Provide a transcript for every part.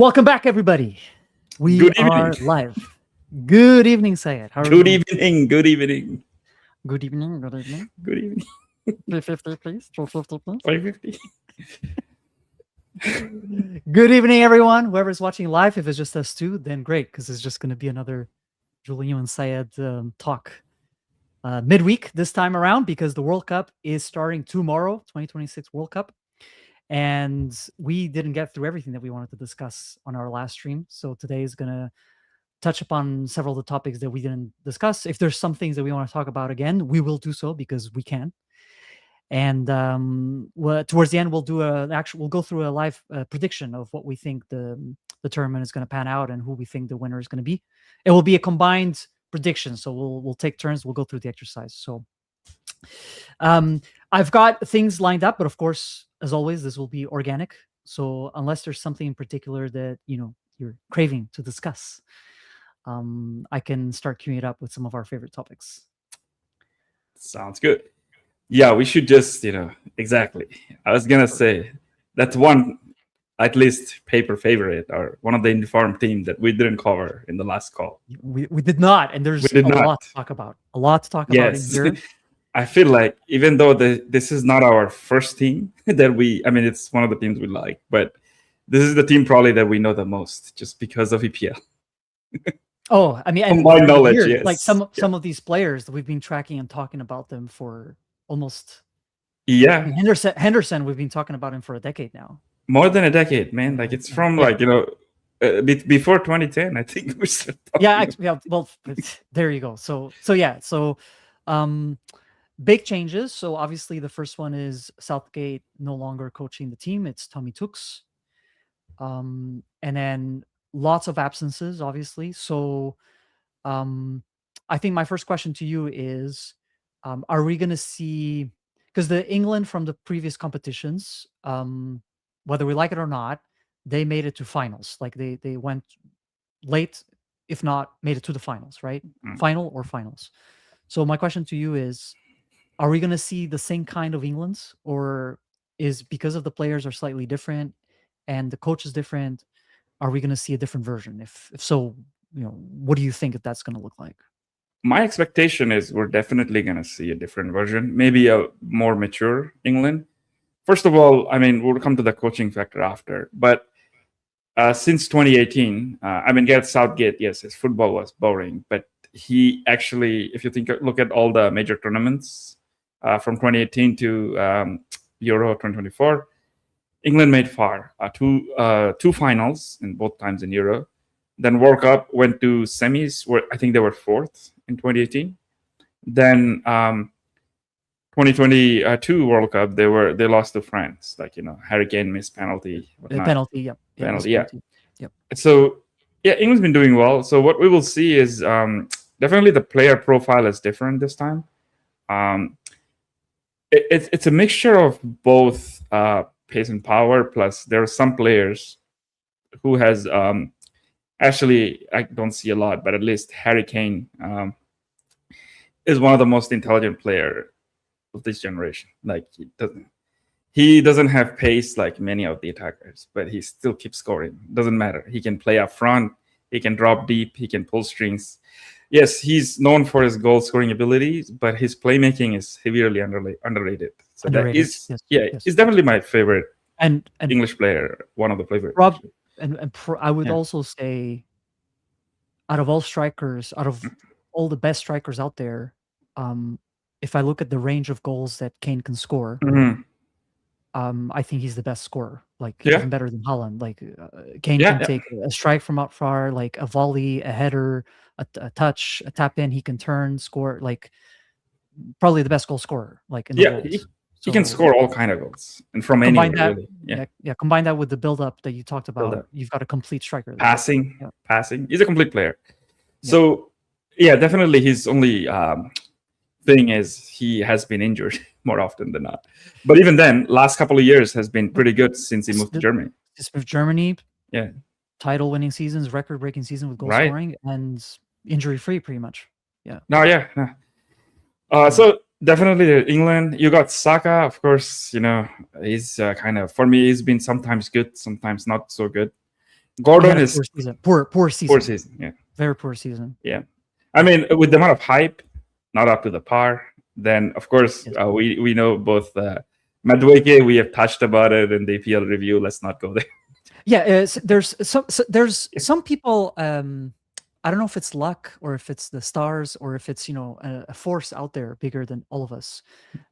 Welcome back, everybody. We Good are evening. live. Good evening, Syed. How are Good you? evening. Good evening. Good evening. Good evening. Good evening. 350, please. 250, please. 550. Good evening, everyone. Whoever's watching live, if it's just us two, then great, because it's just going to be another Julinho and Syed talk midweek this time around, because the World Cup is starting tomorrow, 2026 World Cup. And we didn't get through everything that we wanted to discuss on our last stream. So today is going to touch upon several of the topics that we didn't discuss. If there's some things that we want to talk about again, we will do so because we can. And towards the end, we'll do we'll go through a live prediction of what we think the tournament is going to pan out and who we think the winner is going to be. It will be a combined prediction, so we'll take turns. We'll go through the exercise. So I've got things lined up, but of course, as always, this will be organic. So unless there's something in particular that you're craving to discuss, I can start queuing it up with some of our favorite topics. Sounds good. Yeah, we should just, exactly. I was going to say that's one, at least paper favorite or one of the informed team that we didn't cover in the last call. We did not, and there's a lot to talk about. A lot to talk about in here. I feel like even though this is not our first team that it's one of the teams we like, but this is the team probably that we know the most just because of EPL. Oh, I mean, combined knowledge, yes. Like some of these players that we've been tracking and talking about them for almost. Yeah. I mean, Henderson, we've been talking about him for a decade now. More than a decade, man. Like it's from before 2010, I think we started talking. Yeah. Well, there you go. So big changes. So obviously the first one is Southgate no longer coaching the team. It's Tommy Tooks. And then lots of absences, obviously. So I think my first question to you is, are we going to see, because the England from the previous competitions, whether we like it or not, they made it to finals. Like they went late, if not made it to the finals, right? Final or finals. So my question to you is, are we going to see the same kind of Englands, or is, because of the players are slightly different and the coach is different, are we going to see a different version? If so, what do you think that that's going to look like? My expectation is we're definitely going to see a different version, maybe a more mature England. First of all, we'll come to the coaching factor after, but since 2018, Gareth Southgate, yes, his football was boring, but he actually, if you look at all the major tournaments from 2018 to Euro 2024, England made far, two finals in both times in Euro. Then World Cup went to semis, where I think they were fourth in 2018. Then 2022 World Cup, they lost to France. Harry Kane missed penalty. Penalty, yep. Penalty, yeah. Yep. So England's been doing well. So what we will see is definitely the player profile is different this time. It's a mixture of both pace and power. Plus, there are some players who has actually, I don't see a lot, but at least Harry Kane is one of the most intelligent player of this generation. Like he doesn't have pace like many of the attackers, but he still keeps scoring. Doesn't matter. He can play up front. He can drop deep. He can pull strings. Yes, he's known for his goal scoring abilities, but his playmaking is severely underrated. So that is, he's definitely my favorite and English player. One of the favorite. I would also say, out of all strikers, out of all the best strikers out there, if I look at the range of goals that Kane can score, I think he's the best scorer. Even better than Haaland. Kane can take a strike from out far, like a volley, a header, a touch, a tap in. He can turn, score. Probably the best goal scorer. He can score all kind of goals, and from anywhere. Really. Combine that with the build-up that you talked about. You've got a complete striker. Passing. He's a complete player. So definitely his only thing is he has been injured more often than not. But even then, last couple of years has been pretty good since he moved to Germany. He's moved to Germany. Yeah. Title-winning seasons, record-breaking season with goal scoring, and injury-free pretty much. Yeah. So definitely England. You got Saka, of course. He's kind of, for me, he's been sometimes good, sometimes not so good. He Gordon had a is poor season. Poor poor season. season. Yeah, Very poor season. yeah. I mean, with the amount of hype, not up to the par. Then of course Yes. we know both Madueke. We have touched about it in the APL review. Let's not go there. Yeah, there's some people. I don't know if it's luck or if it's the stars or if it's a force out there bigger than all of us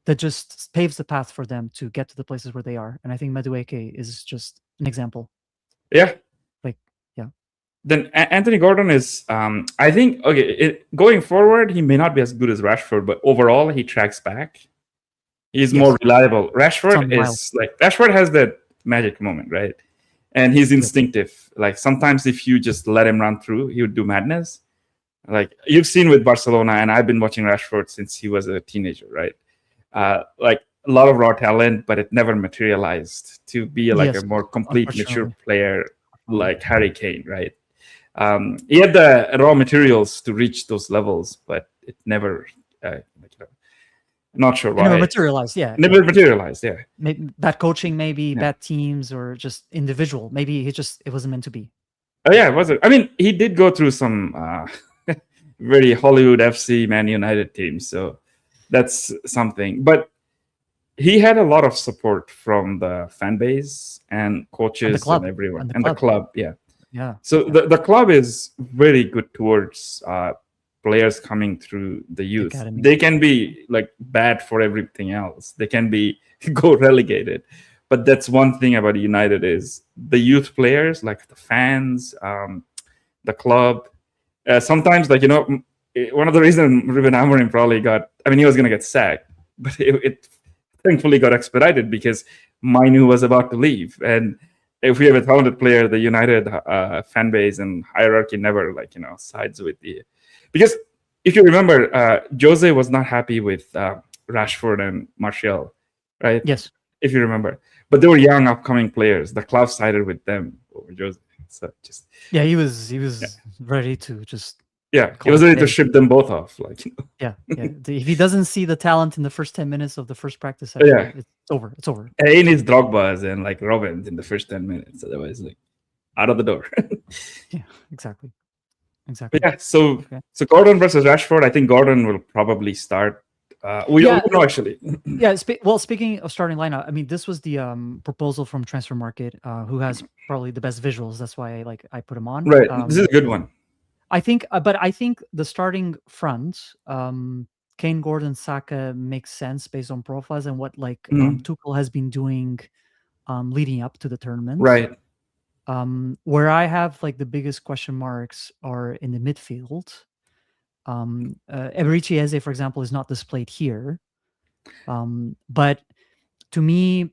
that just paves the path for them to get to the places where they are. And I think Madueke is just an example. Yeah. Like, yeah. Then Anthony Gordon is, I think, okay, going forward, he may not be as good as Rashford, but overall, he tracks back. He's more Yes. reliable. It's on Rashford the mile. is like, Rashford has that magic moment, right? And he's Yes. instinctive. Like sometimes if you just let him run through, he would do madness. Like you've seen with Barcelona, and I've been watching Rashford since he was a teenager, right? Like a lot of raw talent, but it never materialized to be like a Yes. more complete, mature Unfortunately. player like Harry Kane, right? He had the raw materials to reach those levels, but it never, not sure It never why, materialized. Yeah. never materialized. Yeah, Maybe bad coaching, maybe yeah. bad teams, or just individual. Maybe it wasn't meant to be. Oh yeah, was it? I mean, he did go through some very Hollywood FC Man United teams, so that's something. But he had a lot of support from the fan base and And the coaches club. and everyone And the and the club. club. Yeah. Yeah. So Yeah. the club is very good towards players coming through the youth. Academy. They can be like bad for everything else. They can be go relegated. But that's one thing about United is the youth players, like the fans, the club. Sometimes, like one of the reasons Ruben Amorim probably got, I mean, he was going to get sacked, but it thankfully got expedited because Mainu was about to leave, and if we have a talented player, the United fan base and hierarchy never sides with the, because if you remember, Jose was not happy with Rashford and Martial, right? Yes. If you remember, but they were young upcoming players. The club sided with them over Jose. So just Yeah, he was ready to just he call was it a ready to day. ship them both off. Yeah. If he doesn't see the talent in the first 10 minutes of the first practice session, it's over. It's over. He needs Drogba's and like Robins in the first 10 minutes. Otherwise, like out of the door. Yeah, exactly. Exactly. But yeah, so Gordon versus Rashford, I think Gordon will probably start. We don't know actually. Yeah. Well, speaking of starting lineup, I mean, this was the proposal from Transfer Market, who has probably the best visuals. That's why I put him on. Right. This is a good one. I think, but I think the starting front, Kane, Gordon, Saka makes sense based on profiles and what Tuchel has been doing leading up to the tournament. Right. Where I have like the biggest question marks are in the midfield. Eberechi Eze, for example, is not displayed here. But to me,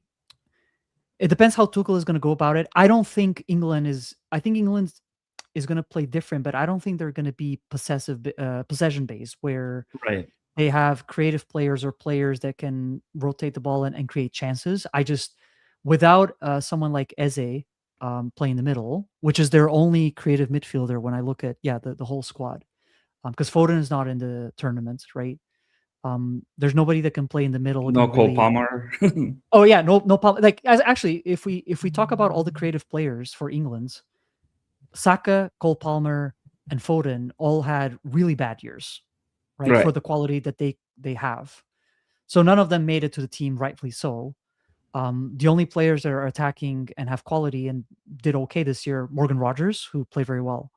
it depends how Tuchel is going to go about it. I think England is going to play different, but I don't think they're going to be possession based, where they have creative players or players that can rotate the ball and create chances. Without someone like Eze playing the middle, which is their only creative midfielder when I look at the whole squad, because Foden is not in the tournament, right? There's nobody that can play in the middle. No Cole Palmer. Oh yeah, no Palmer. Like actually, if we talk about all the creative players for England, Saka, Cole Palmer, and Foden all had really bad years, right? For the quality that they have. So none of them made it to the team, rightfully so. The only players that are attacking and have quality and did okay this year, Morgan Rogers, who played very well,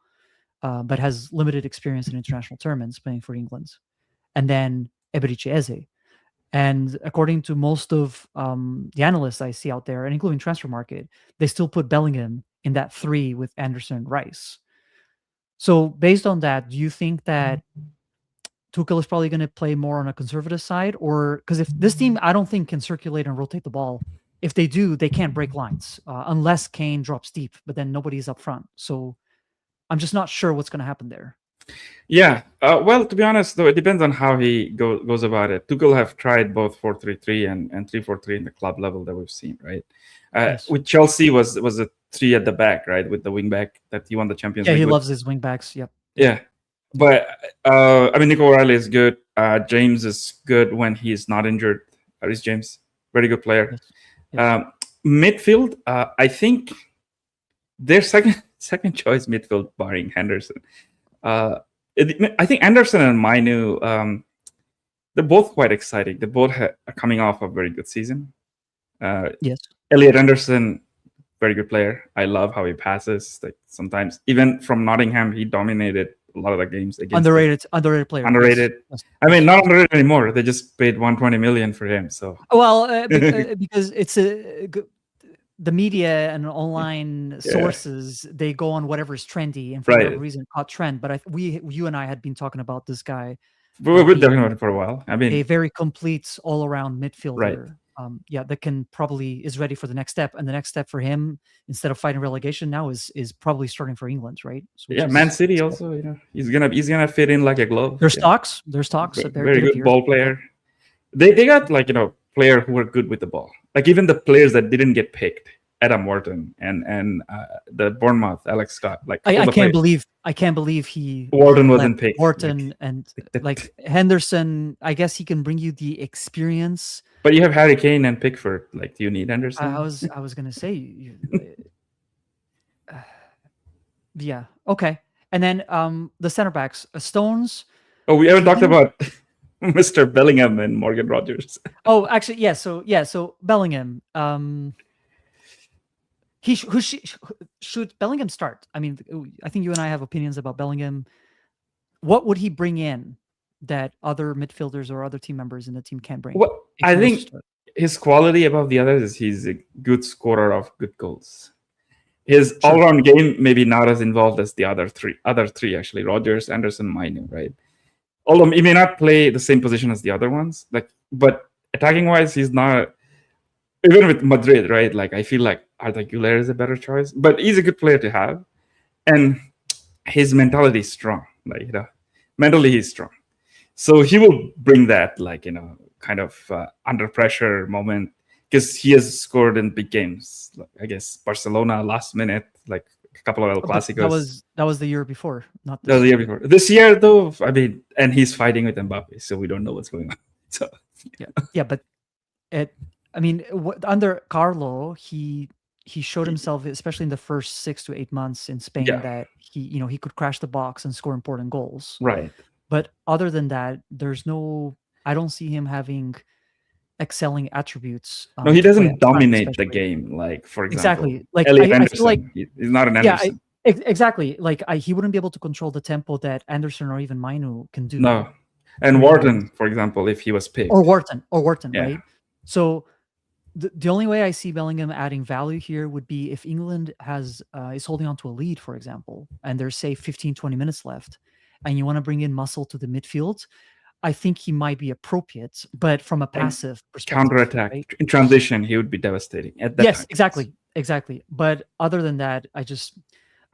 but has limited experience in international tournaments playing for England. And then Eberechi Eze. And according to most of the analysts I see out there, and including Transfer Market, they still put Bellingham in that 3 with Anderson and Rice. So based on that, do you think that Tuchel is probably going to play more on a conservative side? Or because if this team, I don't think, can circulate and rotate the ball. If they do, they can't break lines unless Kane drops deep, but then nobody's up front. So I'm just not sure what's going to happen there. Yeah. Well, to be honest, though, it depends on how he goes about it. Tuchel have tried both 4-3-3 and 3-4-3 in the club level that we've seen, right? Yes. With Chelsea was a 3 at the back, right? With the wing back that he won the Champions League. Yeah, he loves his wing backs. Yep. Yeah. But I mean, Nico O'Reilly is good. James is good when he's not injured. Is James very good player? Yes. Midfield, I think their second second choice midfield barring Henderson. I think Anderson and Mainu, they're both quite exciting. They both are coming off a very good season. Yes. Elliot Anderson, very good player. I love how he passes. Like sometimes, even from Nottingham, he dominated a lot of the games against Underrated player. underrated. Yes. I mean, not underrated anymore. They just paid 120 million for him. So Well, because it's the media and online sources, they go on whatever's trendy, and for whatever right. reason, it caught trend. But you and I had been talking about this guy We've been talking being about it for a while. I a mean, very complete all-around right. midfielder. That can probably is ready for the next step, and the next step for him, instead of fighting relegation now, is probably starting for England, right? Yeah, Man City also, you know, he's gonna fit in like a glove. There's talks. There's talks. Very good ball player. They got like, you know, players who are good with the ball. Like even the players that didn't get picked, Adam Wharton and the Bournemouth Alex Scott. Like I can't believe Wharton wasn't picked. Wharton and like Henderson. I guess he can bring you the experience. But you have Harry Kane and Pickford. Like, do you need Henderson? I was gonna say, yeah, okay. And then the center backs, Stones. Oh, we haven't talked about Mr. Bellingham and Morgan Rogers. Oh, actually, yeah. So Bellingham. Should Bellingham start? I mean, I think you and I have opinions about Bellingham. What would he bring in that other midfielders or other team members in the team can't bring? Well, I think his quality above the others is he's a good scorer of good goals. His all-round game maybe not as involved as the other three actually, Rogers, Anderson, Mainu, right? Although he may not play the same position as the other ones, like, but attacking-wise, he's not. Even with Madrid, right? Like, I feel like Arda Güler is a better choice, but he's a good player to have, and his mentality is strong. Like, you know, mentally he's strong, so he will bring that, like, you know, kind of under pressure moment, because he has scored in big games. Like, I guess Barcelona last minute, like a couple of El Clásicos. That was the year before, not that was the year before. This year, though, I mean, and he's fighting with Mbappe, so we don't know what's going on. So yeah, but I mean, under Carlo, he showed himself, especially in the first 6 to 8 months in Spain, that he could crash the box and score important goals. Right. But other than that, I don't see him having excelling attributes. No, he doesn't dominate the game. Like, for example, exactly. Like I feel like he's not an Anderson. Exactly. Like he wouldn't be able to control the tempo that Anderson or even Mainu can do. No, and Wharton, for example, if he was picked, or Wharton, right? So the only way I see Bellingham adding value here would be if England is holding on to a lead, for example, and there's, say, 15, 20 minutes left, and you want to bring in muscle to the midfield. I think he might be appropriate, but from a passive perspective. Counterattack, right? In transition, he would be devastating at that time. Exactly. But other than that,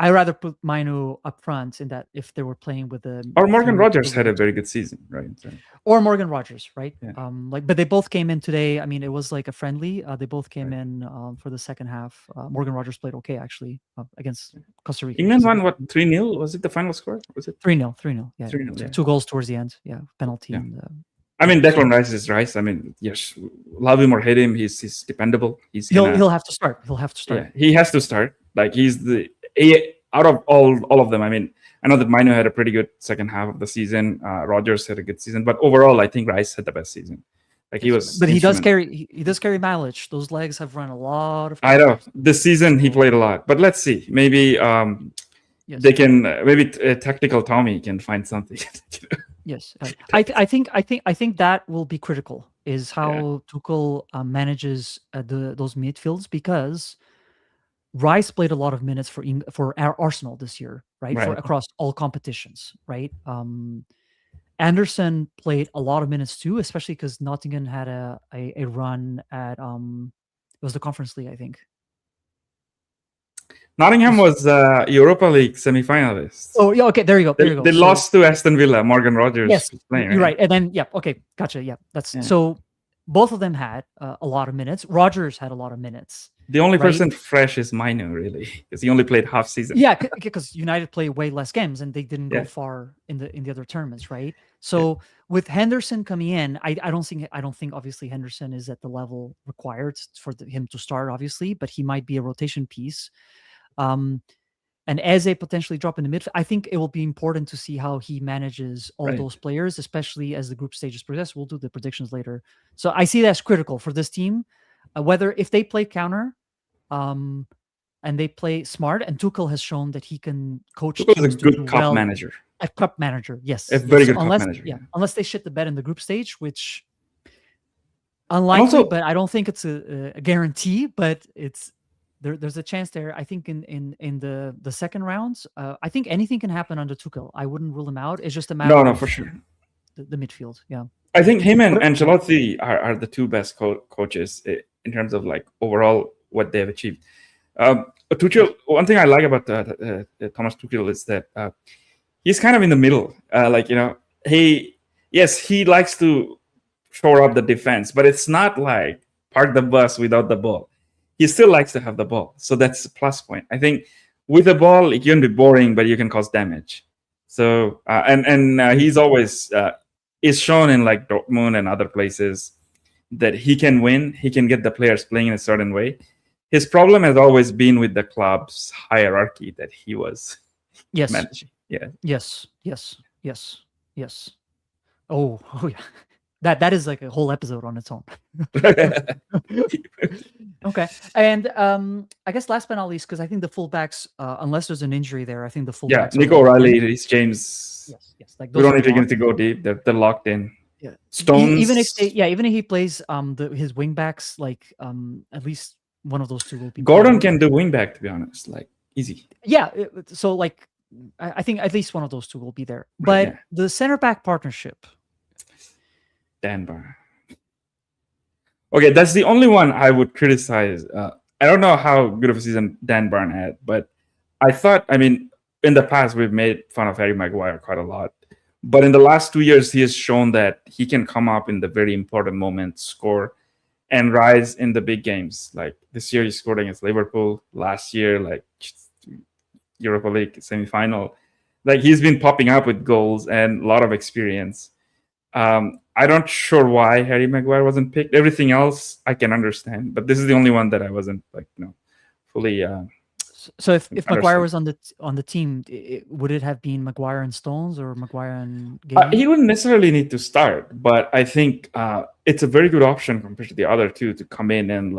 I rather put Mainu up front, in that if they were playing with the or Morgan Rogers had a very good season, right? So. Or Morgan Rogers, right? Yeah. But they both came in today. I mean, it was like a friendly. They both came in for the second half. Morgan Rogers played okay, actually, against Costa Rica. England won what, 3-0? Was it the final score? Was it 3-0? 3-0. Yeah. 3-0. Yeah. 2 goals towards the end. Yeah, penalty. Yeah. And, I mean, Declan Rice is Rice. I mean, yes, love him or hate him, he's dependable. He'll have to start. He'll have to start. Yeah, he has to start. Like, he's out of all of them. I mean, I know that Mainu had a pretty good second half of the season. Rogers had a good season, but overall, I think Rice had the best season. Like, he was. But he does carry mileage. Those legs have run a lot of. I know this season he played a lot, but let's see. Maybe they can. Maybe tactical Tommy can find something. Yes, I think that will be critical. Is how Tuchel manages those midfields, because Rice played a lot of minutes for Arsenal this year, right? For across all competitions, right? Anderson played a lot of minutes too, especially because Nottingham had a run at it was the Conference League, I think. Nottingham was Europa League semi-finalists. Oh, yeah, okay, there you go. They lost to Aston Villa. Morgan Rogers was playing. You're right. And then, okay, gotcha. Yeah, so both of them had a lot of minutes. Rogers had a lot of minutes. The only person fresh is Mainu, really, because he only played half season. Yeah, because United play way less games and they didn't go far in the other tournaments, right? So with Henderson coming in, I don't think obviously Henderson is at the level required for him to start, obviously, but he might be a rotation piece. and Eze potentially drop in the midfield. I think it will be important to see how he manages all Right. those players, especially as the group stages progress. We'll do the predictions later. So I see that as critical for this team. Whether if they play counter, and they play smart, and Tuchel has shown that he can coach Tuchel is a teams to do good cup well. manager. A cup manager, yes, A yes. very So good cup manager. Yeah. unless they shit the bed in the group stage, which And unlikely, also, but I don't think it's a guarantee. But it's there's a chance there. I think in the second rounds, I think anything can happen under Tuchel. I wouldn't rule him out. It's just a matter no, of for sure. the midfield. Yeah, I think him and What- Ancelotti are the two best coaches in terms of like overall what they have achieved. Tuchel, one thing I like about Thomas Tuchel is that he's kind of in the middle. Like, you know, he likes to shore up the defense, but it's not like park the bus without the ball. He still likes to have the ball, so that's a plus point. I think with the ball, it can be boring, but you can cause damage. So he's always is shown in like Dortmund and other places that he can win. He can get the players playing in a certain way. His problem has always been with the club's hierarchy that he was yes, managing. Yeah. yes. Oh yeah. That is like a whole episode on its own. Okay, and I guess last but not least, because I think the fullbacks, unless there's an injury there, I think the fullbacks. Yeah, are Nico locked in. O'Reilly, Reece James. Yes, like We those don't are need to locked. get to go deep. They're locked in. Yeah. Stones. Even if he plays his wing backs, like at least one of those two will be. Gordon can do wing back, to be honest, like easy. Yeah, so like I think at least one of those two will be there. But yeah. the center back partnership. Dan Barr. Okay, that's the only one I would criticize. I don't know how good of a season Dan Barr had, but I thought, I mean, in the past, we've made fun of Harry Maguire quite a lot. But in the last 2 years, he has shown that he can come up in the very important moments, score, and rise in the big games. Like this year, he scored against Liverpool. Last year, like Europa League semifinal. Like he's been popping up with goals and a lot of experience. I don't sure why Harry Maguire wasn't picked. Everything else I can understand, but this is the only one that I wasn't like, fully. So if Maguire was on the team, would it have been Maguire and Stones or Maguire and Gay? He wouldn't necessarily need to start, but I think it's a very good option compared to the other two to come in and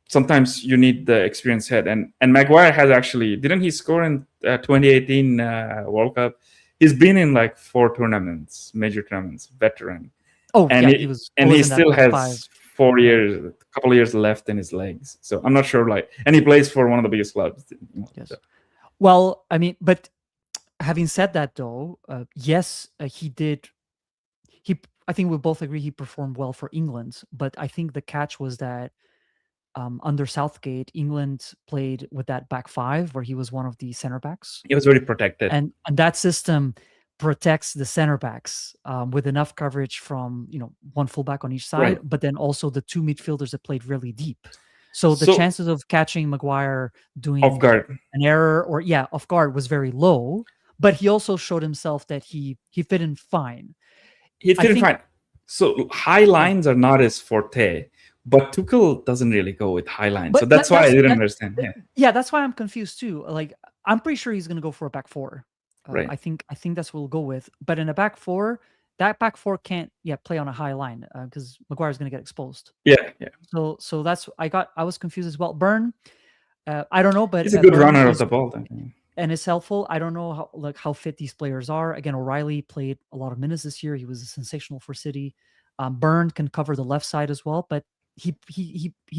sometimes you need the experienced head. And Maguire has actually, didn't he score in 2018 World Cup? He's been in like 4 tournaments, major tournaments, veteran. Oh, and yeah, he still has 4 years, a couple of years left in his legs. So I'm not sure, and he plays for one of the biggest clubs. Yes. Well, I mean, but having said that, though, yes, he did. I think we both agree he performed well for England, but I think the catch was that under Southgate, England played with that back five where he was one of the center backs. He was very protected, and that system protects the center backs with enough coverage from one fullback on each side, right. but then also the 2 midfielders that played really deep. So the chances of catching Maguire doing off guard an error or off guard was very low. But he also showed himself that he fit in fine. He fit in fine. So high lines are not his forte. But Tuchel doesn't really go with high lines. So that's why I didn't understand. Yeah, that's why I'm confused too. Like, I'm pretty sure he's going to go for a back four. Right. I think that's what we'll go with. But in a back four, that back four can't play on a high line because Maguire's going to get exposed. Yeah. So that's I was confused as well. Burn, I don't know, but he's a good runner of the ball. And it's helpful. I don't know how fit these players are. Again, O'Reilly played a lot of minutes this year. He was sensational for City. Burn can cover the left side as well, but he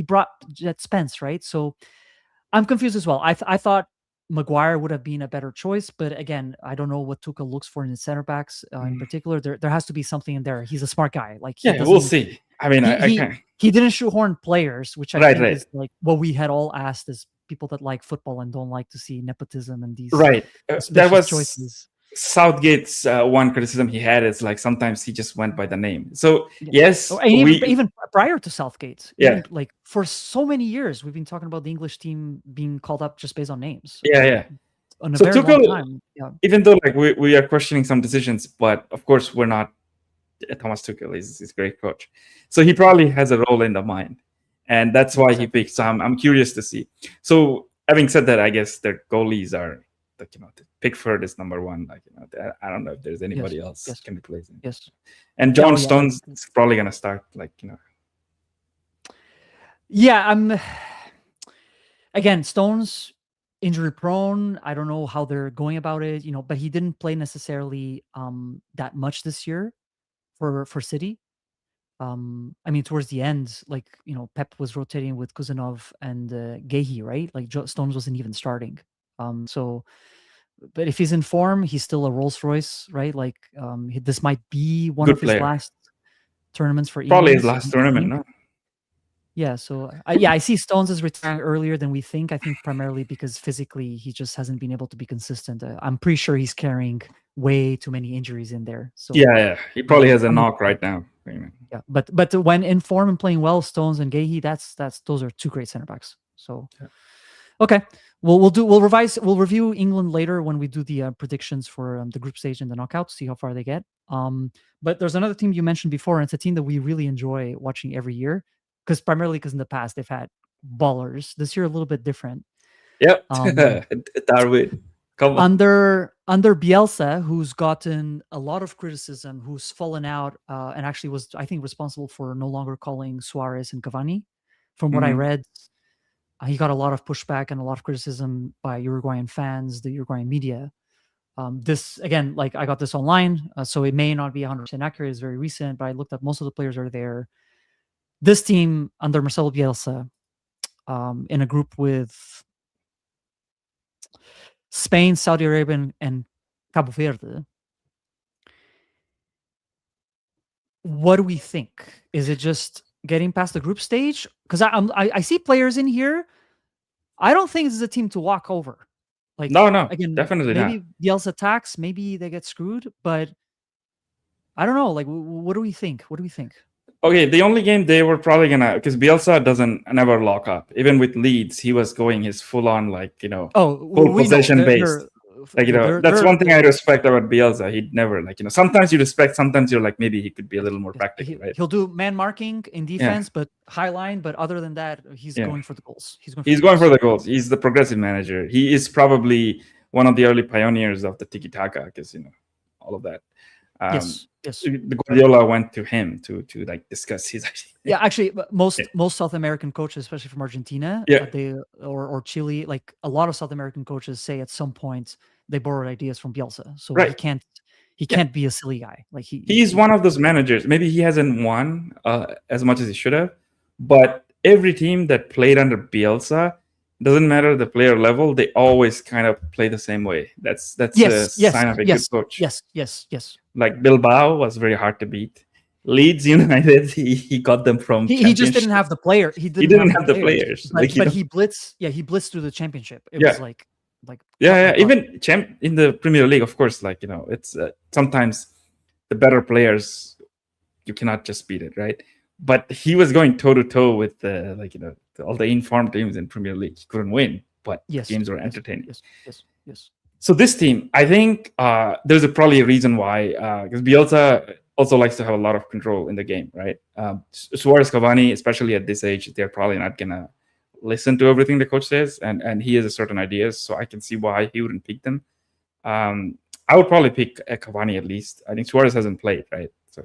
brought Jet Spence, right? So I'm confused as well. I thought Maguire would have been a better choice, but again, I don't know what Tuchel looks for in the center backs in particular. There has to be something in there. He's a smart guy. Like we'll see. I mean, he didn't shoehorn players, which I think is like what we had all asked as people that like football and don't like to see nepotism and these that was choices. Southgate's one criticism he had is like sometimes he just went by the name. So yes, even prior to Southgate, like for so many years we've been talking about the English team being called up just based on names. On a very long time. Even though like we are questioning some decisions, but of course we're not. Thomas Tuchel is a great coach, so he probably has a role in the mind, and that's why he picked some. I'm curious to see. So having said that, I guess their goalies are like Pickford is number one. Like I don't know if there's Yes. anybody else Yes. can replace him. Yes. And Yeah. John Oh, yeah. Like, Stones is probably gonna start. yeah. Again, Stones injury prone. I don't know how they're going about it, but he didn't play necessarily that much this year for City. I mean, towards the end, like, Pep was rotating with Kuzanov and Gehi, right? Like Stones wasn't even starting. So, but if he's in form, he's still a Rolls Royce, right? Like, this might be one Good of his player. last tournaments for Probably his England. last tournament, no? Yeah, so I see Stones is retiring earlier than we think. I think primarily because physically he just hasn't been able to be consistent. I'm pretty sure he's carrying way too many injuries in there. So Yeah. He probably has a I'm knock right now. yeah, but when in form and playing well, Stones and Gehi, those are two great center backs. So okay, we'll review England later when we do the predictions for the group stage and the knockout, see how far they get. But there's another team you mentioned before, and it's a team that we really enjoy watching every year, primarily because in the past they've had ballers. This year a little bit different. Yep. Darwin. Come on. Under Bielsa, who's gotten a lot of criticism, who's fallen out, and actually was, I think, responsible for no longer calling Suarez and Cavani. From what I read, he got a lot of pushback and a lot of criticism by Uruguayan fans, the Uruguayan media. This, again, like I got this online, so it may not be 100% accurate. It's very recent, but I looked up, most of the players are there. This team under Marcelo Bielsa, in a group with Spain, Saudi Arabia, and Cabo Verde. What do we think? Is it just getting past the group stage? Because I see players in here. I don't think this is a team to walk over. Like, No, again, definitely maybe not. Bielsa attacks, maybe they get screwed, but I don't know. Like, what do we think? What do we think? Okay, the only game they were probably gonna, because Bielsa doesn't never lock up. Even with Leeds, he was going his full on full We know possession based. That's one thing I respect about Bielsa. He'd never sometimes you respect, sometimes you're like maybe he could be a little more practical, right? He'll do man marking in defense, but high line. But other than that, he's going for the goals. He's going for the goals. He's the progressive manager. He is probably one of the early pioneers of the tiki taka, because all of that. Yes. The Guardiola went to him to like discuss his idea. Yeah, actually, most South American coaches, especially from Argentina, or Chile, like a lot of South American coaches say at some point they borrowed ideas from Bielsa. So he can't be a silly guy. Like he's one of those managers. Maybe he hasn't won as much as he should have, but every team that played under Bielsa, doesn't matter the player level, they always kind of play the same way. That's a sign of a good coach. Yes. Like Bilbao was very hard to beat. Leeds United, he got them from. He just didn't have the player. He didn't have the players. But he blitzed. Yeah, he blitzed through the championship. It was like. Even in the Premier League, of course. It's sometimes the better players, you cannot just beat it, right? But he was going toe to toe with all the informed teams in Premier League. He couldn't win, but games were entertaining. Yes. So this team, I think there's probably a reason why, because Bielsa also likes to have a lot of control in the game, right? Suarez, Cavani, especially at this age, they're probably not gonna listen to everything the coach says, and he has a certain ideas, so I can see why he wouldn't pick them. I would probably pick Cavani at least. I think Suarez hasn't played, right? So,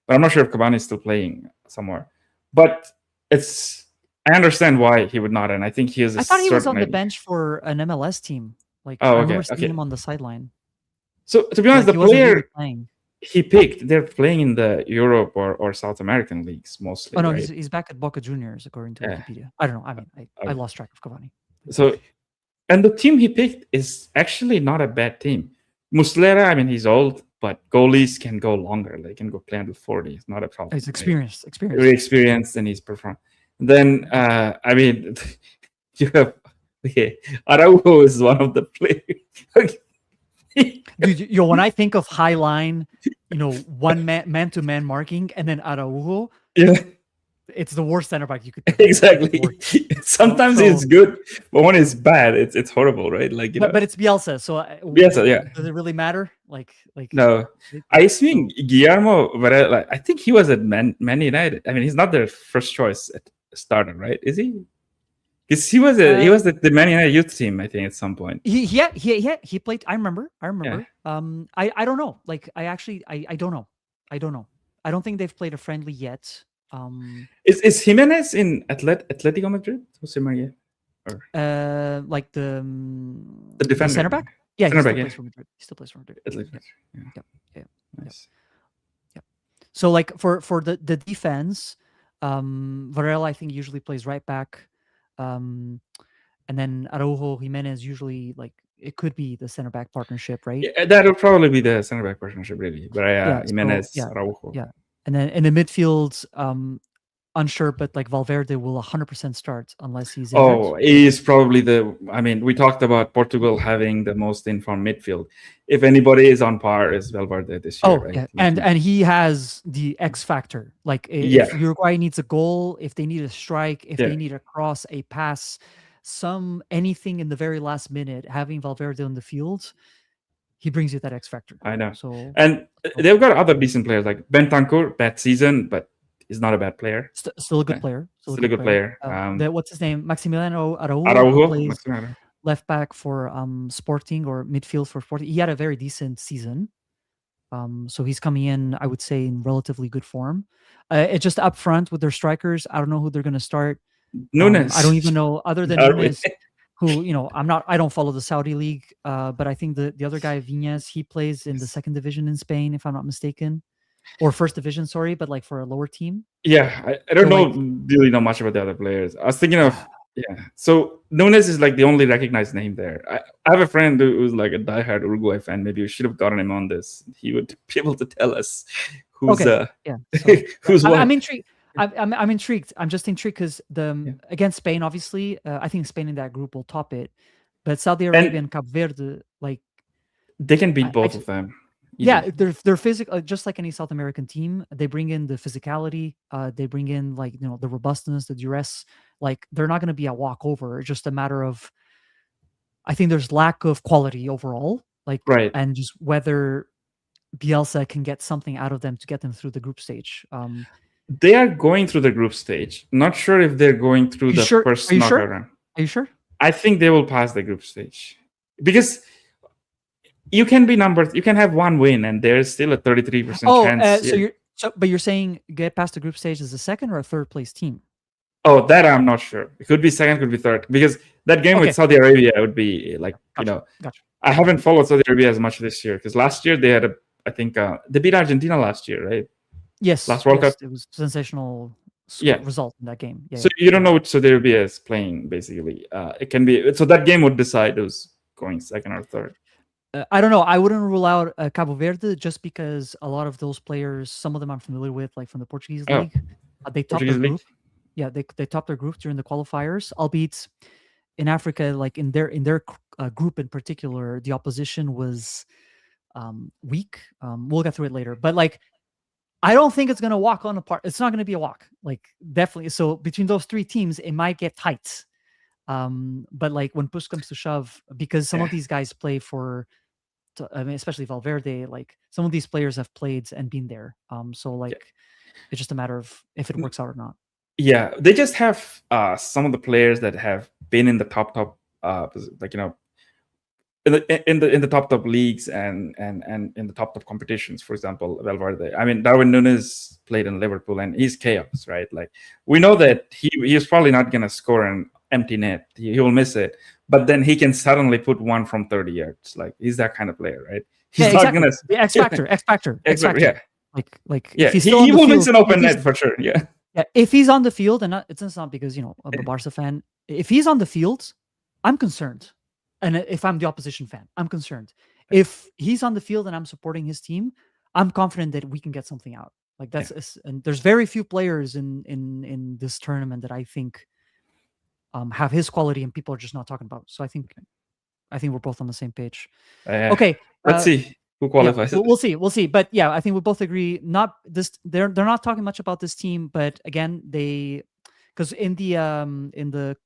but I'm not sure if Cavani is still playing somewhere. But I understand why he would not, and I think he has. I thought he was on the bench for an MLS team. Like, I remember seeing him on the sideline. So to be honest, the player he picked, they're playing in the Europe or South American leagues mostly. Oh no, right? he's back at Boca Juniors according to Wikipedia. I don't know. I mean, I lost track of Cavani. So, and the team he picked is actually not a bad team. Muslera, I mean, he's old, but goalies can go longer. They can go play under 40. It's not a problem. He's experienced. Very experienced, and he's performed. Then, I mean, you have Araujo is one of the players. Dude, when I think of high line, one man to man marking, and then Araujo, it's the worst center back you could. Exactly. Sometimes it's good, but when it's bad, it's horrible, right? Like but it's Bielsa, so Bielsa, yeah. Does it really matter? Like no. I think Guillermo, but I think he was at Man United. I mean, he's not their first choice at starter, right? Is he? Because he was the Man United youth team, I think, at some point. He played. I remember. Yeah. I don't know. Like I don't know. I don't know. I don't think they've played a friendly yet. Is Jimenez in Atletico Madrid? Jose Maria? Or Like the defender? center back. Yeah, Center back, He still plays for Madrid. Atletico. Yeah. Yeah. Yeah. Nice. Yeah. So like for the defense, Varela I think usually plays right back, and then Araujo Jimenez usually like it could be the center back partnership, right? Yeah, that'll probably be the center back partnership, really. But Yeah. So Jimenez, Araujo. yeah, and then in the midfield, unsure, but like Valverde will 100% start unless he's injured. Oh, he's probably I mean, we talked about Portugal having the most informed midfield. If anybody is on par, is Valverde this year, right? Yeah, and he has the X factor. Like if Uruguay needs a goal, if they need a strike, if they need a cross, a pass, anything in the very last minute, having Valverde on the field, he brings you that X factor. I know. So and they've got other decent players like Bentancur, bad season, but he's not a bad player. Still a good player. Still a good player. What's his name? Maximiliano Araujo plays left back for Sporting, or midfield for Sporting. He had a very decent season. So he's coming in, I would say, in relatively good form. It's just up front with their strikers. I don't know who they're going to start. Nunes. I don't even know, other than Nunes, who, I don't follow the Saudi league, but I think the other guy, Viñas, he plays in the second division in Spain, if I'm not mistaken. Or first division, sorry, but like for a lower team. Yeah, I don't really know much about the other players. I was thinking of So Nunes is like the only recognized name there. I have a friend who's like a diehard Uruguay fan. Maybe we should have gotten him on this. He would be able to tell us who's who's what. I'm intrigued. I'm intrigued. I'm just intrigued because against Spain, obviously, I think Spain in that group will top it. But Saudi Arabia and Cape Verde, like they can beat both of them. Yeah, they're physical, just like any South American team. They bring in the physicality. They bring in the robustness, the duress. Like they're not going to be a walkover. It's just a matter of, I think there's lack of quality overall. And just whether Bielsa can get something out of them to get them through the group stage. They are going through the group stage. Not sure if they're going through the first knockout round. Are you sure? I think they will pass the group stage because you can have one win and there's still a 33% chance. But you're saying get past the group stage as a second or a third place team? Oh, that I'm not sure. It could be second, could be third. Because that game with Saudi Arabia would be like, Gotcha. I haven't followed Saudi Arabia as much this year because last year they had they beat Argentina last year, right? Yes. Last World Cup. It was a sensational result in that game. So you don't know which Saudi Arabia is playing, basically. It can be, so that game would decide who's going second or third. I don't know. I wouldn't rule out Cabo Verde just because a lot of those players, some of them I'm familiar with, like from the Portuguese league. They topped their group. Yeah, they topped their group during the qualifiers. Albeit in Africa, like in their group in particular, the opposition was weak. We'll get through it later, but like I don't think it's gonna walk on apart. It's not gonna be a walk. Like definitely. So between those three teams, it might get tight. But like when push comes to shove, because some of these guys play for. I mean, especially Valverde, like some of these players have played and been there. So like it's just a matter of if it works out or not. Yeah, they just have some of the players that have been in the top in the top leagues and in the top competitions. For example, Valverde. I mean, Darwin Núñez played in Liverpool and he's chaos, right? Like we know that he's probably not gonna score an empty net. He will miss it, but then he can suddenly put one from 30 yards. Like he's that kind of player, right? He's not gonna the X factor. Yeah. He will miss an open net for sure. Yeah. Yeah, if he's on the field, and it's not because I'm a Barca fan. If he's on the field, I'm concerned, and if I'm the opposition fan, I'm concerned. If he's on the field and I'm supporting his team, I'm confident that we can get something out. Like and there's very few players in this tournament that I think have his quality, and people are just not talking about. So I think we're both on the same page. Okay, let's see who qualifies. Yeah, we'll see. But yeah, I think we both agree. They're not talking much about this team, but again, because in the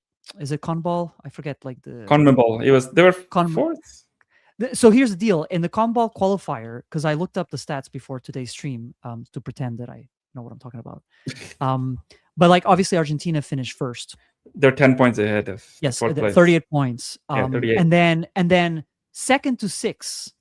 is it CONBAL? I forget CONMEBOL. They were fourth. So here's the deal in the CONBAL qualifier, because I looked up the stats before today's stream to pretend that I know what I'm talking about. But like obviously Argentina finished first. They're 10 points ahead of the Yes, fourth place. 38 points. Yeah, 38. And then second to six,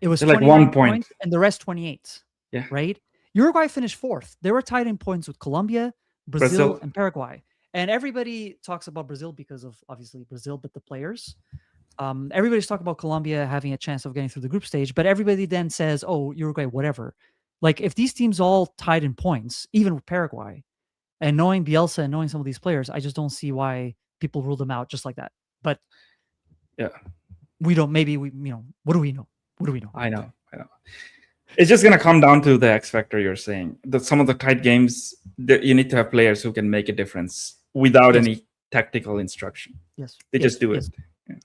it was They're like 29 1 point. points, and the rest 28. Yeah. Right. Uruguay finished fourth. They were tied in points with Colombia, Brazil, and Paraguay. And everybody talks about Brazil because of obviously Brazil, but the players. Everybody's talking about Colombia having a chance of getting through the group stage, but everybody then says, "Oh, Uruguay, whatever." Like if these teams all tied in points, even with Paraguay, and knowing Bielsa and knowing some of these players, I just don't see why people rule them out just like that. But yeah, we don't. Maybe we, what do we know? What do we know? I know. It's just gonna come down to the X factor you're saying. That some of the tight games, you need to have players who can make a difference without any tactical instruction. Yes, they just do it.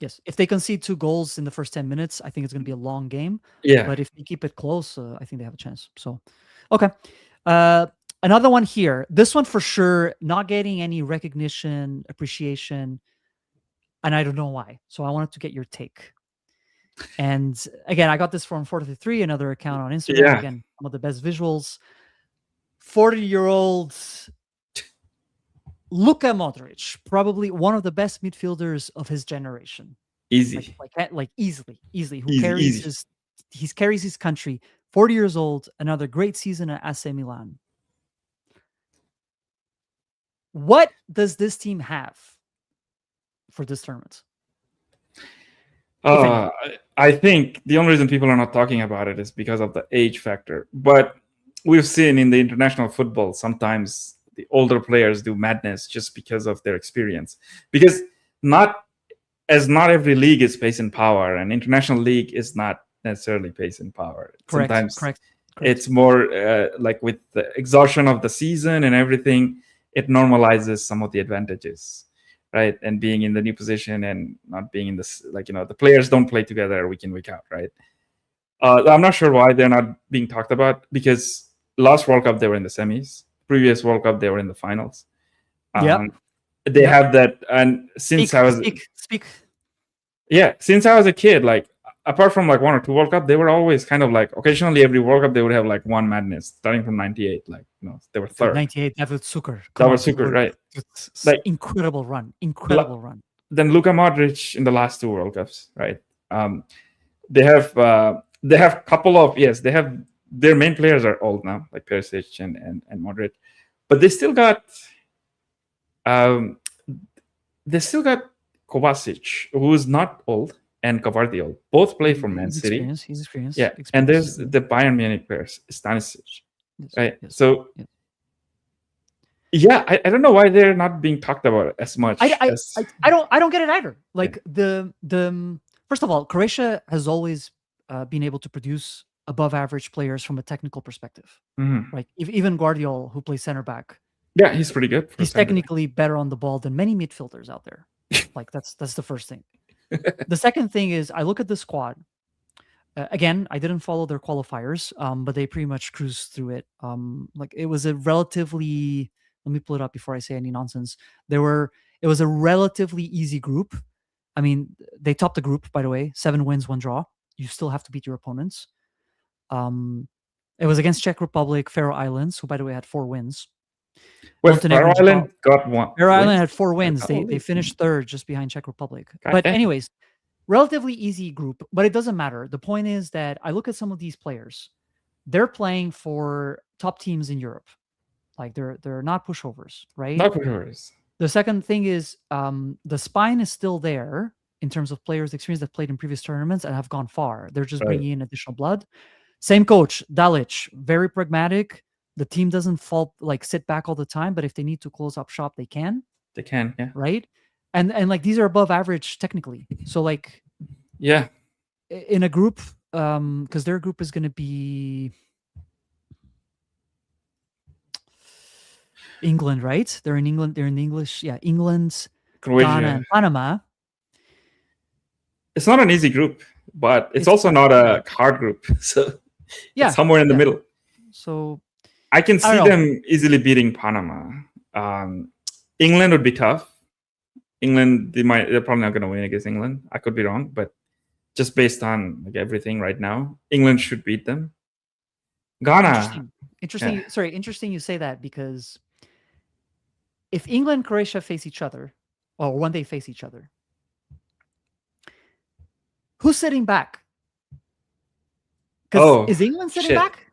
Yes, if they concede 2 goals in the first 10 minutes, I think it's going to be a long game. Yeah, but if they keep it close, I think they have a chance. So, okay. Another one here. This one for sure, not getting any recognition, appreciation, and I don't know why. So I wanted to get your take. And again, I got this from 433, another account on Instagram. Yeah. Again, one of the best visuals. 40-year-old Luka Modric, probably one of the best midfielders of his generation. Easy. Like easily. Who carries his country. 40 years old, another great season at AC Milan. What does this team have for this tournament? I think the only reason people are not talking about it is because of the age factor. But we've seen in the international football, sometimes the older players do madness just because of their experience. Because not every league is pace and power, and international league is not necessarily pace and power. Sometimes it's more like with the exhaustion of the season and everything, it normalizes some of the advantages, right? And being in the new position and not being in this, the players don't play together week in, week out, right? I'm not sure why they're not being talked about, because last World Cup they were in the semis. Previous World Cup they were in the finals. They have that, and since I was a kid, like apart from like 1 or 2 World Cup, they were always kind of like occasionally every World Cup they would have like one madness, starting from '98. They were third. 98, David Zucker. Right? Like incredible run. Then Luka Modric in the last 2 World Cups, right? They have couple of they have their main players are old now, like Perisic and Modric, but they still got Kovacic, who's not old, and Gvardiol. Both play for Man City. He's experienced. Yeah, and there's the Bayern Munich players, Stanisic, right? So, I don't know why they're not being talked about as much. I don't get it either. Like the first of all, Croatia has always been able to produce above average players from a technical perspective. Right? Even Gvardiol, who plays center back. Yeah, he's pretty good. He's technically better on the ball than many midfielders out there. Like that's the first thing. The second thing is I look at the squad. Again, I didn't follow their qualifiers, but they pretty much cruised through it. Like it was a relatively. Let me pull it up before I say any nonsense. It was a relatively easy group. I mean, they topped the group, by the way. 7 wins, 1 draw. You still have to beat your opponents. It was against Czech Republic, Faroe Islands, who, by the way, had 4 wins. Faroe Island got 1. Faroe Island had 4 wins. They finished 3rd, just behind Czech Republic. But anyways, relatively easy group. But it doesn't matter. The point is that I look at some of these players. They're playing for top teams in Europe. Like they're not pushovers, right? Not pushovers. The second thing is the spine is still there in terms of players' experience that played in previous tournaments and have gone far. They're just bringing in additional blood. Same coach, Dalic, very pragmatic. The team doesn't sit back all the time, but if they need to close up shop, they can. They can, yeah. Right? And like these are above average technically. So like, yeah, in a group, because their group is going to be England, right? They're in England. They're in English. Yeah, England, Croatia, Ghana, and Panama. It's not an easy group, but it's also not a hard group. So it's somewhere in the middle. So I can see them easily beating Panama. England would be tough. England, they're probably not going to win against England. I could be wrong, but just based on everything right now, England should beat them. Ghana. Interesting. Sorry, interesting you say that, because if England and Croatia face each other, or when they face each other, who's sitting back? Because is England sitting shit. back?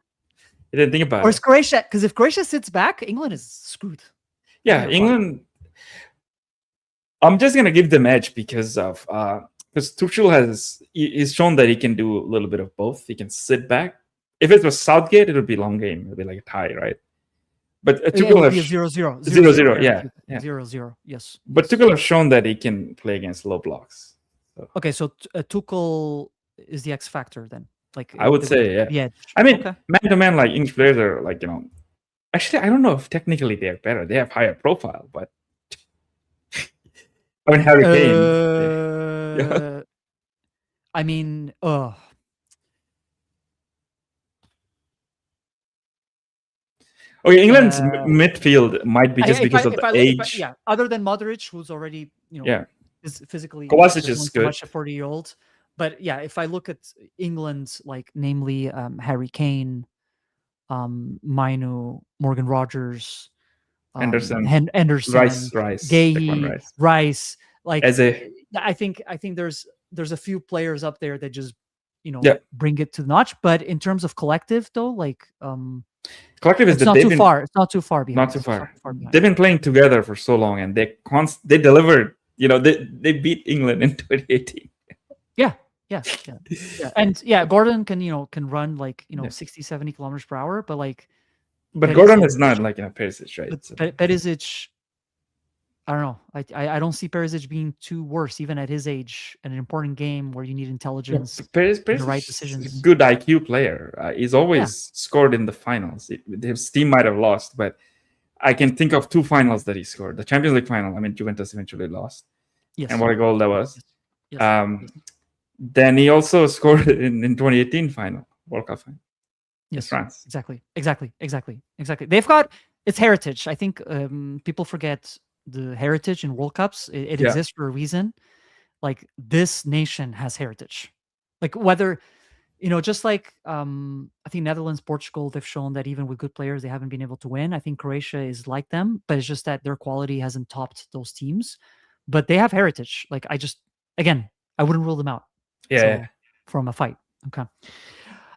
I didn't think about Or it. is Croatia? Because if Croatia sits back, England is screwed. Yeah, England. I'm just gonna give them edge because Tuchel he's shown that he can do a little bit of both. He can sit back. If it was Southgate, it would be a long game. It would be like a tie, right? But Tuchel has 0-0. 0-0, yeah. 0-0. Yes. But Tuchel has shown that he can play against low blocks. So. Okay, so Tuchel is the X factor then. Like I would say, yeah. I mean, man to man, like English players are like, actually, I don't know if technically they're better. They have higher profile, but I mean, Harry Kane. I mean, Okay, England's midfield might be just because of the age. Other than Modric, who's already, is physically Kovacic is good. Much a 40-year-old. But yeah, if I look at England, like namely Harry Kane, Mainu, Morgan Rogers, Anderson, Rice, Gay, Rice. Like I think there's a few players up there that just bring it to the notch. But in terms of collective, though, like collective is not too far. It's not too far behind. Not too far. They've been playing together for so long, and they delivered. They beat England in 2018. Yeah. And Gordon can run like 60, 70 kilometers per hour, but like. But Perisic, Gordon is not like Perisic, right? Perisic, I don't know. I don't see Perisic being too worse, even at his age, in an important game where you need intelligence, Perisic the right decisions. Good IQ player. He's always scored in the finals. His team might have lost, but I can think of 2 finals that he scored. The Champions League final. I mean, Juventus eventually lost. Yes. And what a goal that was. Yes. Then he also scored in 2018 final, World Cup final. Yes, France. Exactly. They've got its heritage. I think people forget the heritage in World Cups. It exists for a reason. Like this nation has heritage. Like whether, just like I think Netherlands, Portugal, they've shown that even with good players, they haven't been able to win. I think Croatia is like them, but it's just that their quality hasn't topped those teams. But they have heritage. Like I wouldn't rule them out. Yeah. From a fight. Okay.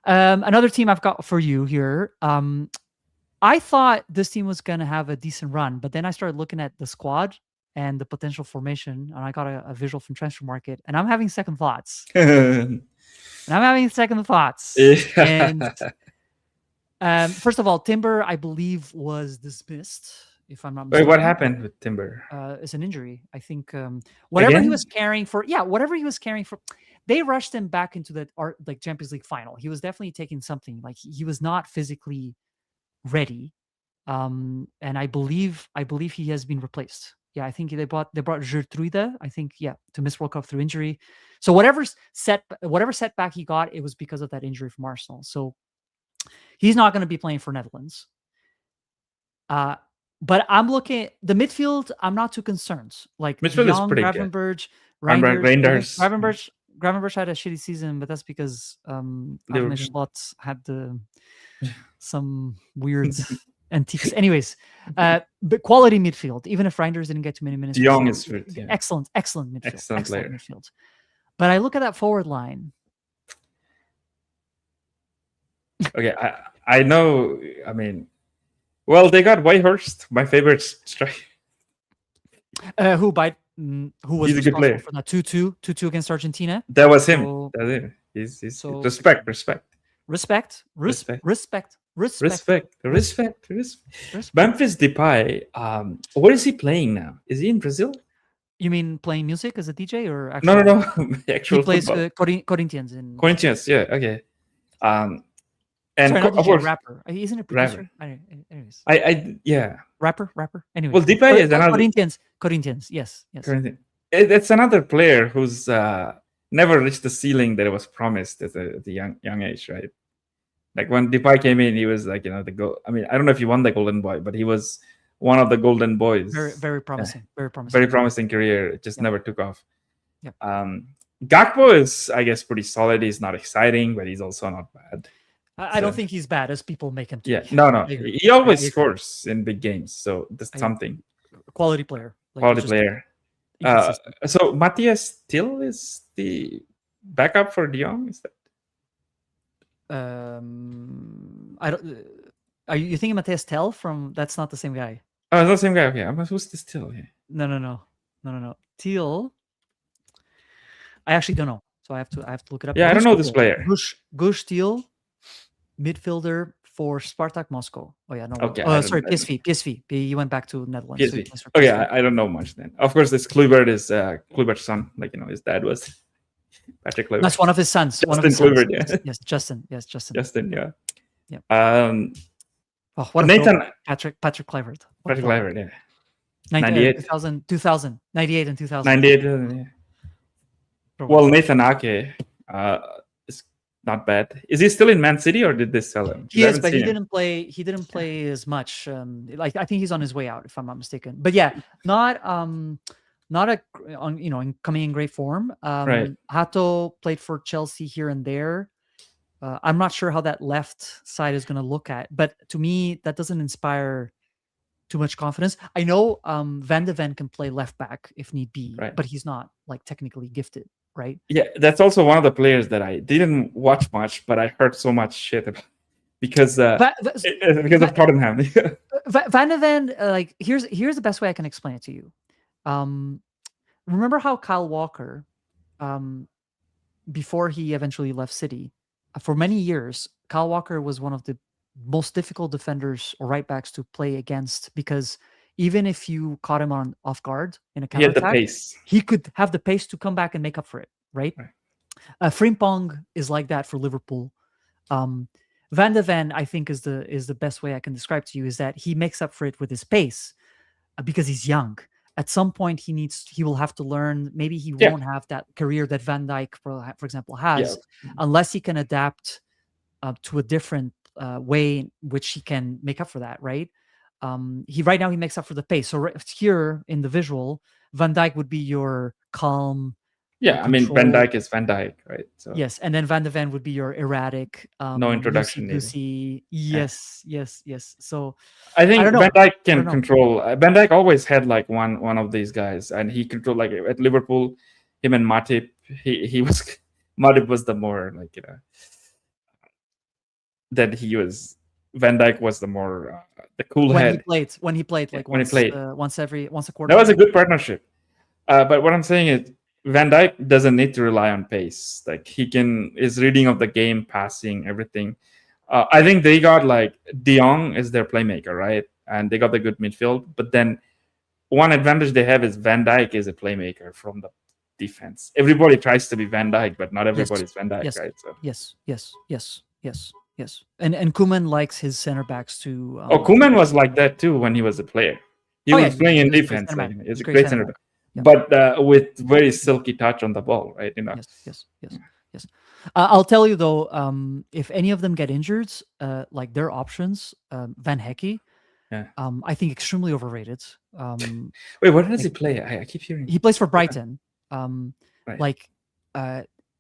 Another team I've got for you here. I thought this team was going to have a decent run, but then I started looking at the squad and the potential formation, and I got a visual from Transfer Market, and I'm having second thoughts. And first of all, Timber, I believe, was dismissed, if I'm not mistaken. Wait, what happened with Timber? It's an injury. I think whatever he was carrying for, they rushed him back into that Champions League final. He was definitely taking something. Like he was not physically ready, and I believe he has been replaced. Yeah, I think they brought Gertrude, I think, to miss World Cup through injury. So whatever setback he got, it was because of that injury from Arsenal. So he's not going to be playing for Netherlands. But I'm looking at the midfield. I'm not too concerned. Like midfield Young, is pretty Gravenberch, Reinders. Gravenberch had a shitty season, but that's because Arne Slot had some weird antiques. Anyways, but quality midfield. Even if Reinders didn't get too many minutes, Young is excellent midfield. Excellent player. Midfield. But I look at that forward line. Okay, I know. I mean, well, they got Whitehurst, my favorite striker. Who was He's a good player for that 2-2 against Argentina? That was him. That's it. He's respect. Memphis Depay. What is he playing now? Is he in Brazil? You mean playing music as a DJ or actually? No. Actual he plays Corinthians in. Corinthians, yeah, okay. And sorry, not DJ, rapper. Isn't it producer? Anyways. Rapper. Anyway. Well, Depay is another. Corinthians. Yes. Corinthians. It's another player who's never reached the ceiling that it was promised at the young age, right? Like when Depay came in, he was like, the goal. I mean, I don't know if he won the Golden Boy, but he was one of the Golden Boys. Very promising. Very promising. Very promising career. It just never took off. Yeah. Gakpo is, I guess, pretty solid. He's not exciting, but he's also not bad. I don't think he's bad as people make him to be. No. He always scores in big games, so that's something. quality player. Like quality just player. inconsistent. So Matthias still is the backup for De Jong. Is that? I don't. Are you thinking Mateus Tell from? That's not the same guy. Oh, it's not the same guy. Okay, who's this still? Yeah. No. Teal. I actually don't know. So I have to look it up. Yeah, I don't know this player. Gush Teal, midfielder for Spartak Moscow. Oh yeah, no. Okay, Oh, sorry, PSV. He went back to Netherlands. So he PSV. plays for Okay, PSV. I don't know much then. Of course, this Kluivert is Kluivert's son. Like his dad was Patrick Kluivert. That's one of his sons. Justin Kluivert, yeah. Yes, Justin. Yes, Justin. Justin, yeah. Yeah. Oh, what a Nathan Patrick Kluivert. Patrick Kluivert, yeah. 98. 2000, 98 and 2000. 98. Yeah. Well, Nathan Ake is not bad. Is he still in Man City or did they sell him? He is, but he didn't play. He didn't play as much. Like I think he's on his way out, if I'm not mistaken. But yeah, not coming in great form. Right. Hato played for Chelsea here and there. I'm not sure how that left side is going to look at, but to me, that doesn't inspire too much confidence. I know Van de Ven can play left back if need be, right. but he's not like technically gifted, right? Yeah, that's also one of the players that I didn't watch much, but I heard so much shit about because of Tottenham. Van de Ven, like here's the best way I can explain it to you. Remember how Kyle Walker, before he eventually left City, for many years, Kyle Walker was one of the most difficult defenders or right backs to play against, because even if you caught him off guard in a counter attack, he could have the pace to come back and make up for it, right? Frimpong is like that for Liverpool. Van de Ven, I think, is the best way I can describe to you, is that he makes up for it with his pace because he's young. At some point, he will have to learn. Maybe he won't have that career that Van Dijk, for example, has, unless he can adapt to a different way in which he can make up for that, right? Right now he makes up for the pace. So here in the visual, Van Dijk would be your calm. Yeah, I mean Van Dijk is Van Dijk, right? So yes, and then Van de Ven would be your erratic. No introduction. Yes. So I think Van Dijk can control. Van Dijk always had like one of these guys, and he controlled, like at Liverpool, him and Matip. Matip was the more that he was. Van Dijk was the more the cool head when he played once a quarter. That was a good partnership. But what I'm saying is, Van Dijk doesn't need to rely on pace. Like his reading of the game, passing, everything. I think they got like De Jong is their playmaker, right? And they got the good midfield. But then one advantage they have is Van Dijk is a playmaker from the defense. Everybody tries to be Van Dijk, but not everybody is Van Dijk, right? So yes. And Koeman likes his center backs to. Koeman was like that too when he was a player. He was playing in defense. He's a great center back. Yeah. But with very silky touch on the ball, right? Yes. I'll tell you though, if any of them get injured, like their options, Van Hecke, I think extremely overrated. Wait, where does he play? I keep hearing. He plays for Brighton.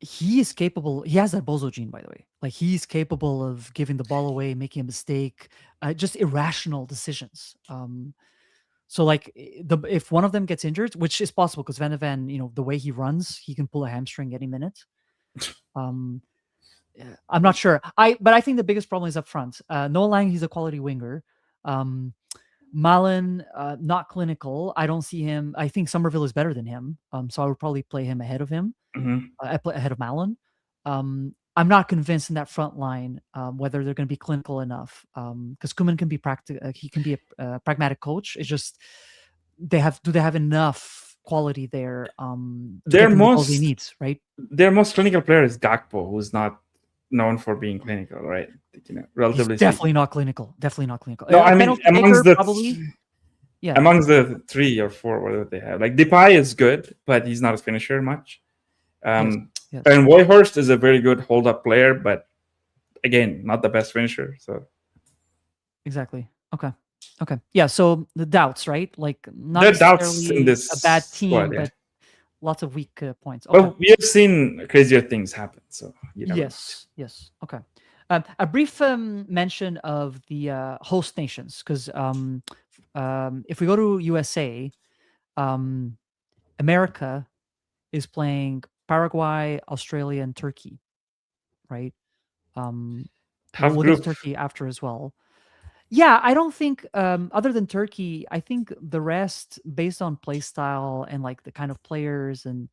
He is capable. He has that bozo gene, by the way. Like he's capable of giving the ball away, making a mistake, just irrational decisions. So like if one of them gets injured, which is possible because Van de Ven, the way he runs, he can pull a hamstring any minute. I'm not sure. But I think the biggest problem is up front. Noah Lang, he's a quality winger. Malen, not clinical. I don't see him. I think Somerville is better than him. So I would probably play him ahead of him, ahead of Malen. I'm not convinced in that front line whether they're going to be clinical enough, because Koeman can be he can be a pragmatic coach. It's just do they have enough quality there? Their most needs, right? Their most clinical player is Gakpo, who's not known for being clinical, right? Relatively. He's definitely not clinical. No, I mean amongst the 3 or 4 whatever they have, like Depay is good, but he's not a finisher much. Yes. And Weghorst is a very good hold-up player, but again, not the best finisher. So exactly. Okay. Yeah. So the doubts, right? Like not the doubts in this a bad team, squad, but lots of weak points. Okay. Well, we have seen crazier things happen. So yes. Okay. A brief mention of the host nations, because if we go to USA, um, America is playing Paraguay, Australia, and Turkey, right? Tough We'll get to group. Turkey after as well. Yeah, I don't think other than Turkey, I think the rest, based on play style and like the kind of players, and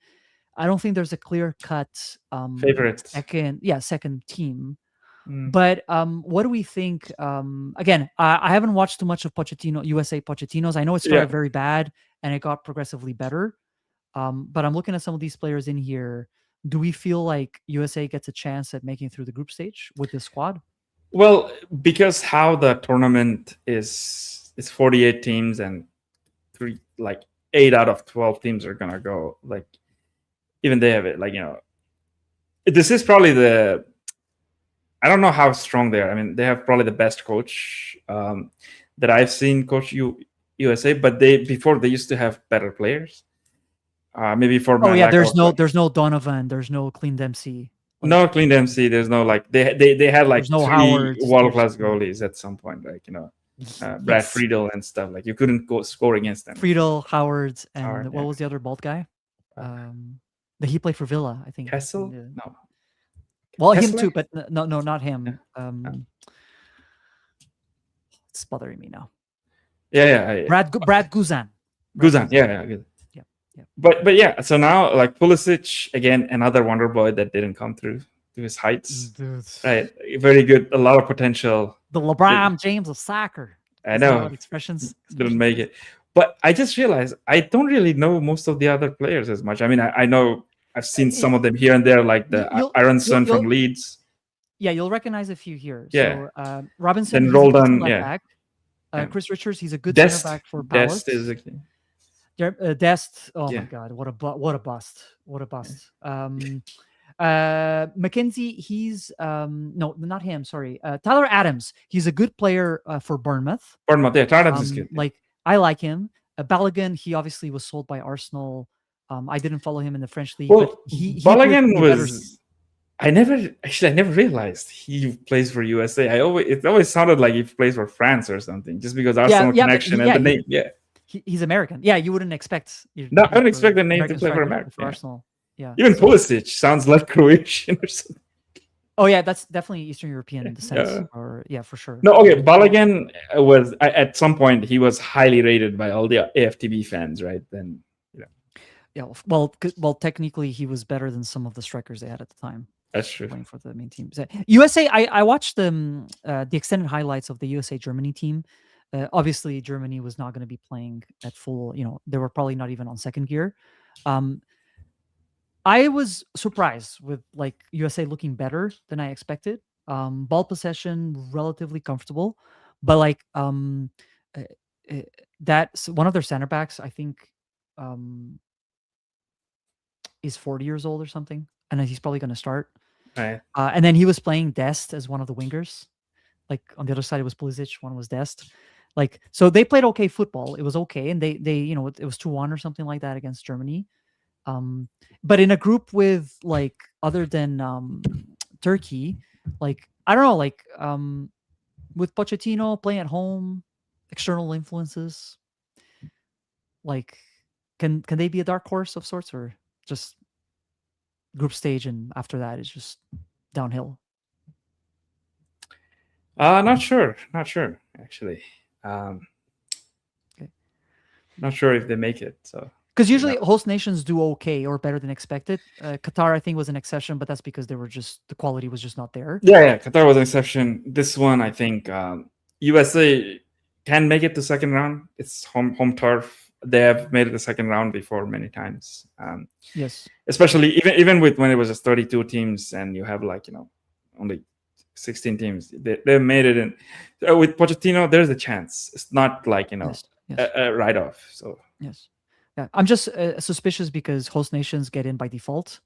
I don't think there's a clear cut Favorite. second team. Mm. But what do we think? Again, I haven't watched too much of Pochettino, USA Pochettino's. I know it Yeah. started very bad and it got progressively better. But I'm looking at some of these players in here. Do we feel like USA gets a chance at making through the group stage with this squad? Well, because how the tournament is, it's 48 teams and three, like 8 out of 12 teams are gonna go. Like even they have it. Like, this is probably the, I don't know how strong they are. I mean, they have probably the best coach that I've seen coach USA, but before they used to have better players. Maybe for Oh my yeah, lack of there's no Donovan, there's no Clean Dempsey. Like no clean MC. There's no like they had there's like no 3 Howard. world class goalies at some point, like Brad Yes, Friedel and stuff. Like you couldn't go score against them. Friedel, Howard, and Hard, what yeah. was the other bald guy? Uh, That he played for Villa, I think. Kessel? Yeah. No. Well, him Kessler? too, but no, not him. Yeah. It's bothering me now. Yeah. Brad Guzan. Guzan. Yeah, good. Yeah. But yeah, so now like Pulisic again, another wonder boy that didn't come through to his heights. Right, very good, a lot of potential. The LeBron James of soccer. I know. Expressions Didn't make it. But I just realized I don't really know most of the other players as much. I mean, I know I've seen some of them here and there, like the Aronson from Leeds. Yeah, you'll recognize a few here. Yeah. So Robinson, Then Roldan, yeah. back. Chris Richards, he's a good center back for Palace. Dest, oh my God, what a bust. McKenzie, he's no, not him, sorry. Tyler Adams, he's a good player for Bournemouth. Yeah, Tyler Adams is good. Like I like him. Balogun, he obviously was sold by Arsenal. I didn't follow him in the French league, well, but he Balogun was. I never realized he plays for USA. It always sounded like he plays for France or something, just because Arsenal connection and the name. Yeah, he's American. Yeah, you wouldn't expect. No, I wouldn't expect the name to play for America. For Arsenal. Yeah, even Pulisic sounds like Croatian or something. Oh yeah, that's definitely Eastern European descent. Or for sure. No, okay. Balogun was at some point he was highly rated by all the AFTB fans, right? Then yeah, well, technically he was better than some of the strikers they had at the time. That's true. Playing for the main team. USA, I watched the extended highlights of the USA Germany team. Obviously, Germany was not going to be playing at full. They were probably not even on second gear. I was surprised with like USA looking better than I expected. Ball possession relatively comfortable, but like that's one of their center backs. I think is 40 years old or something, and he's probably going to start. Right. And then he was playing Dest as one of the wingers. Like on the other side, it was Pulisic, one was Dest. Like, so they played okay football. It was okay. And they it was 2-1 or something like that against Germany. But in a group with like, other than Turkey, like, I don't know, like with Pochettino playing at home, external influences, like, can they be a dark horse of sorts, or just group stage and after that is just downhill? Not sure actually. Okay. Not sure if they make it. So because usually host nations do okay or better than expected. Qatar, I think, was an exception, but that's because they were the quality was just not there. Yeah, Qatar was an exception. This one, I think, USA can make it to second round. It's home turf. They have made it the second round before many times. Yes, especially even with when it was just 32 teams and you have like only 16 teams. They made it in. With Pochettino, there's a chance. It's not like yes. a write off. So yes, yeah. I'm just suspicious because host nations get in by default.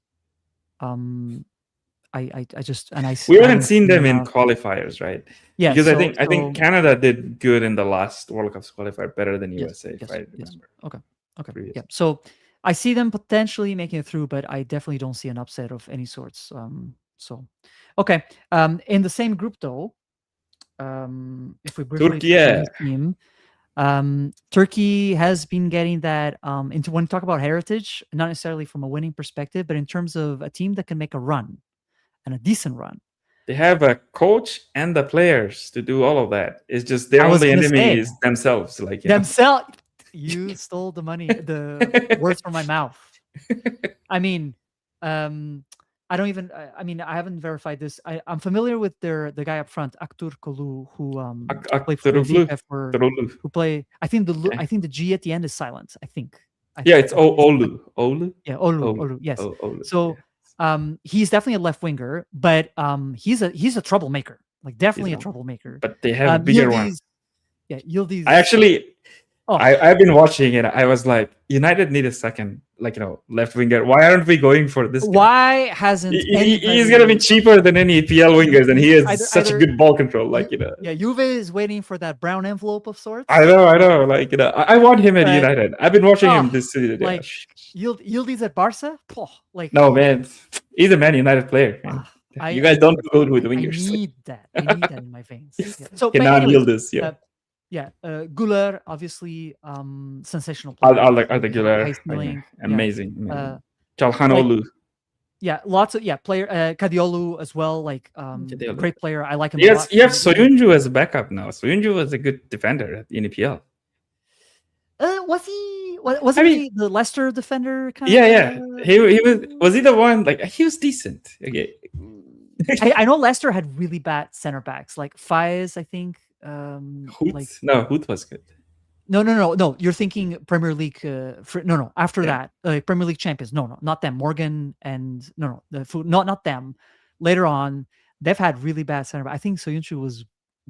I just we haven't seen them in qualifiers, right? Yeah, because I think Canada did good in the last World Cup qualifier, better than USA, if I remember. Okay. Yeah. So I see them potentially making it through, but I definitely don't see an upset of any sorts. Okay. In the same group though, if we briefly Turkiye team, Turkey has been getting that into when you talk about heritage, not necessarily from a winning perspective, but in terms of a team that can make a run and a decent run. They have a coach and the players to do all of that. It's just their I was only gonna enemy say is themselves. Like, themselves. You stole the words from my mouth. I mean, um, I don't even. I mean, I haven't verified this. I'm familiar with the guy up front, Aktur Kolu, who played for Akturoglu. Benfica for Turoglu. who play. I think Okay. the G at the end is silent. I think. Yeah, it's I think it's like, Olu. Olu. yeah, Olu, Olu. Olu. Yes. Olu. So Yeah. he's definitely a left winger, but he's a troublemaker. Like definitely a He's troublemaker. But they have a bigger one. Yildiz, yeah, Yildiz. I actually, Oh, I've been watching it. I was like, United need a second, left winger. Why aren't we going for this guy? why hasn't He's gonna be cheaper than any PL wingers, and he has such a good ball control. Yeah, Juve is waiting for that brown envelope of sorts. I know. I want him at United. I've been watching him this season. Like Yildiz at Barca. No, man, he's a Man United player. Man. You guys don't go with wingers. I need that. I need that in my veins. Yeah. So, cannot yield this. Yeah. Guler, obviously, sensational player. I like Guler. Amazing. Çalhanoğlu. Yeah, lots of player. Kadiolu as well, like great player. I like him. Yes, you have Soyuncu as a backup now. Soyuncu was a good defender in EPL. Was he? Wasn't he the Leicester defender? Yeah. He was he the one? Like, he was decent. Okay. I know Leicester had really bad center backs, like Faiz, I think. Hoot was good. No. You're thinking Premier League. After that, Premier League champions. No, not them. Morgan and not them. Later on, they've had really bad center back. I think Soyuncu was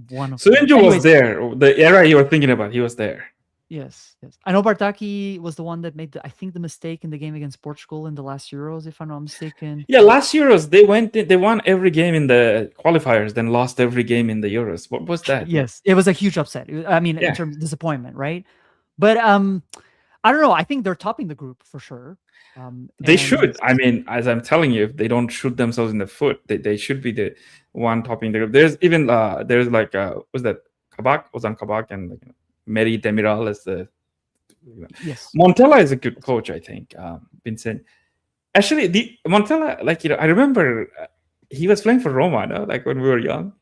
one of. Soyuncu was there. The era you were thinking about, he was there. Yes. I know Bartaki was the one that made the mistake in the game against Portugal in the last Euros, if I'm not mistaken. Yeah, last Euros they won every game in the qualifiers, then lost every game in the Euros. What was that? Yes, it was a huge upset. I mean, in terms of disappointment, right? But I don't know. I think they're topping the group for sure. They should. I mean, as I'm telling you, if they don't shoot themselves in the foot, they should be the one topping the group. There's even there's like was that Ozan Kabak and Meri Demiral as the. Yes. Montella is a good coach, I think. Vincent. Actually, Montella, I remember he was playing for Roma, no? Like when we were young.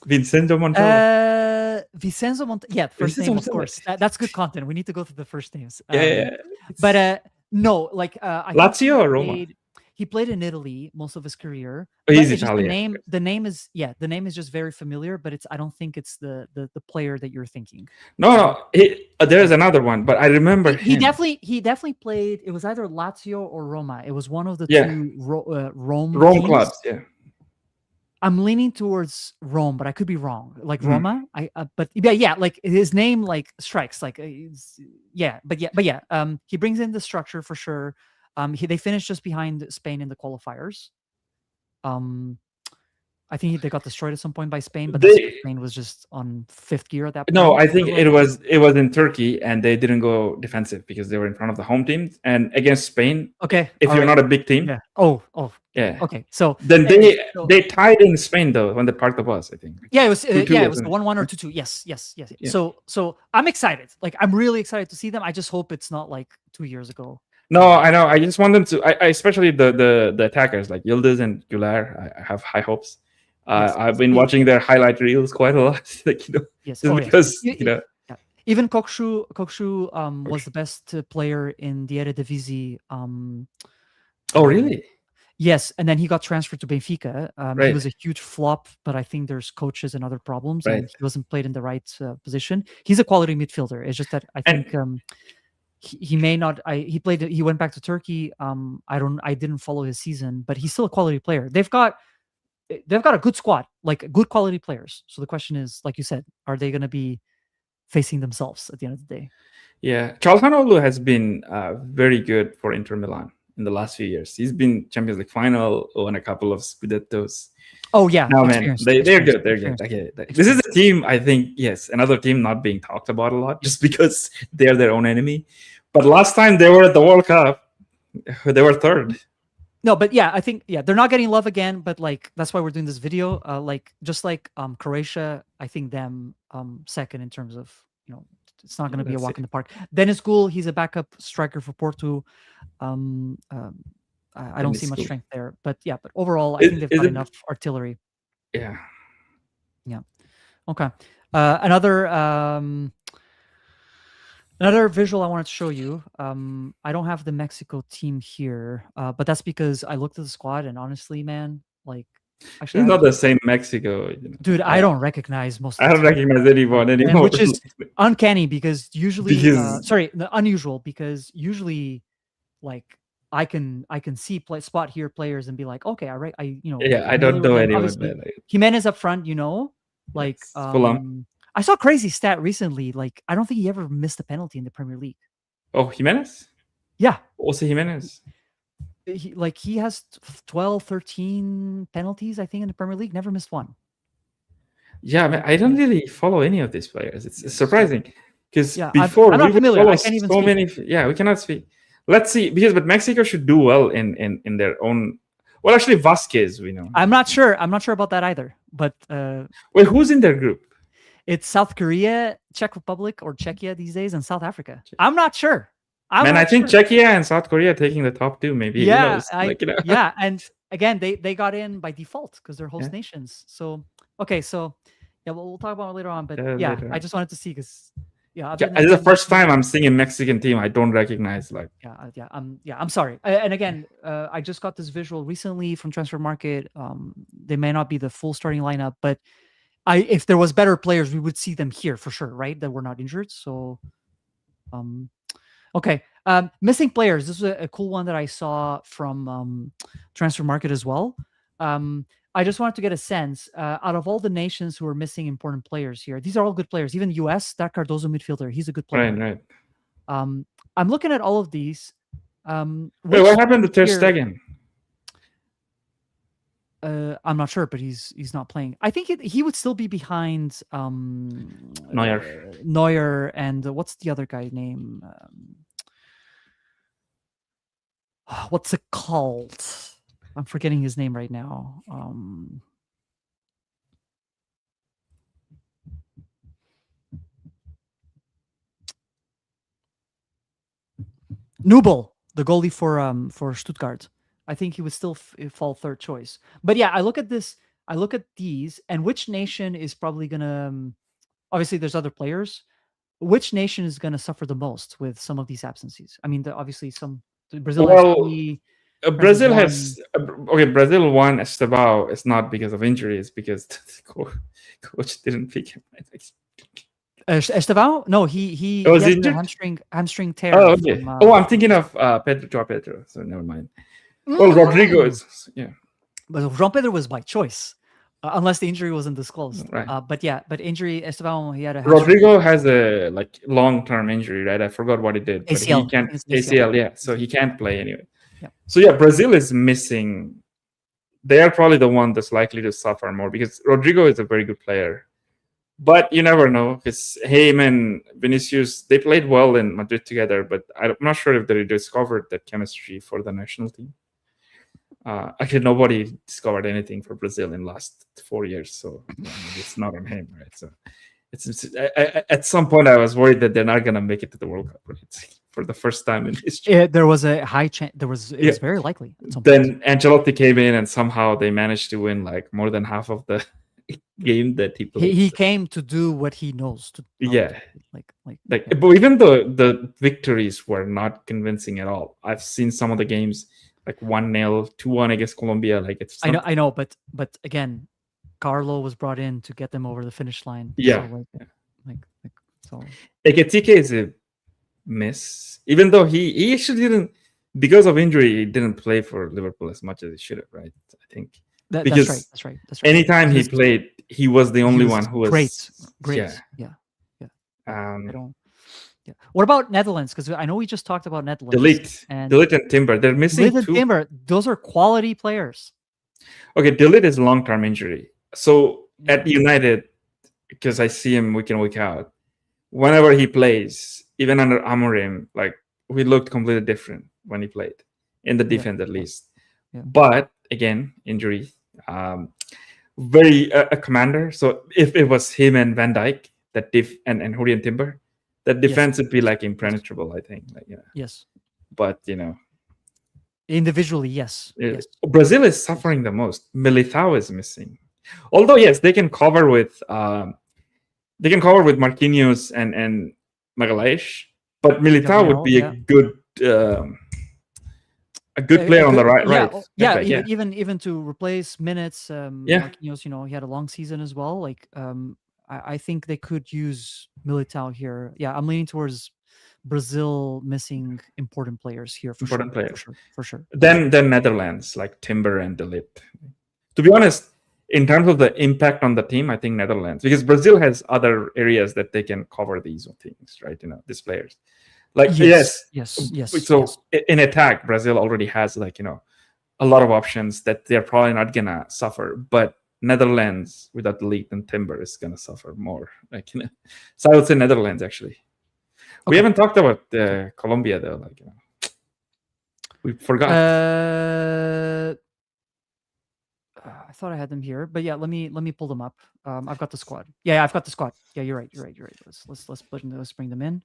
Vincenzo Montella. Vincenzo Montella. Yeah, first name, of course. That's good content. We need to go through the first names. Yeah. But no, Lazio or Roma? He played in Italy most of his career. He's Italian. The name is just very familiar, but I don't think it's the player that you're thinking. No. There's another one, but I remember he definitely played. It was either Lazio or Roma. It was one of the two Rome clubs. Yeah. I'm leaning towards Rome, but I could be wrong. Like Roma, like his name strikes he brings in the structure for sure. They finished just behind Spain in the qualifiers. I think they got destroyed at some point by Spain, but Spain was just on fifth gear at that point. No, I think it was in Turkey, and they didn't go defensive because they were in front of the home team. And against Spain, if you're not a big team, yeah. Okay, so then they tied in Spain though when they parked the bus. I think. Yeah, it was the 1-1 or 2-2. Yes. Yeah. So I'm excited. Like I'm really excited to see them. I just hope it's not like 2 years ago. No, I know. I just want them to. I especially the attackers like Yildiz and Güler. I have high hopes. I've been watching their highlight reels quite a lot. Because even Kokshu was the best player in the Eredivisie. Oh really? Yes, and then he got transferred to Benfica. He was a huge flop, but I think there's coaches and other problems, and he wasn't played in the right position. He's a quality midfielder. It's just that I think. He may not. He went back to Turkey. I didn't follow his season, but he's still a quality player. They've got a good squad, like good quality players. So the question is, like you said, are they going to be facing themselves at the end of the day? Yeah, Çalhanoğlu has been very good for Inter Milan in the last few years. He's been Champions League final, won a couple of Scudettos. Oh yeah, no man, they're good. They're good. Okay, this is a team. I think another team not being talked about a lot just because they're their own enemy. But last time they were at the World Cup, they were third. No, but I think they're not getting love again. But that's why we're doing this video. Just like Croatia, I think them second in terms of it's not going to be a Let's walk see. in the park. Dennis Gould, he's a backup striker for Porto. Um, um, I don't see Dennis much Gould. strength there, but overall, I think they've Is got it? enough artillery. Yeah. Yeah. Okay. Another visual I wanted to show you. I don't have the Mexico team here, but that's because I looked at the squad and honestly, man, like, actually, It's I have not it the here. same Mexico. Dude, I don't recognize most I of the don't team, recognize anyone and anymore. which is uncanny because usually, Because unusual because usually, like, I can see spot here players and be like, okay, yeah, I familiar don't with know them. anyone, Obviously, man. Jimenez up front, like Yes, Fulham. I saw a crazy stat recently. Like, I don't think he ever missed a penalty in the Premier League. Oh, Jimenez. Yeah, Also Jimenez. he has 12, 13 penalties, I think, in the Premier League. Never missed one. Yeah, man, I don't really follow any of these players. It's surprising because Yeah, before I'm we not would familiar. follow I can't even so speak. many. Yeah, we cannot speak. Let's see, but Mexico should do well in their own. Well, actually, Vasquez, we know. I'm not sure about that either. But Wait, who's in their group? it's South Korea, Czech Republic, or Czechia these days, and South Africa. I'm not sure. Man, I think Czechia and South Korea are taking the top two. Maybe who Yeah, knows? yeah, and again, they got in by default because they're host nations. So okay, so yeah, we'll talk about it later on. But yeah, later I on. just wanted to see because It's the first time I'm seeing a Mexican team I don't recognize. Like, I'm sorry. And again, I just got this visual recently from Transfer Market. They may not be the full starting lineup, but if there was better players, we would see them here for sure, right? That were not injured. So, okay. Missing players. This is a cool one that I saw from Transfer Market as well. I just wanted to get a sense out of all the nations who are missing important players here. These are all good players. Even the U.S. that Cardozo midfielder, he's a good player. right. I'm looking at all of these. Wait, what happened to Ter Stegen? I'm not sure, but he's not playing. I think he would still be behind Neuer and what's the other guy's name? What's it called? I'm forgetting his name right now. Nubel, the goalie for Stuttgart. I think he would still fall third choice. But yeah, I look at this. I look at these, and which nation is probably gonna? Obviously, there's other players. Which nation is gonna suffer the most with some of these absences? I mean, obviously, Brazil has three. Brazil has Brazil won Estevao. It's not because of injuries, because the coach didn't pick him. Estevao? No, he was has injured? hamstring tear. Oh, okay. I'm thinking of Pedro. So never mind. Well, Rodrigo is but João Pedro was by choice, unless the injury wasn't disclosed. Right. But injury. Estevao, he had a Rodrigo has a long-term injury, right? I forgot what he did, but ACL. he can't ACL. Yeah, so he can't play anyway. Yeah. So Brazil is missing. They are probably the one that's likely to suffer more because Rodrigo is a very good player. But you never know because him and Vinicius, they played well in Madrid together, but I'm not sure if they discovered that chemistry for the national team. Actually, nobody discovered anything for Brazil in the last 4 years, so it's not on him, right? So at some point, I was worried that they're not going to make it to the World Cup, right? For the first time in history. There was a high chance. It was very likely. Then Ancelotti came in, and somehow they managed to win like more than half of the game that he played. He came to do what he knows to. But even though the victories were not convincing at all, I've seen some of the games like 1-0, 2-1 against Colombia. Like it's I know, but again, Carlo was brought in to get them over the finish line. Yeah, so Ekitike is a miss, even though he actually didn't, because of injury, he didn't play for Liverpool as much as he should have, right? I think that's right. Anytime he played, he was the only one who was great. Yeah. What about Netherlands? Because I know we just talked about Netherlands. Delete and Timber. They're missing two. Timber. Those are quality players. Okay, Delete is long-term injury. So at United, because I see him week in, week out, whenever he plays, even under Amorim, like we looked completely different when he played in the defense, at least. Yeah. But again, injury. Very a commander. So if it was him and Van Dijk, that and Julian Timber, that Yes. defense would be like Yes. impenetrable. I think. Like, Yes. but Individually, yes. Yes. Brazil is suffering the most. Militao is missing. Although yes, they can cover with Marquinhos and Magalhaes, but Militao would Gabriel, be yeah. a good player on the right. Yeah, Right. yeah. Back, yeah. Even to replace minutes, Yeah. Marquinhos, he had a long season as well. Like, I think they could use Militao here. Yeah, I'm leaning towards Brazil missing important players here for Important sure. players. For sure. Then Netherlands, like Timber and De Ligt. To be honest, in terms of the impact on the team, I think Netherlands, because Brazil has other areas that they can cover these things, right? These players. Like Yes. So in attack, Brazil already has a lot of options that they're probably not gonna suffer. But Netherlands without De Ligt and Timber is gonna suffer more. So I would say Netherlands actually. We haven't talked about Colombia though. We forgot. I thought I had them here, but yeah, let me pull them up. I've got the squad. Yeah, I've got the squad. Yeah, you're right. Let's bring them in.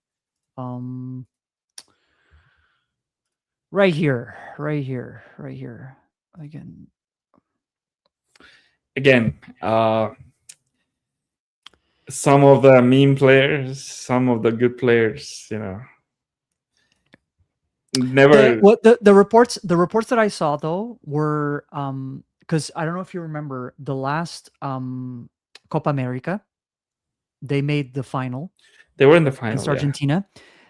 Right here. Again, some of the meme players, some of the good players, never. The reports that I saw though were because I don't know if you remember the last Copa America, they made the final. They were in the final against Argentina,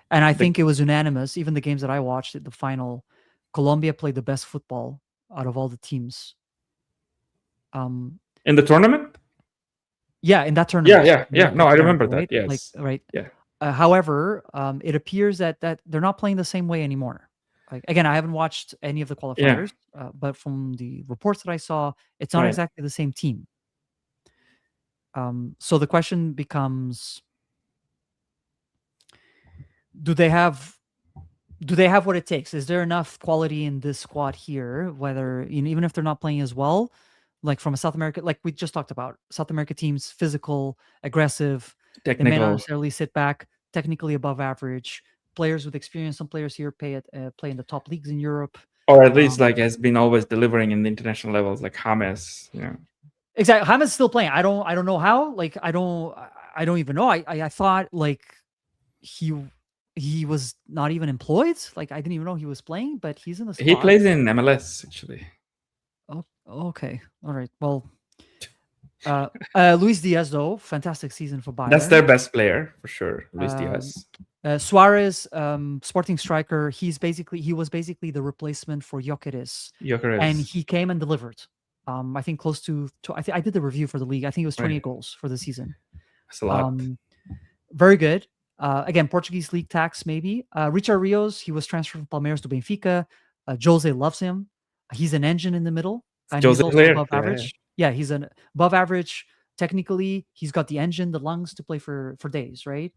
and I think it was unanimous. Even the games that I watched at the final, Colombia played the best football out of all the teams. In the tournament? Yeah, in that tournament. Yeah. No, I remember that. Yes. Right. Yeah. However, it appears that they're not playing the same way anymore. Like, again, I haven't watched any of the qualifiers, but from the reports that I saw, it's not exactly the same team. So the question becomes, do they have what it takes? Is there enough quality in this squad here, whether even if they're not playing as well, like from a South America, like we just talked about, South America teams, physical, aggressive, technical. They may not necessarily sit back, technically above average, players with experience. Some players here play in the top leagues in Europe, or at least has been always delivering in the international levels, like James. Exactly. James is still playing. I don't know how. Like, I don't even know. I thought like he was not even employed. Like, I didn't even know he was playing, but he's in the squad. He plays in MLS actually. Oh, okay. All right. Well, Luis Diaz though, fantastic season for Bayern. That's their best player for sure. Luis Diaz. Suarez, Sporting striker. He was basically the replacement for Gyökeres, and he came and delivered. I think close to I did the review for the league. I think it was 28 goals for the season. That's a lot. Very good. Again, Portuguese league tax maybe. Richard Rios, he was transferred from Palmeiras to Benfica. Jose loves him. He's an engine in the middle, and Jose he's also player. above average. Yeah, he's an above average technically. He's got the engine, the lungs to play for days, right?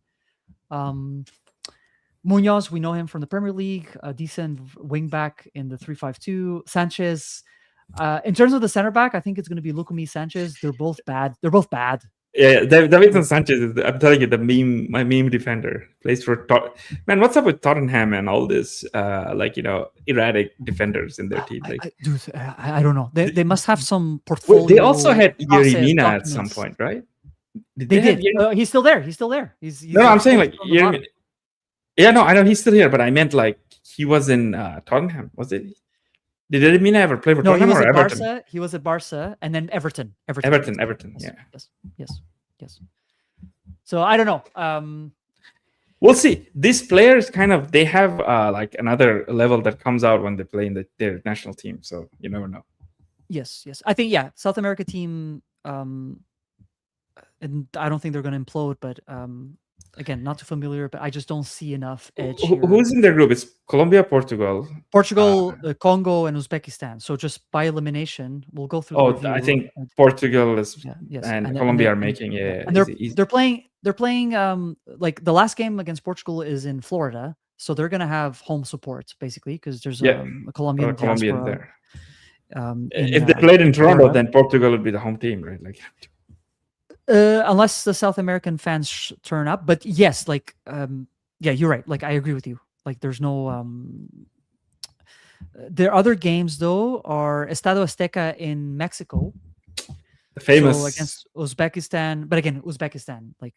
Munoz, we know him from the Premier League, a decent wing back in the 3-5-2. Sanchez, in terms of the center back, I think it's going to be Lukumi Sanchez. They're both bad. Yeah, Davinson Sanchez is, I'm telling you, my meme defender. Plays for man. What's up with Tottenham and all this, erratic defenders in their team? I don't know. They must have some portfolio. They also had Yeremina at some point, right? They did. He's still there. He's no, I'm saying like Yeremina. Yeah, no, I know he's still here, but I meant like he was in Tottenham. Was it? Did Yeremina ever play for Tottenham or Everton? Barca. He was at Barca, and then Everton. Everton. Yes. So I don't know. We'll see. These players they have like another level that comes out when they play in their national team. So you never know. Yes. I think South America team. And I don't think they're going to implode, but again, not too familiar, but I just don't see enough edge here. Who's in their group? It's Colombia, Portugal, Congo, and Uzbekistan. So just by elimination, we'll go through. I think Portugal is and Colombia are making and they're playing. They're playing like the last game against Portugal is in Florida, so they're going to have home support basically because there's a Colombian there. If they played in Toronto, then Portugal would be the home team, right? Like. Unless the South American fans turn up. But yes, like yeah, you're right. Like I agree with you. Like there's no their other games though are Estado Azteca in Mexico. The So famous. against Uzbekistan, but again, Uzbekistan, like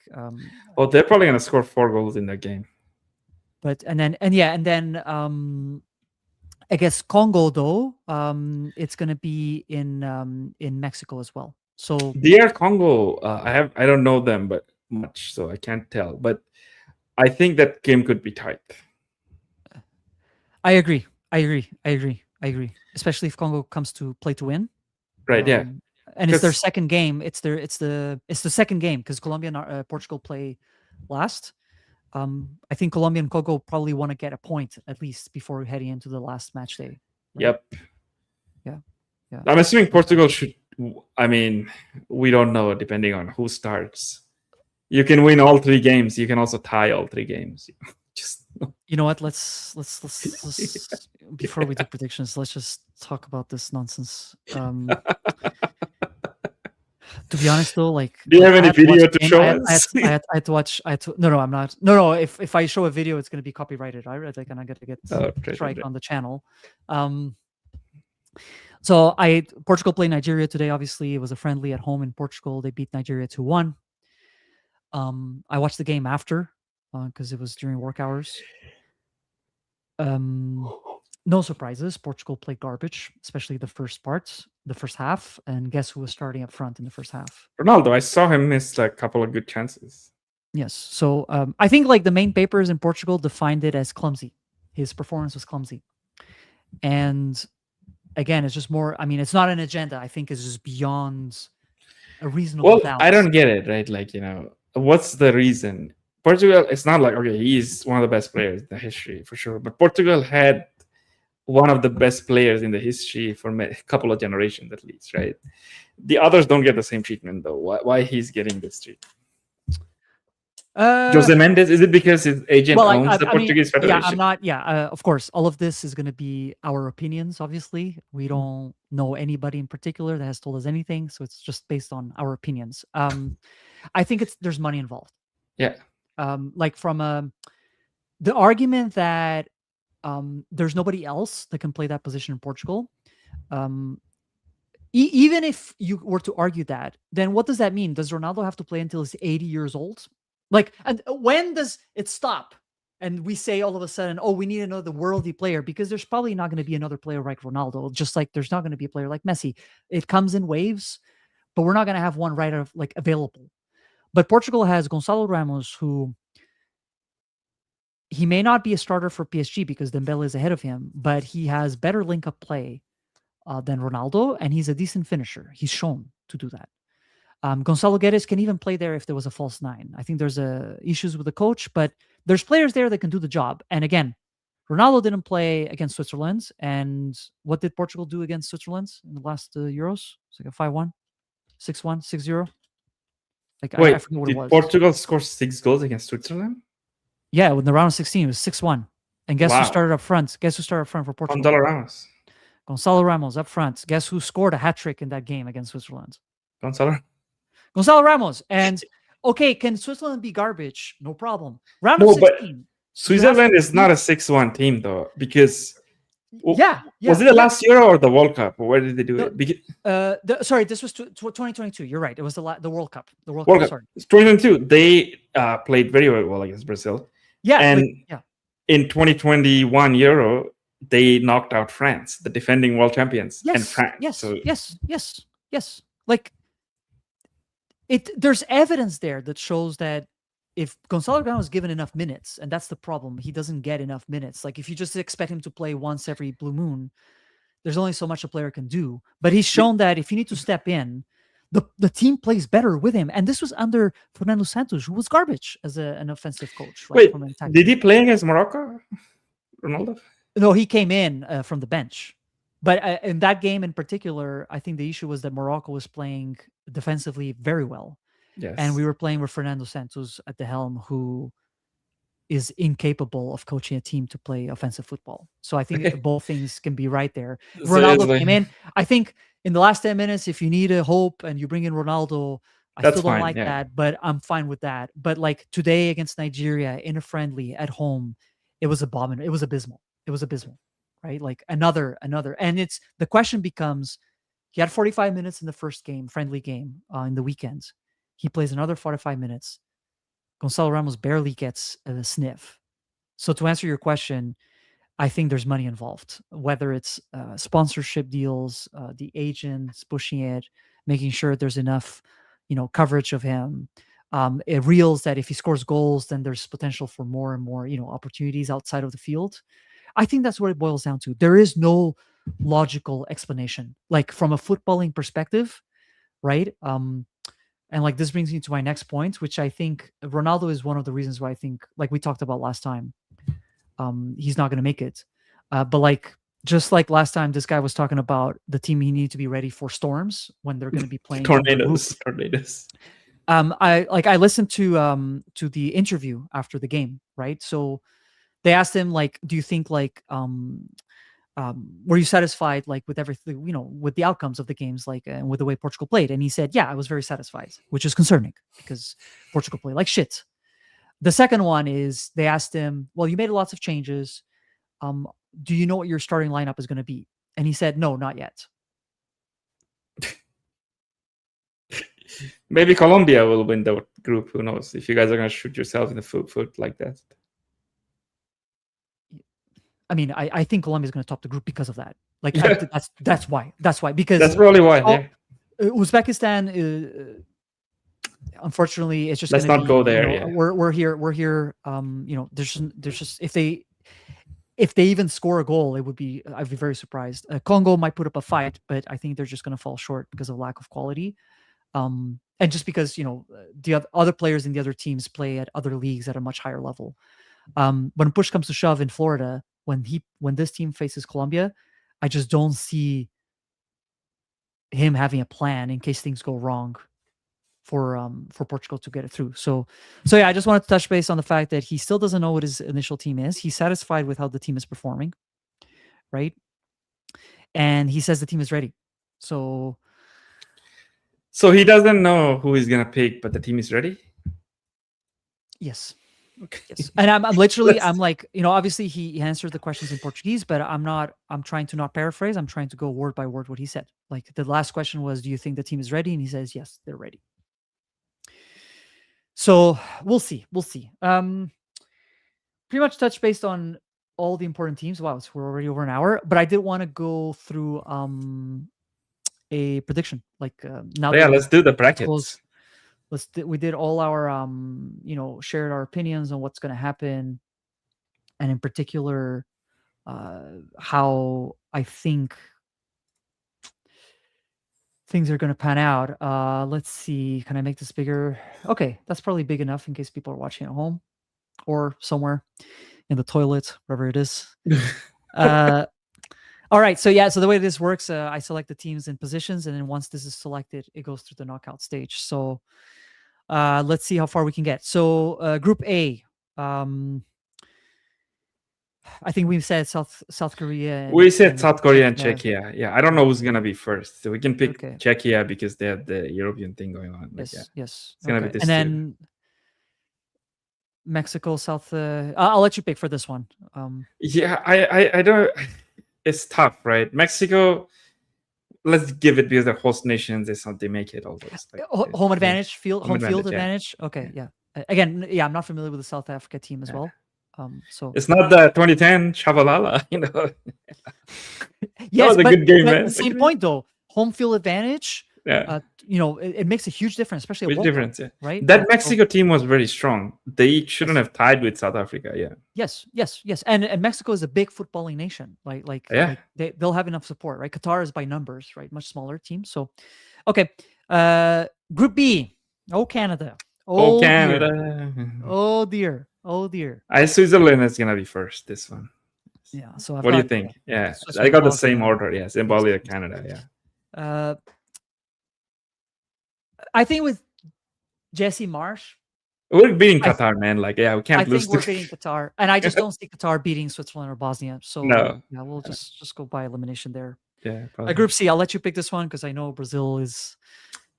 Oh, they're probably gonna score 4 goals in that game. but and then I guess Congo though, it's gonna be in Mexico as well. So DR Congo, I don't know them but much, so I can't tell. But I think that game could be tight. I agree. I agree. I agree. I agree. Especially if Congo comes to play to win. Right? Yeah. And it's their Because second game. It's the second game because Colombia and Portugal play last. I think Colombia and Congo probably want to get a point at least before heading into the last match day. Right? yep. Yeah. Yeah. I'm assuming Portugal should. I mean, we don't know depending on who starts. You can win all 3 games. You can also tie all 3 games. Just You know what? Let's before we do predictions, let's just talk about this nonsense. To be honest, though, like do you have I any had to watch video the to game. show I us? had to watch. No, I'm not. No. If I show a video, it's going to be copyrighted. I like, and I got to get strike on the channel. So Portugal played Nigeria today. Obviously, it was a friendly at home in Portugal. They beat Nigeria 2-1. I watched the game after because it was during work hours. No surprises. Portugal played garbage, especially the first half. And guess who was starting up front in the first half? Ronaldo. I saw him miss like a couple of good chances. Yes. So I think like the main papers in Portugal defined it as clumsy. His performance was clumsy. And again, it's just more, I mean, it's not an agenda. I think it's just beyond a reasonable doubt. I don't get it, right? Like, what's the reason? Portugal, it's not like, okay, he's one of the best players in the history for sure. But Portugal had one of the best players in the history for a couple of generations at least, right? The others don't get the same treatment though. Why he's getting this treatment? Jose Mendes, is it because his agent owns the Portuguese Federation? Yeah, I'm not. Yeah, of course. All of this is going to be our opinions. Obviously, we don't know anybody in particular that has told us anything, so it's just based on our opinions. I think there's money involved. Yeah. Like from the argument that there's nobody else that can play that position in Portugal. Even if you were to argue that, then what does that mean? Does Ronaldo have to play until he's 80 years old? Like, and when does it stop? And we say all of a sudden, oh, we need another worldly player, because there's probably not going to be another player like Ronaldo, just like there's not going to be a player like Messi. It comes in waves, but we're not going to have one available. But Portugal has Gonçalo Ramos, who he may not be a starter for PSG because Dembele is ahead of him, but he has better link-up play than Ronaldo, and he's a decent finisher. He's shown to do that. Gonçalo Guedes can even play there if there was a false 9. I think there's issues with the coach, but there's players there that can do the job. And again, Ronaldo didn't play against Switzerland. And what did Portugal do against Switzerland in the last Euros? It's like a 5-1, 6-1, 6-0. Like, wait, I forget what did it was. Portugal score 6 goals against Switzerland? Yeah, in the round of 16, it was 6-1. And guess who started up front? Guess who started up front for Portugal? Gonçalo Ramos. Gonçalo Ramos up front. Guess who scored a hat-trick in that game against Switzerland? Gonçalo Ramos. And okay, can Switzerland be garbage? No problem. Round of 16. Switzerland is not a 6-1 team though, because was it the last Euro or the World Cup? Or where did they do it? Sorry, this was 2022. You're right. It was the World Cup. The World Cup. Sorry, 2022. They played very well against Brazil. Yeah, and in 2021 Euro, they knocked out France, the defending world champions, and France. Yes. Like there's evidence there that shows that if Gonçalo Ramos is given enough minutes, and that's the problem, he doesn't get enough minutes. Like if you just expect him to play once every blue moon, there's only so much a player can do. But he's shown that if you need to step in, the team plays better with him. And this was under Fernando Santos, who was garbage as an offensive coach. Wait, did he play against Morocco, Ronaldo? No, he came in from the bench. But in that game in particular, I think the issue was that Morocco was playing defensively very well. Yes. And we were playing with Fernando Santos at the helm, who is incapable of coaching a team to play offensive football. So I think both things can be right there. Ronaldo came in. I think in the last 10 minutes, if you need a hope and you bring in Ronaldo, I That's still don't fine. like Yeah. that, but I'm fine with that. But like today against Nigeria in a friendly at home, it was abominable. It was abysmal. It was abysmal, right? Like another, and it's the question becomes: he had 45 minutes in the first game, friendly game in the weekends. He plays another 45 minutes. Gonzalo Ramos barely gets a sniff. So to answer your question, I think there's money involved, whether it's sponsorship deals, the agents pushing it, making sure there's enough, coverage of him. It reels that if he scores goals, then there's potential for more and more, opportunities outside of the field. I think that's what it boils down to. There is no logical explanation, like from a footballing perspective, right? And like this brings me to my next point, which I think Ronaldo is one of the reasons why I think, like we talked about last time, he's not going to make it. But like just like last time, this guy was talking about the team he needed to be ready for storms when they're going to be playing in the group. Tornadoes. I listened to the interview after the game, right? So they asked him like, do you think like were you satisfied like with everything, with the outcomes of the games, like and with the way Portugal played? And he said, yeah, I was very satisfied, which is concerning because Portugal played like shit. The second one is they asked him, well, you made lots of changes. Do you know what your starting lineup is going to be? And he said, no, not yet. Maybe Colombia will win the group. Who knows? If you guys are going to shoot yourself in the foot like that. I mean, I think Colombia is going to top the group because of that. Like, yeah. That's why. That's why. Because that's probably why. Yeah. Uzbekistan, unfortunately, it's just. Let's not go there. Yeah. We're here. There's just if they even score a goal, I'd be very surprised. Congo might put up a fight, but I think they're just going to fall short because of lack of quality. And just because the other players in the other teams play at other leagues at a much higher level. When push comes to shove in Florida, when this team faces Colombia, I just don't see him having a plan in case things go wrong for Portugal to get it through. So yeah, I just wanted to touch base on the fact that he still doesn't know what his initial team is. He's satisfied with how the team is performing, right? And he says the team is ready. So he doesn't know who he's gonna pick, but the team is ready. Yes. Okay. Yes. And I'm literally, I'm like, obviously he answered the questions in Portuguese, but I'm trying to not paraphrase. I'm trying to go word by word what he said. Like the last question was, do you think the team is ready? And he says, yes, they're ready. So we'll see. Pretty much touch based on all the important teams. Wow, so we're already over an hour, but I did want to go through a prediction. Like now. Yeah, let's do the brackets. We did all our shared our opinions on what's going to happen, and in particular how I think things are going to pan out. Let's see, can I make this bigger? Okay, that's probably big enough in case people are watching at home or somewhere in the toilet, wherever it is. All right, so the way this works, I select the teams and positions, and then once this is selected, it goes through the knockout stage. So let's see how far we can get. So Group A, I think we've said South Korea. We said South Korea and Czechia. Yeah, I don't know who's gonna be first, so we can pick Czechia because they have the European thing going on. Yes, yes. It's gonna be this. And then Mexico, South. I'll let you pick for this one. Yeah, I don't. It's tough, right? Mexico. Let's give it because they're host nations. They make it always. Home advantage, home field advantage. Yeah. Okay, yeah. Again, yeah, I'm not familiar with the South Africa team as well. So it's not the 2010 Chavalala, Yes, that was a good game, man. The same point though, home field advantage. Yeah, it makes a huge difference, especially huge difference. Yeah, right. That Mexico team was very strong. They shouldn't have tied with South Africa. Yeah. Yes. And Mexico is a big footballing nation. Like they'll have enough support, right? Qatar is by numbers, right? Much smaller team. So, okay. Group B. Oh, Canada. Oh, Canada. Dear. Oh dear. Switzerland is gonna be first. This one. Yeah. So what do you think? Yeah, I got the same order. Yeah, Zimbabwe, Canada. Yeah. I think with Jesse Marsh, we're beating Qatar, man. Like, yeah, we can't lose. I think we're beating Qatar, and I just don't see Qatar beating Switzerland or Bosnia. So no. Yeah, we'll just go by elimination there. Yeah. Group C, I'll let you pick this one because I know Brazil is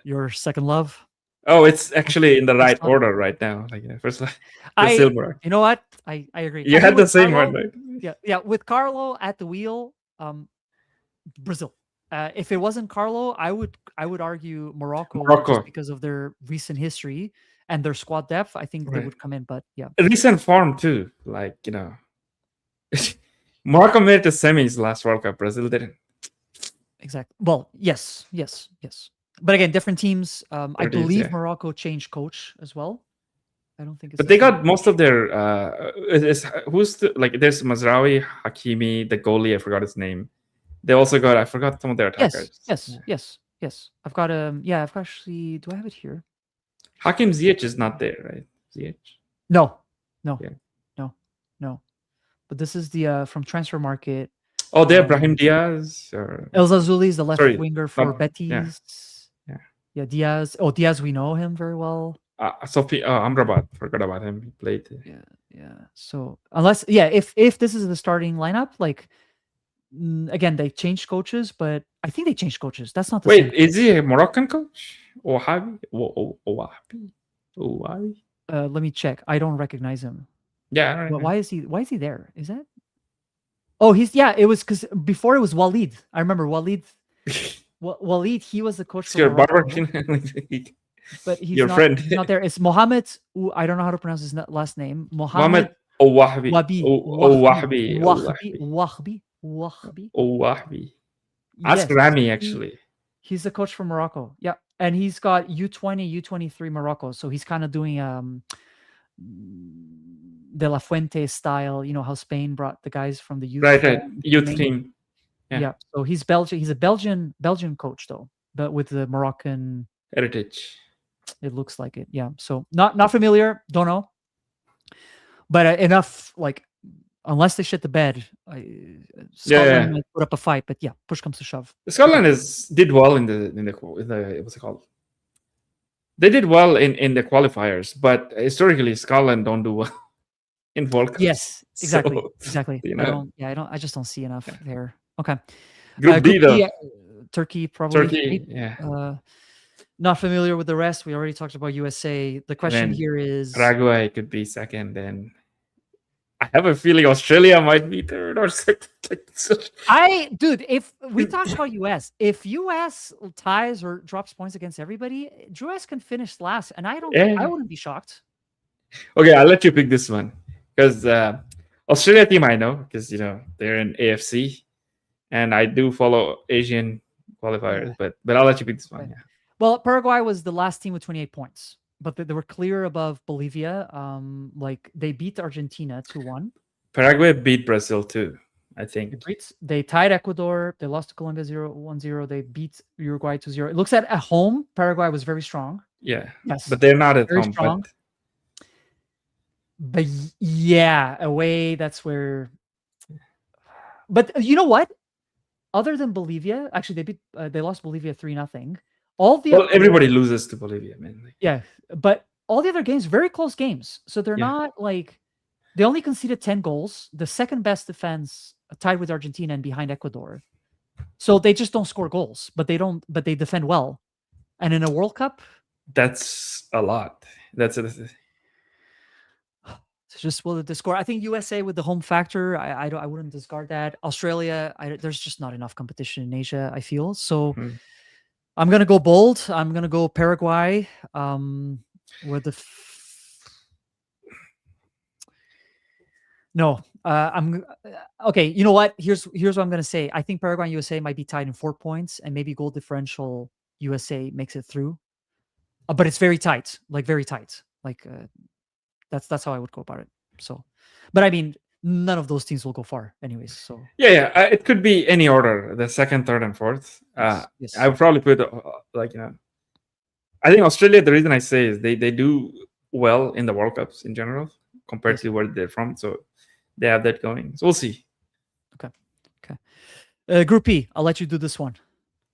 your second love. Oh, it's actually in the It's right not. order right now. Like first, I Brazil, bro. you know what? I agree. You I think had the with same one, Carlo, right? yeah, with Carlo at the wheel, Brazil. If it wasn't Carlo, I would argue Morocco just Morocco, because of their recent history and their squad depth. I think they right? would come in, but yeah, Recent form too. Like Morocco made it to semis last World Cup. Brazil didn't. exactly. Well, yes, yes, yes. But again, different teams. I There it is, believe yeah. Morocco changed coach as well. I don't think it's But the they same got most coach. of their. Who's like? There's Mazraoui, Hakimi, the goalie. I forgot his name. They also got. I forgot some of their Yes, attackers. yes, yes, yes. I've got yeah, I've actually. Do I have it here? Hakim Ziyech is not there, right? Ziyech. No, no, Yeah. no, no. But this is the from Transfer Market. Oh, they have Brahim Um, Diaz. Or El Zazuli is the left sorry, winger for not yeah, Betis. yeah. Yeah, Diaz. Oh, Diaz, we know him very well. Sophie. Oh, Amrabat. Forgot about him. He played. Yeah, yeah. So unless, yeah, if this is the starting lineup, like again, they changed coaches, but I think they changed coaches. That's not the same Wait, is coach. he a Moroccan coach? Wahabi? Wahabi? Wahabi? Let me check. I don't recognize him. Yeah, I But don't why is he? Why is he there? Is that? Oh, he's yeah. It was because before it was Walid. I remember Walid. know. Walid. He was the coach It's for your barber, Morocco, but he's your not. friend, He's not there. It's Mohammed. I don't know how to pronounce his last name. Mohammed Mohammed Owahbi. Wabi. Wahbi. Owahbi. Wahbi. Owahbi. Wahbi. Wahbi. Owahbi. Ask Yes, Rami, he actually. he's the coach for Morocco. Yeah, and he's got U20, U23 Morocco. So he's kind of doing De La Fuente style. You know how Spain brought the guys from the Right, youth right. Youth training. team. Yeah. Yeah. So he's Belgian. He's a Belgian coach though, but with the Moroccan. Heritage. It looks like it. Yeah. So not familiar. Don't know. But enough. Like unless they shit the bed, Yeah, Scotland yeah. might put up a fight. But yeah, push comes to shove. Okay. Scotland did well in the what's it called? They did well in the qualifiers, but historically Scotland don't do well in World Cups. Yes, exactly, So exactly. you I know, don't. Yeah, I don't. I just don't see enough there. Okay. Group D Group though, D, Turkey probably. Turkey, yeah, Not familiar with the rest. We already talked about USA. The and question then here is, Paraguay could be second, and I have a feeling Australia might be third or second. dude, if we talk about US, if US ties or drops points against everybody, US can finish last, and I Yeah. wouldn't be shocked. Okay, I'll let you pick this one because Australia team I know because they're in AFC, and I do follow Asian qualifiers, Yeah. but I'll let you pick this one. Okay. Yeah. Well, Paraguay was the last team with 28 points, but they were clear above Bolivia. Like they beat Argentina 2-1. Paraguay beat Brazil too, I think. They tied Ecuador. They lost to Colombia 0-1-0. They beat Uruguay 2-0. It looks at home, Paraguay was very strong. Yeah. Yes. But they're not at Very home. strong. But yeah, away, that's where. But you know what? Other than Bolivia, actually they lost Bolivia 3-0. Everybody loses to Bolivia, man. Yeah, but all the other games, very close games. So they're not like they only conceded 10 goals. The second best defense, tied with Argentina and behind Ecuador. So they just don't score goals, but they defend well. And in a World Cup, that's a lot. That's it's just the score. I think USA with the home factor, I wouldn't discard that. Australia, there's just not enough competition in Asia, I feel. So I'm gonna go bold. I'm gonna go Paraguay. With the no, I'm okay. You know what? Here's what I'm gonna say. I think Paraguay and USA might be tied in 4 points, and maybe goal differential USA makes it through. But it's very tight, like very tight. Like that's how I would go about it. So, but I mean, none of those teams will go far, anyways. So yeah. It could be any order: the second, third, and fourth. yes. I would probably put I think Australia. The reason I say is they do well in the World Cups in general compared to where they're from. So they have that going. So we'll see. Okay. Group E. I'll let you do this one.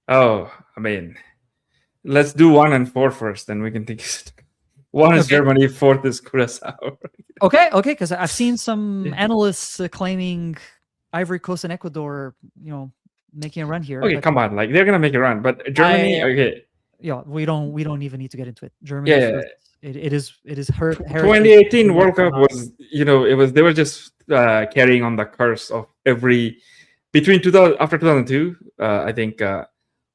Oh, I mean, let's do 1 and 4 first, then we can think. 1 is Germany, 4th is Curacao. Okay, because I've seen some analysts claiming Ivory Coast and Ecuador, making a run here. Okay, come on, like they're gonna make a run, but Germany, okay. Yeah, we don't even need to get into it. Germany Yeah, first. It is her heritage. 2018 World Cup was, it was, they were just carrying on the curse of every, between 2000, after 2002, I think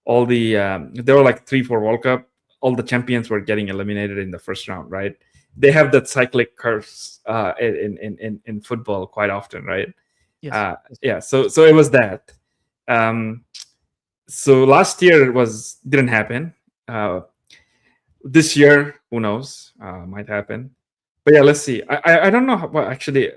all the there were like 3 4 World Cup, all the champions were getting eliminated in the first round, right? They have that cyclic curse in football quite often, right? Yes. Yes. Yeah, so it was that. um so last year didn't happen. This year, who knows, might happen. But yeah, let's see. I don't know well, actually.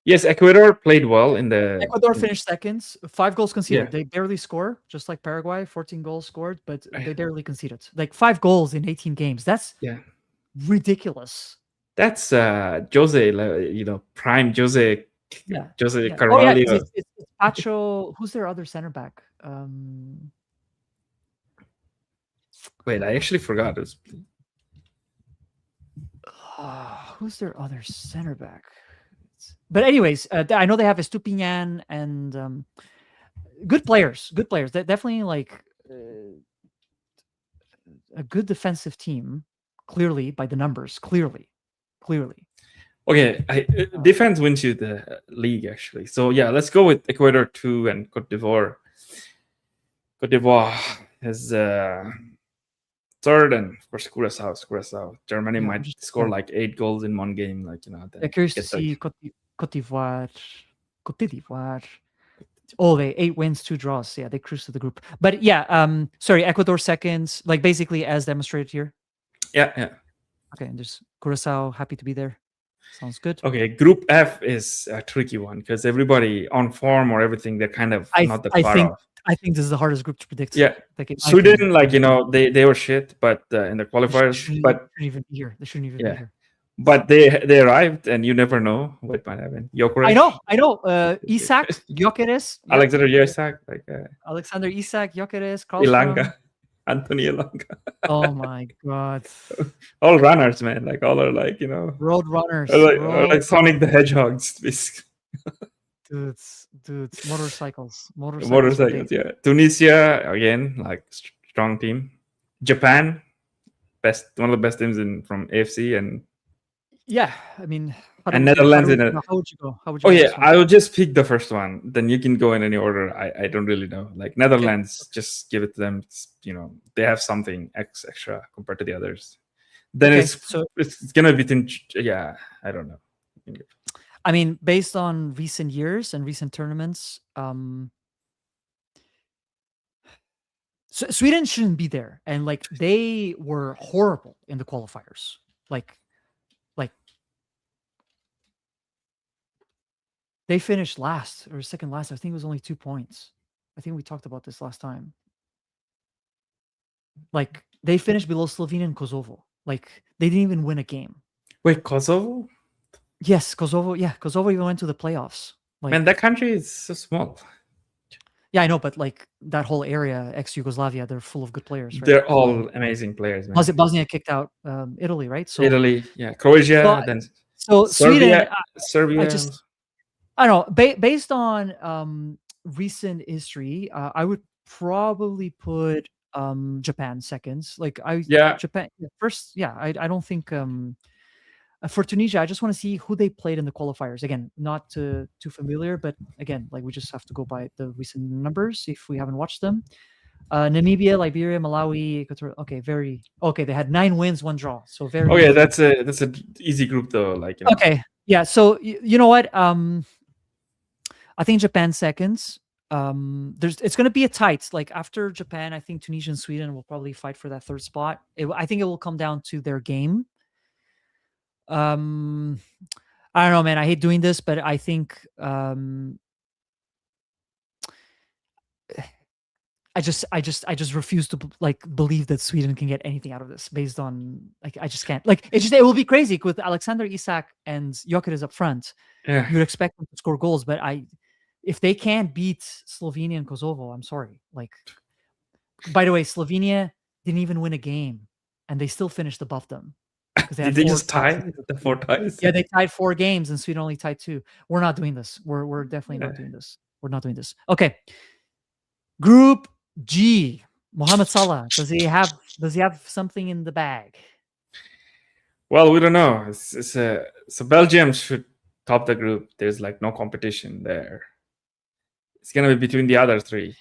Yes, Ecuador played well in the Ecuador finished seconds, 5 goals yeah. conceded. They barely score, just like Paraguay, 14 goals scored, but they barely conceded. Like 5 goals in 18 games. That's Yeah, ridiculous. that's Jose, prime Jose, Yeah. Jose Yeah. Oh yeah, 'cause Carvalho. it's Pacho. Who's their other center back? Wait, I actually forgot. Who's their other center back? But anyways, I know they have Estupinian and good players. Good players. They definitely like a good defensive team. Clearly, by the numbers. Clearly. Okay, defense wins you the league actually. So yeah, let's go with Ecuador 2 and Cote d'Ivoire. Cote d'Ivoire is third, and of course Curacao. Germany Yeah, might score like 8 goals in one game, Yeah, curious to get the- see Cote d'Ivoire. Cote d'Ivoire. Oh, they 8 wins, 2 draws. Yeah, they cruise to the group. But yeah, sorry, Ecuador seconds, like basically as demonstrated here. yeah. Okay, and there's Curacao, happy to be there. Sounds good. Okay, Group F is a tricky one because everybody on form or everything, they're kind of not that far off. I think this is the hardest group to predict. Yeah, Like Sweden, they were shit, but in the qualifiers, shouldn't even be here. They shouldn't even be here. But they arrived, and you never know what might happen. Gyökeres, I know. Isak, Gyökeres, Alexander Isak, Alexander Isak, Gyökeres, Karlström. Ilanga, Anthony Ilanga. Oh my god! All runners, man. Like all are road runners, like Sonic the Hedgehogs. dudes, motorcycles. Yeah. Tunisia again, like strong team. Japan, one of the best teams from AFC, and yeah, I mean, Netherlands how would you go? I would just pick the first one. Then you can go in any order. I don't really know. Like Netherlands, just give it to them. They have something extra compared to the others. Then it's gonna be I don't know. I mean, based on recent years and recent tournaments, so Sweden shouldn't be there, and like they were horrible in the qualifiers. Like they finished last or second last. I think it was only 2 points. I think we talked about this last time. Like they finished below Slovenia and Kosovo. Like they didn't even win a game. Wait, Kosovo? Yes, Kosovo. Yeah, Kosovo even went to the playoffs. Like, man, that country is so small. Yeah, I know, but like that whole area, ex-Yugoslavia, they're full of good players. Right? They're all amazing players. Man. Bosnia kicked out Italy, right? So Italy, yeah, Croatia, then Sweden, Serbia. I don't know. Based on recent history, I would probably put Japan seconds. Like Japan first. Yeah, I don't think for Tunisia, I just want to see who they played in the qualifiers. Again, not too familiar, but again, like we just have to go by the recent numbers if we haven't watched them. Namibia, Liberia, Malawi, Equatorial. Okay, they had 9 wins, 1 draw. So very. Okay, that's an easy group though. Okay, yeah. So you know what? I think Japan seconds. It's going to be a tight. Like after Japan, I think Tunisia and Sweden will probably fight for that 3rd spot. I think it will come down to their game. I don't know, man. I hate doing this, but I think I just refuse to believe that Sweden can get anything out of this based on I just can't. It will be crazy with Alexander Isak and Gyökeres up front. Yeah. You'd expect them to score goals, but if they can't beat Slovenia and Kosovo, I'm sorry. By the way, Slovenia didn't even win a game, and they still finished above them. Did they just tie the 4 ties? Yeah, they tied 4 games, and Sweden only tied 2. We're not doing this. We're definitely not doing this. We're not doing this. Okay. Group G. Mohamed Salah. Does he have Does he have something in the bag? Well, we don't know. So Belgium should top the group. There's like no competition there. It's gonna be between the other three.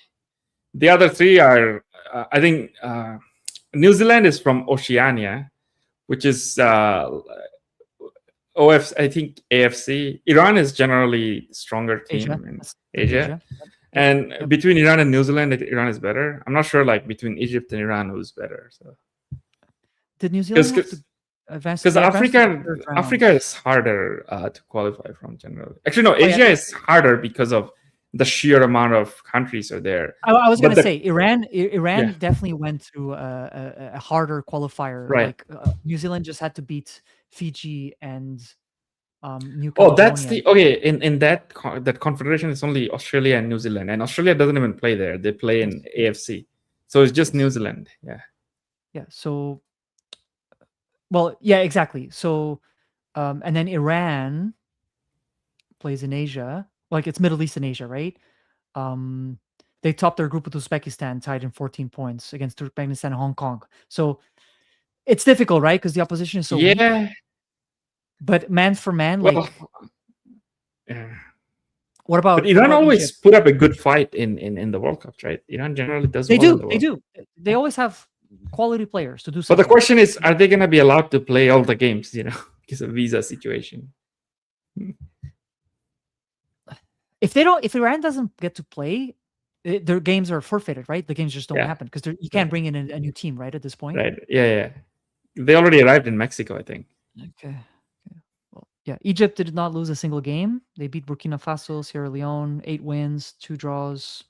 The other three are, I think, New Zealand is from Oceania, which is OF. I think AFC. Iran is generally stronger Asia. team in That's Asia. Asia. Yep. And Yep. between Iran and New Zealand, Iran is better. I'm not sure, like between Egypt and Iran, who's better. So Did New Zealand have to advance? because They advanced to the third Africa round. is harder to qualify from generally. Actually, no, Oh yeah, Asia is harder because of the sheer amount of countries are there. I was But gonna say Iran. Iran Yeah. definitely went through a harder qualifier. Right. Like New Zealand just had to beat Fiji and New Oh, that's Caledonia. the okay. In that that confederation, it's only Australia and New Zealand, and Australia doesn't even play there. They play in AFC, so it's just New Zealand. Yeah. Yeah. So, well, yeah, exactly. So, and then Iran plays in Asia. Like it's Middle East and Asia, right? They topped their group with Uzbekistan, tied in 14 points against Turkmenistan and Hong Kong. So it's difficult, right? Because the opposition is so weak. Yeah. But man for man, Well, like, yeah. what about But Iran always Egypt? put up a good fight in the World Cups, right? Iran generally does They well in do. the They World Cup. do. They always have quality players to do But something. the question is, are they going to be allowed to play all the games? You know, because of visa situation. If they don't, if Iran doesn't get to play, their games are forfeited, right? The games just don't happen because you can't bring in a new team, right? At this point, Right? Yeah. They already arrived in Mexico, I think. Okay. Well, yeah, Egypt did not lose a single game. They beat Burkina Faso, Sierra Leone, 8 wins, 2 draws.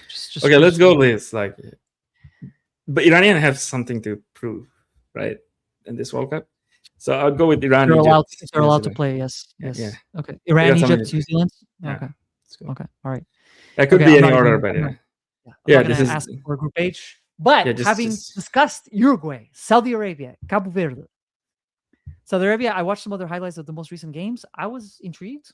Just Okay, let's go with this. Like, but Iranian have something to prove, right? In this World Cup, so I'll go with Iran. They're allowed. Egypt, They're New allowed to Zealand. play. Yes. Yeah, Yes. yeah. Okay. Iran, got something Egypt, to New Zealand. Yeah. Okay. Let's go. Okay. All right. That could Okay, be I'm any not order, even. but I'm yeah. not Yeah, gonna this is ask for Group H. But yeah, having discussed Uruguay, Saudi Arabia, Cabo Verde, Saudi Arabia, I watched some other highlights of the most recent games. I was intrigued.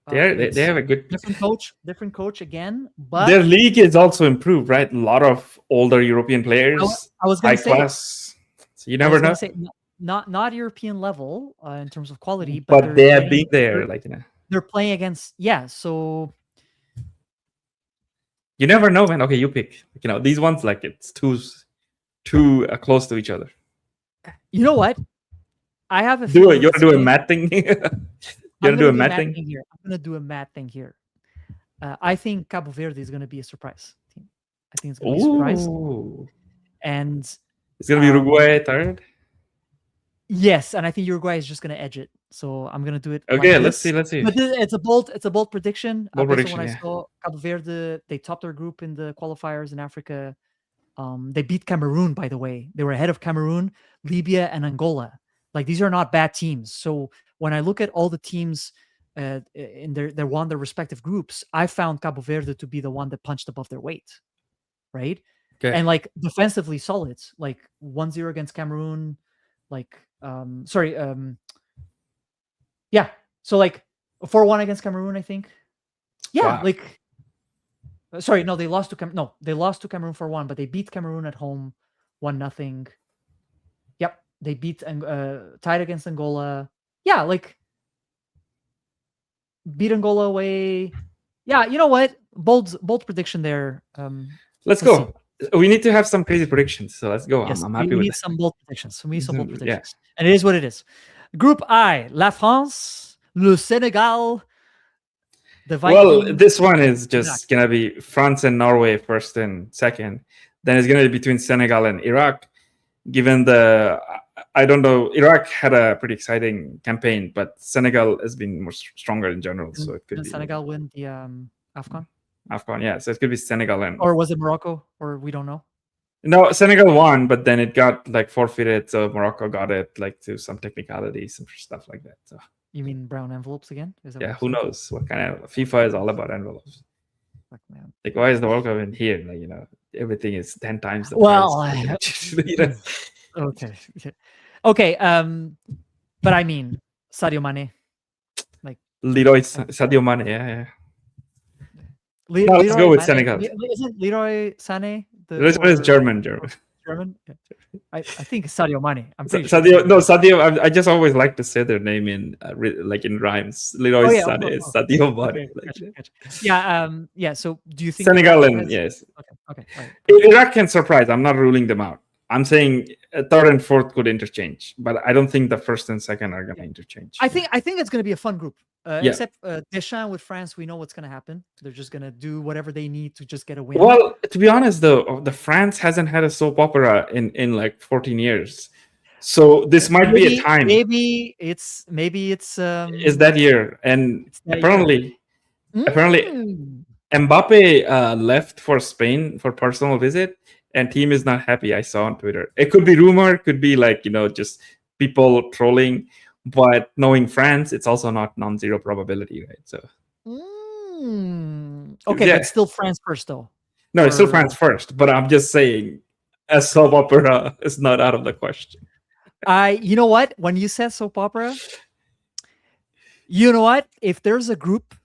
they have a good different coach again, but their league is also improved, right? A lot of older European players, I was high gonna say, class. So you never know. Say, not European level in terms of quality, but they have been there, like they're playing against so you never know, man. Okay, you pick. You know, these ones, like it's too close to each other. You know what? I have a feeling. You want to do a math thing? You want to do a math thing here? I'm gonna do a math thing here. I think Cabo Verde is gonna be a surprise team. I think it's gonna be a surprise. And it's gonna be Uruguay third. Yes, and I think Uruguay is just gonna edge it. So I'm gonna do it. Okay, like let's see. But it's a bold prediction. Bold prediction. When I saw Cabo Verde, they topped their group in the qualifiers in Africa. They beat Cameroon, by the way. They were ahead of Cameroon, Libya, and Angola. Like these are not bad teams. So when I look at all the teams in their won their respective groups, I found Cabo Verde to be the one that punched above their weight, right? Okay. And like defensively solid, like 1-0 against Cameroon, like yeah. So like 4-1 against Cameroon, I think. Yeah, wow. Like sorry, no, they lost to Cameroon 4-1, but they beat Cameroon at home 1-0. Yep, they beat tied against Angola. Yeah, like beat Angola away. Yeah, you know what? Bold prediction there. Let's go. See. We need to have some crazy predictions, so let's go. Yes, I'm happy with we need some bold predictions. Yeah. And it is what it is. Group I: La France, Le Sénégal, the Vikings. Well, this one is just gonna be France and Norway first and second. Then it's gonna be between Senegal and Iraq. Given I don't know, Iraq had a pretty exciting campaign, but Senegal has been more stronger in general. So it could be Senegal win the AFCON. AFCON, yeah. So it could be Senegal or was it Morocco? Or we don't know. No, Senegal won, but then it got like forfeited, so Morocco got it like to some technicalities and stuff like that. So you mean brown envelopes again? Yeah, who knows what kind of FIFA is all about envelopes. Man. Like, why is the World Cup in here? Like, you know, everything is 10 times the price. Okay. But I mean, Sadio Mane, like Sadio Mane, yeah. Let's go with Senegal. Isn't Leroy Sané? Leroy is German. German. Yeah. I think it's Sadio Mane. I'm pretty sure. Sadio, no, Sadio. I just always like to say their name in like in rhymes. Leroy Oh yeah. Sané, Oh, Sadio okay. Mane, like Gotcha. Gotcha. Yeah. Yeah. So, do you think Iraq Senegalan. has? Yes, Okay. Okay. All right. Perfect. Iraq can surprise. I'm not ruling them out. I'm saying third and fourth could interchange, but I don't think the first and second are going to Yeah. interchange. I think it's going to be a fun group. Yeah. Except Deschamps with France, we know what's going to happen. They're just going to do whatever they need to just get a win. Well, to be honest, though, the France hasn't had a soap opera in like 14 years, so this might be a time. Maybe it's Is that year, and it's that apparently, Mm. Mbappe left for Spain for personal visit, and team is not happy. I saw on Twitter. It could be rumor, could be like just people trolling, but knowing France, it's also not non-zero probability, right? So Okay, Yeah. but still France first though. no, it's still Or- France first, but I'm just saying a soap opera is not out of the question. You know what? When you said soap opera, you know what? If there's a group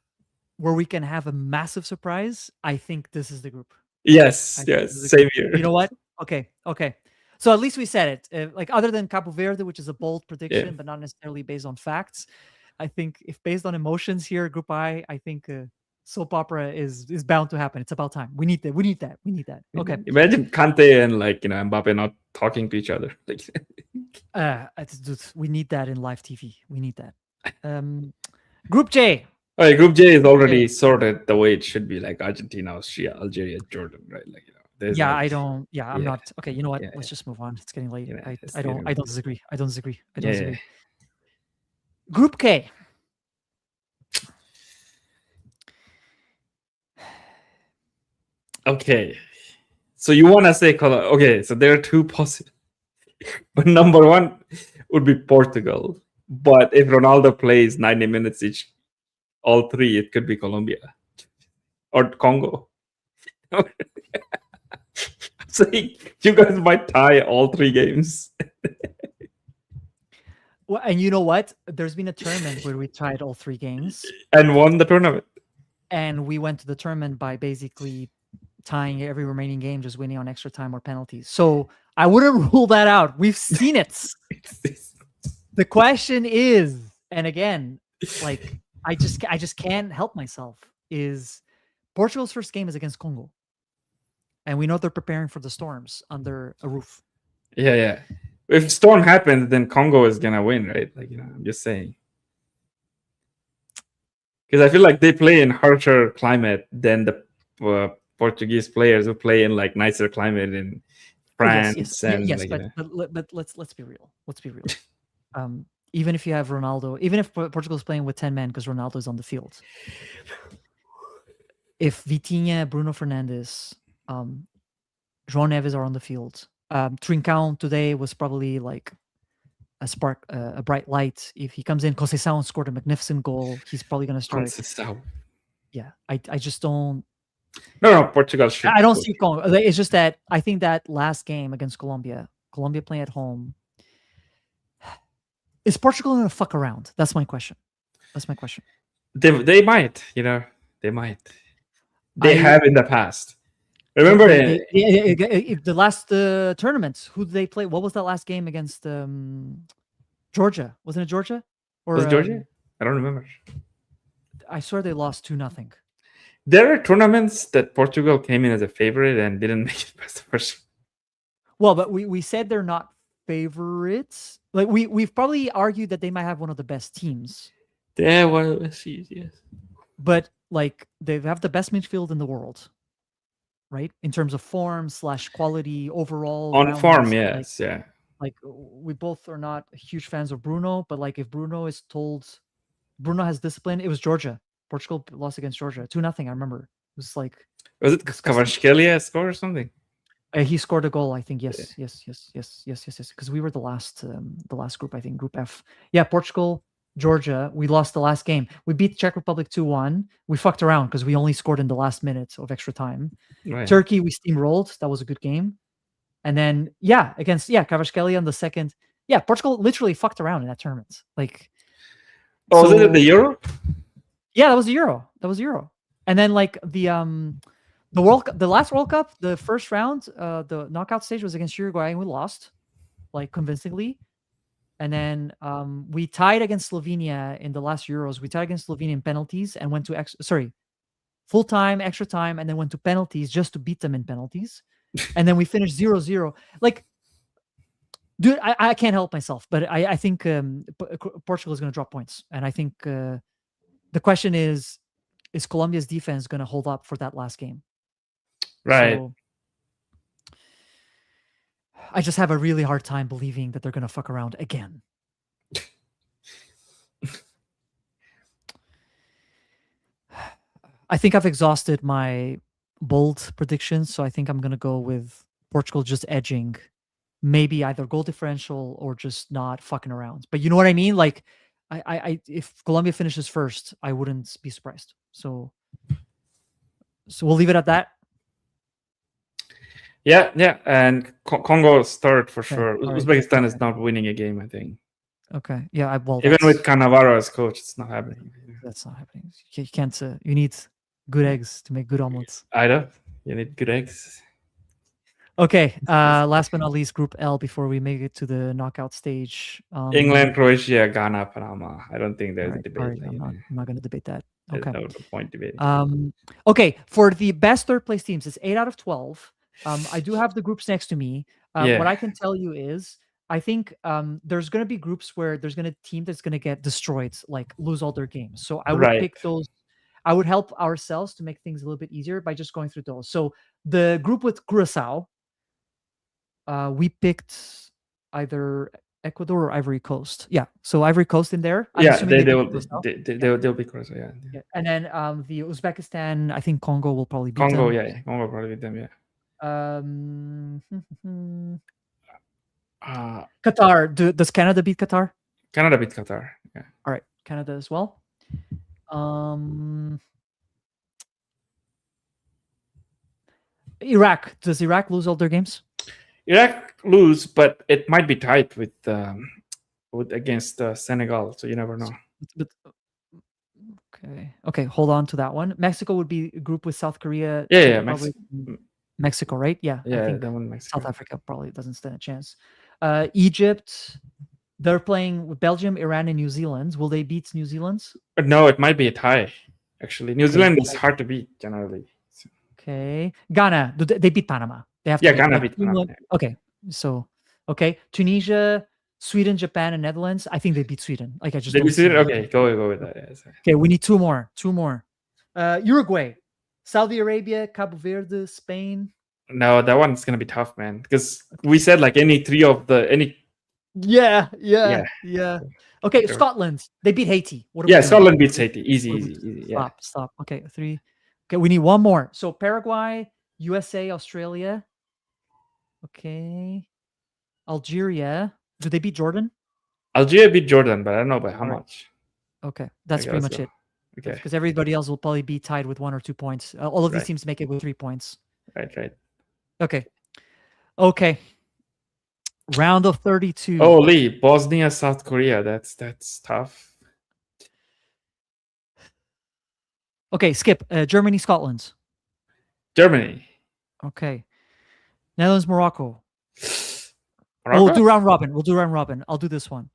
where we can have a massive surprise, I think this is the group. Yes, yes, same here. You know what? Okay. So at least we said it. Like other than Cabo Verde, which is a bold prediction, but not necessarily based on facts. I think if based on emotions here, Group I think soap opera is bound to happen. It's about time. We need that. We need that. Okay. Imagine Kante and Mbappe not talking to each other. We need that in live TV. We need that. Group J. All right, Group J is already sorted the way it should be, like Argentina, Austria, Algeria, Jordan, right? I'm not okay. You know what? Let's just move on. It's getting late. I don't disagree. I don't disagree. Group K. Okay, so you want to say okay? So there are two possible. But number one would be Portugal. But if Ronaldo plays 90 minutes each, all three, it could be Colombia or Congo. I'm saying you guys might tie all three games. Well, and you know what? There's been a tournament where we tied all three games and won the tournament. And we went to the tournament by basically tying every remaining game, just winning on extra time or penalties. So I wouldn't rule that out. We've seen it. The question is, and again, like I just can't help myself, is Portugal's first game is against Congo. And we know they're preparing for the storms under a roof. Yeah. If storm happens, then Congo is gonna win, right? I'm just saying. Because I feel like they play in harsher climate than the Portuguese players who play in like nicer climate in France. But let's be real. Let's be real. Even if you have Ronaldo, even if Portugal's playing with 10 men because Ronaldo is on the field, if Vitinha, Bruno Fernandes, João Neves are on the field, Trincão today was probably like a spark, a bright light. If he comes in, Conceição scored a magnificent goal. He's probably going to start. Conceição. Yeah, I just don't. No, Portugal should. I don't see Congo. It's just that I think that last game against Colombia playing at home. Is Portugal going to fuck around? That's my question. They might, they might. They have in the past. Remember the last tournaments? Who did they play? What was that last game against Georgia? Wasn't it Georgia? Or was it Georgia? I don't remember. I swear they lost 2-0. There are tournaments that Portugal came in as a favorite and didn't make it past the first. Well, but we said they're not favorites. Like we've probably argued that they might have one of the best teams. Yeah, well, yes. But like they have the best midfield in the world, right? In terms of form / quality overall. On form, yes, yeah. Like we both are not huge fans of Bruno, but like if Bruno is told, Bruno has discipline. It was Georgia. Portugal lost against Georgia 2-0. I remember. It was like. Was it Kvaratskhelia score or something? He scored a goal, I think. Yes. Because we were the last group, I think, Group F. Yeah, Portugal, Georgia. We lost the last game. We beat Czech Republic 2-1. We fucked around because we only scored in the last minute of extra time. Right. Turkey, we steamrolled. That was a good game. And then against Kvaratskhelia in the second. Yeah, Portugal literally fucked around in that tournament. Like. Oh, was it the Euro? Yeah, that was the Euro. And then like the the last World Cup, the first round, the knockout stage was against Uruguay, and we lost like convincingly. And then we tied against Slovenia in the last Euros. We tied against Slovenia in penalties and went to full time, extra time, and then went to penalties just to beat them in penalties. And then we finished 0-0. Like, dude, I can't help myself, but I think Portugal is going to drop points, and I think the question is Colombia's defense going to hold up for that last game? Right. So I just have a really hard time believing that they're going to fuck around again. I think I've exhausted my bold predictions, so I think I'm going to go with Portugal just edging, maybe either goal differential or just not fucking around. But you know what I mean? Like, if Colombia finishes first, I wouldn't be surprised. So we'll leave it at that. Yeah, and Congo's third for sure. All right. Uzbekistan is not winning a game, I think. Okay. Yeah. Even with Cannavaro as coach, it's not happening. That's not happening. You can't. You need good eggs to make good omelets. I know. You need good eggs. Okay. Last but not least, Group L before we make it to the knockout stage. England, Croatia, Ghana, Panama. I don't think there's a debate. All right. I'm not going to debate that. Okay. There's no point debating. Okay. For the best third place teams, it's 8 out of 12. I do have the groups next to me. What I can tell you is, I think there's going to be groups where there's going to team that's going to get destroyed, like lose all their games. So I would pick those. I would help ourselves to make things a little bit easier by just going through those. So the group with Curacao, we picked either Ecuador or Ivory Coast. Yeah, so Ivory Coast in there. They'll be Curacao. Yeah. And then the Uzbekistan, I think Congo will probably beat Congo. them. Yeah, Congo will probably beat them. Yeah. Qatar. Does Canada beat Qatar? Canada beat Qatar. Yeah. All right, Canada as well. Iraq. Does Iraq lose all their games? Iraq lose, but it might be tight with against Senegal. So you never know. Okay. Hold on to that one. Mexico would be a group with South Korea. Yeah. Mexico, right? Yeah. I think that one. Mexico. South Africa probably doesn't stand a chance. Egypt. They're playing with Belgium, Iran, and New Zealand. Will they beat New Zealand? No, it might be a tie. Actually, New Zealand is hard to beat generally. Okay. Ghana. They beat Panama. They have to Ghana beat Panama. Okay. So, Tunisia, Sweden, Japan, and Netherlands. I think they beat Sweden. Like, I just beat Sweden. Okay, go with that. Yeah, okay, we need two more. Uruguay, Saudi Arabia, Cabo Verde, Spain. No, that one's gonna be tough, man. Because we said like any three of the Yeah. Okay, Scotland. They beat Haiti. Scotland beats Haiti. Easy. Yeah. Stop. Okay, 3. Okay, we need one more. So Paraguay, USA, Australia. Okay. Algeria. Do they beat Jordan? Algeria beat Jordan, but I don't know by how much. Okay, that's pretty much it. Okay. Because everybody else will probably be tied with 1 or 2 points. All of these teams make it with 3 points. Right. Okay. Round of 32. Holy, Bosnia, South Korea. That's tough. Okay, skip. Germany, Scotland. Germany. Okay. Netherlands, Morocco. We'll do round robin. I'll do this one.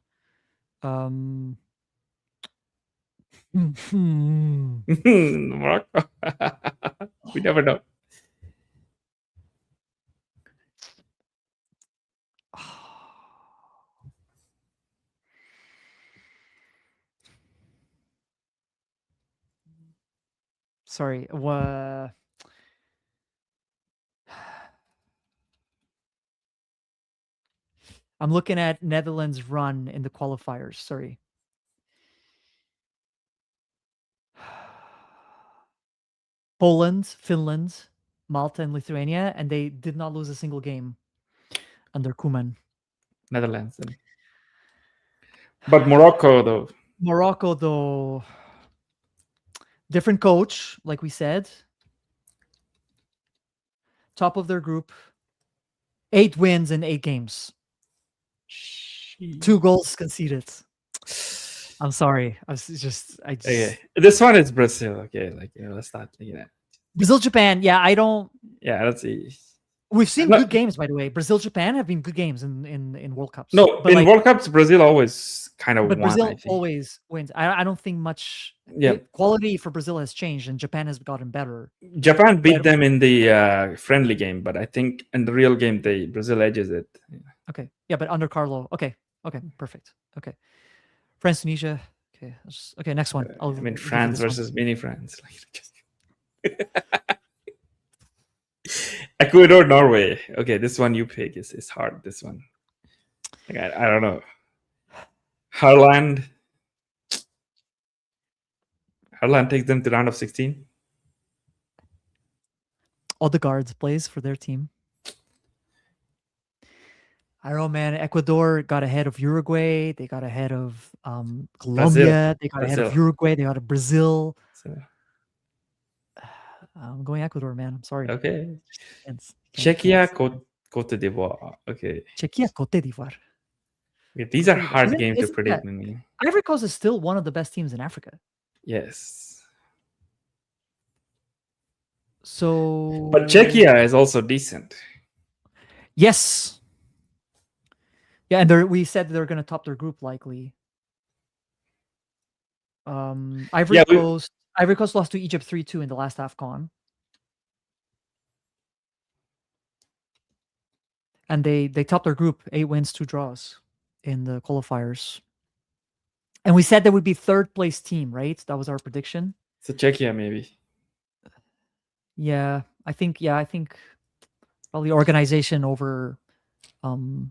Morocco. We never know. Sorry. I'm looking at Netherlands' run in the qualifiers. Sorry. Poland, Finland, Malta, and Lithuania, and they did not lose a single game under Koeman. Netherlands. But Morocco, though. Different coach, like we said. Top of their group. 8 wins in 8 games. 2 goals conceded. I'm sorry. Okay. This one is Brazil. Okay, let's start. Brazil, Japan. Yeah, I don't. Yeah, let's see. We've seen No, good games, by the way. Brazil, Japan have been good games in World Cups. no, But in like, World Cups, Brazil always kind of but won, I Brazil think. always wins. I don't think much. Yeah. Quality for Brazil has changed, and Japan has gotten better. Japan beat But them in the friendly game, but I think in the real game, Brazil edges it. okay, yeah, but under Carlo. Okay, perfect. Okay, France, Tunisia. Okay, okay. Next one. I'll I mean, give you France this one. versus mini France. Ecuador, Norway. Okay, this one you pick is hard. This one, like, I don't know. Harland takes them to round of 16. Odegaard plays for their team. I don't know, man. Ecuador got ahead of Uruguay. They got ahead of Colombia. They got ahead of Uruguay. They got ahead of Brazil. I'm going Ecuador, man. I'm sorry. Okay. Can't Czechia, Côte d'Ivoire. Okay. Czechia, Côte d'Ivoire. Okay, these are hard games to predict. Ivory Coast is still one of the best teams in Africa. Yes. So, but Czechia is also decent. Yes. Yeah, and we said they're going to top their group likely. Ivory Coast lost to Egypt 3-2 in the last AFCON. And they topped their group, 8 wins, 2 draws in the qualifiers. And we said they would be third place team, right? That was our prediction. So Czechia, maybe. Yeah, I think probably organization over over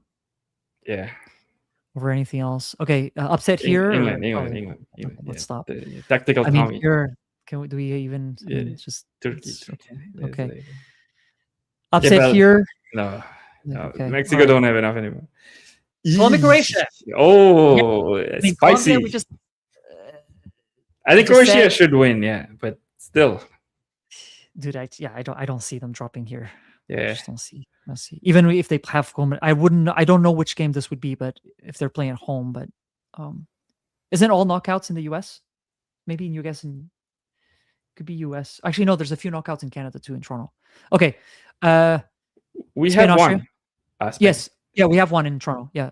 anything else. Okay, upset here. England. Let's stop. Tactical Tommy. Here, do we even just Turkey. Okay. Upset here. No. Okay. Mexico don't have enough anymore. Colombia, Croatia. Oh, spicy. Colombia, I think Croatia should win, yeah, but still. Dude, I don't see them dropping here. Yeah. I just don't see. Even if they have home, I don't know which game this would be, but if they're playing at home, but isn't all knockouts in the US? Maybe in US and could be US. Actually, no, there's a few knockouts in Canada too, in Toronto. Okay. We Spain, have Austria. one. Yes. Yeah, we have one in Toronto. Yeah.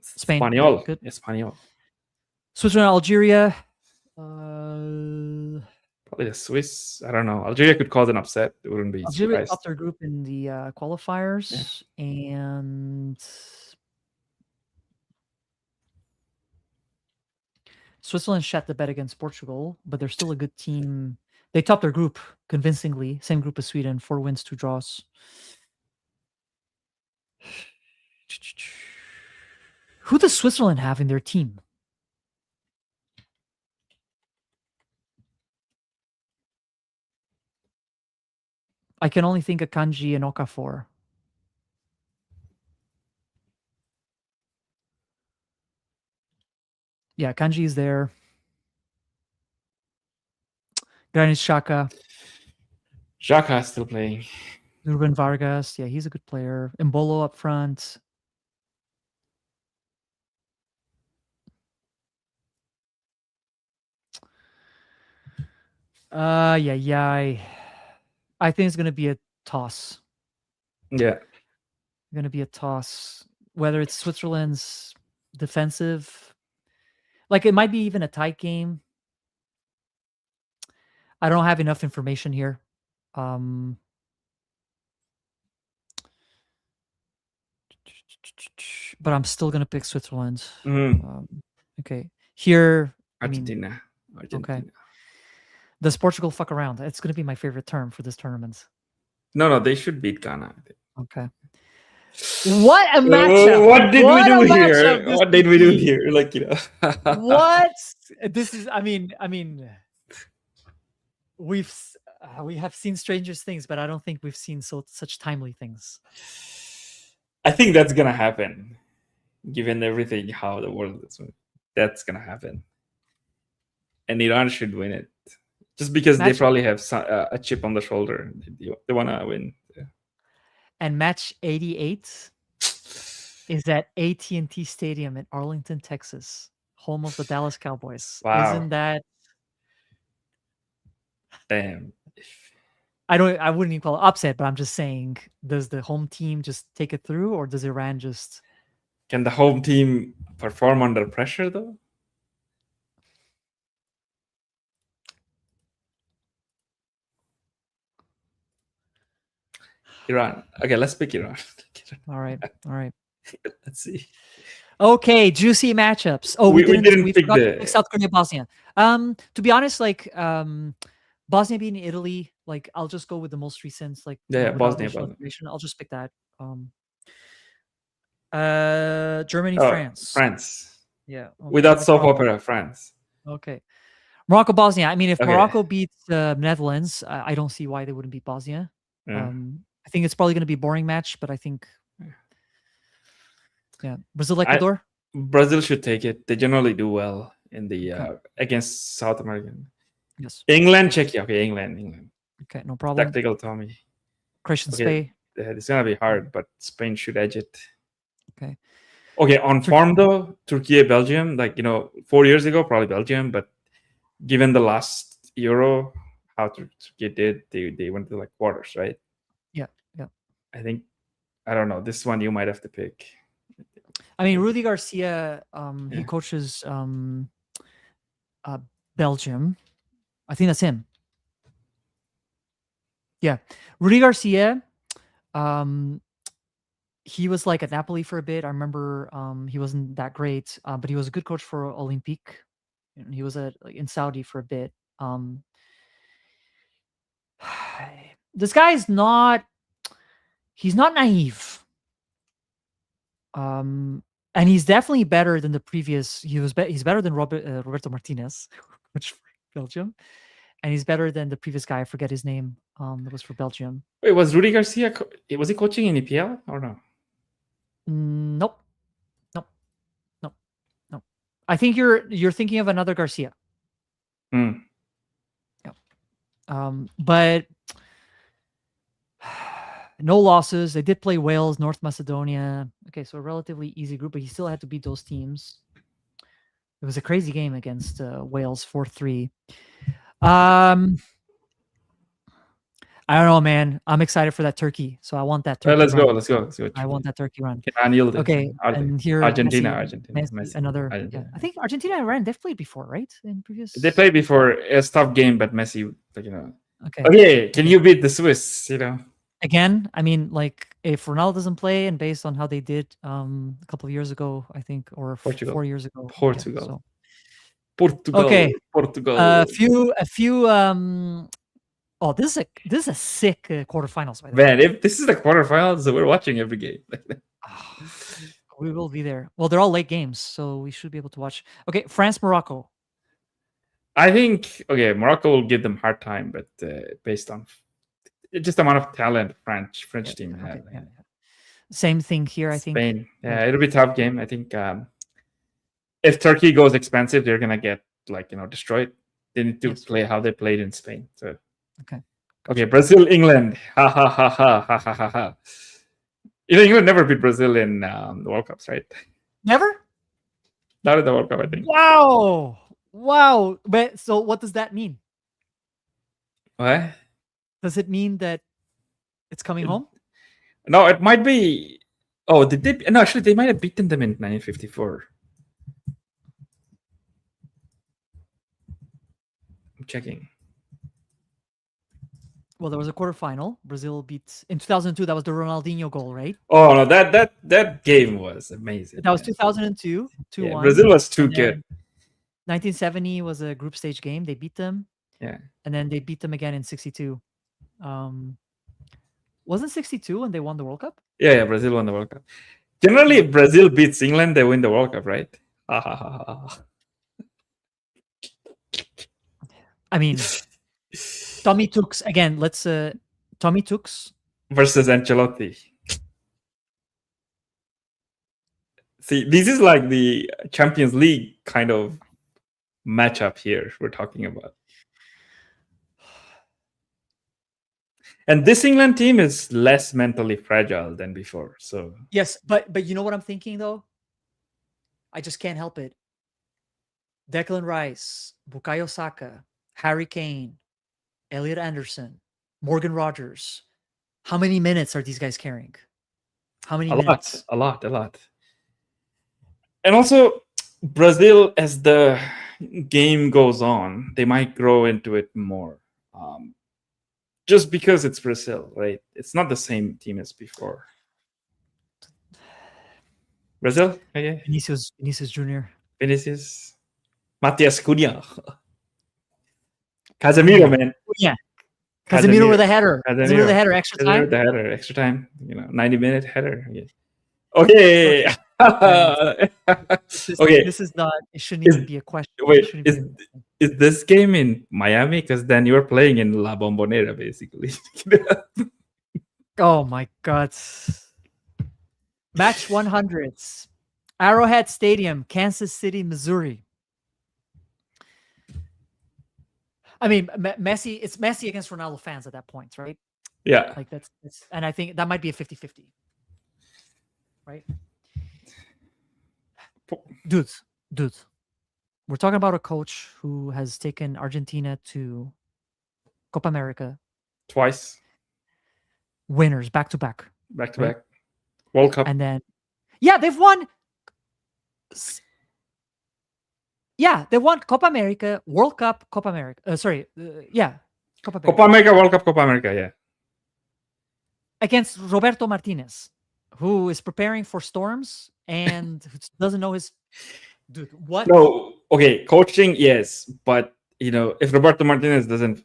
Spain. Espanol. Good. Espanol. Switzerland, Algeria. Probably the Swiss. I don't know. Algeria could cause an upset. It wouldn't be Algeria surprised. topped their group in the qualifiers, and Switzerland shot the bet against Portugal, but they're still a good team. They topped their group convincingly. Same group as Sweden, 4 wins, 2 draws. Who does Switzerland have in their team? I can only think of Kanji and Okafor. Yeah, Kanji is there. Granit Xhaka. Xhaka is still playing. Ruben Vargas. Yeah, he's a good player. Mbolo up front. I think it's going to be a toss. Yeah. Going to be a toss. Whether it's Switzerland's defensive, like it might be even a tight game. I don't have enough information here. But I'm still going to pick Switzerland. Okay. Here, Argentina. Okay. Does Portugal fuck around? It's going to be my favorite term for this tournament. No, they should beat Ghana. Okay. What a matchup! What did we do here? What did we do here? Like, what? This is. I mean, we have seen stranger things, but I don't think we've seen such timely things. I think that's gonna happen, given everything how the world is. That's gonna happen, and Iran should win it, just because they probably have a chip on the shoulder. They wanna win. Yeah. And match 88 is at AT&T Stadium in Arlington, Texas, home of the Dallas Cowboys. Wow. Isn't that? Damn. I wouldn't even call it upset, but I'm just saying, does the home team just take it through, or does Iran just? Can the home team perform under pressure though? Iran. Okay, let's pick Iran. All right, all right. Let's see. Okay, juicy matchups. Oh, We didn't we pick forgot to pick the South Korea, Bosnia. To be honest, like Bosnia being Italy, like I'll just go with the most recent, like yeah without Bosnia additional Bosnia. information. I'll just pick that. Germany, Oh, France. France. Yeah, okay, Without no soap problem. opera, France. Okay, Morocco, Bosnia. I mean, if Okay. Morocco beats Netherlands, I don't see why they wouldn't beat Bosnia. Yeah. I think it's probably going to be a boring match, but I think, yeah, Brazil, I Ecuador. Brazil should take it. They generally do well in the Okay. against South American. Yes. England, Czechia. Okay, England. Okay, no problem. Tactical Tommy. Croatian, Okay, Spain. it's gonna be hard, but Spain should edge it. Okay. Okay, on form though, Turkiye, Belgium. Like 4 years ago, probably Belgium, but given the last Euro, how Turkey did, they went to like quarters, right? Yeah, yeah. I think I don't know. This one you might have to pick. I mean, Rudy Garcia, he Yeah. coaches Belgium. I think that's him. Yeah, Rudy Garcia. He was like at Napoli for a bit. I remember he wasn't that great, but he was a good coach for Olympique. And he was in Saudi for a bit. This guy's not. He's not naive. And he's definitely better than the previous. He's better than Roberto Martinez, which for Belgium, and he's better than the previous guy. I forget his name. That was for Belgium. Wait, was Rudy Garcia? Was he coaching in EPL or no? Nope, nope, nope, nope. I think you're thinking of another Garcia. Hmm. Yeah. But no losses. They did play Wales, North Macedonia. Okay, so a relatively easy group, but he still had to beat those teams. It was a crazy game against Wales, 4-3. I don't know, man. I'm excited for that turkey. So I want that turkey Let's run. go. Let's go. I want that turkey run. Can Anil this? Okay, and here Argentina, Messi, Messi. another. Yeah, Argentina. I think Argentina and Iran they've played before, right? In previous. They played before. It's tough game, but Messi, Okay. Okay, can you beat the Swiss? Again, I mean, like if Ronaldo doesn't play, and based on how they did a couple of years ago, I think, or Portugal. 4 years ago. Portugal. Yeah, so. Portugal. Okay. Portugal. A few. Oh, this is a sick quarterfinals. By the way. Man, if this is the quarterfinals, we're watching every game. We will be there. Well, they're all late games, so we should be able to watch. Okay, France, Morocco. I think Morocco will give them hard time, but based on just the amount of talent French team have. Yeah. Same thing here, I think. Spain. Yeah, it'll be a tough game. I think if Turkey goes expensive, they're gonna get destroyed. They need to play how they played in Spain. So okay, Brazil, England. Ha ha ha ha ha ha ha ha. England never beat Brazil in the World Cups, right? Never? Not in the World Cup, I think. Wow. But so what does that mean? What? Does it mean that it's coming home? No, it might be. Oh, no, actually, they might have beaten them in 1954. I'm checking. Well, there was a quarterfinal. Brazil beat in 2002. That was the Ronaldinho goal, right? Oh no, that game was amazing. That was 2002. 2-1. Yeah, Brazil was too good. 1970 was a group stage game. They beat them. Yeah. And then they beat them again in 62. Wasn't 62 when they won the World Cup? Yeah, Brazil won the World Cup. Generally, if Brazil beats England, they win the World Cup, right? I mean, Tommy Tux again. Tommy Tux versus Ancelotti. See, this is like the Champions League kind of matchup here we're talking about. And this England team is less mentally fragile than before. So yes, but you know what I'm thinking though? I just can't help it. Declan Rice, Bukayo Saka, Harry Kane, Elliot Anderson, Morgan Rogers. How many minutes are these guys carrying? How many A lot, minutes? a lot, a lot. And also, Brazil, as the game goes on, they might grow into it more. Just because it's Brazil, right? It's not the same team as before. Brazil, okay. Vinicius Jr. Vinicius, Matias Cunha, Casemiro, man. Yeah. Casemiro with a header. Casemiro with a header. Extra Casemiro time. with the header. Extra time. 90-minute header. Yeah. Okay. Okay. This is not. It shouldn't even be a question. Wait, is this game in Miami? Because then you're playing in La Bombonera, basically. Oh my God. Match 100s. Arrowhead Stadium, Kansas City, Missouri. I mean, Messi. It's Messi against Ronaldo fans at that point, right? Yeah. Like that's and I think that might be a 50-50. Right? Dudes. We're talking about a coach who has taken Argentina to Copa America Twice. Winners back to back. Back to back. World Cup. And then they've won. Yeah, they won Copa America, World Cup, Copa America. Copa America. Copa America, World Cup, Copa America, yeah. Against Roberto Martinez, who is preparing for storms and doesn't know his... Dude, what? No, okay, coaching, yes. But, if Roberto Martinez doesn't,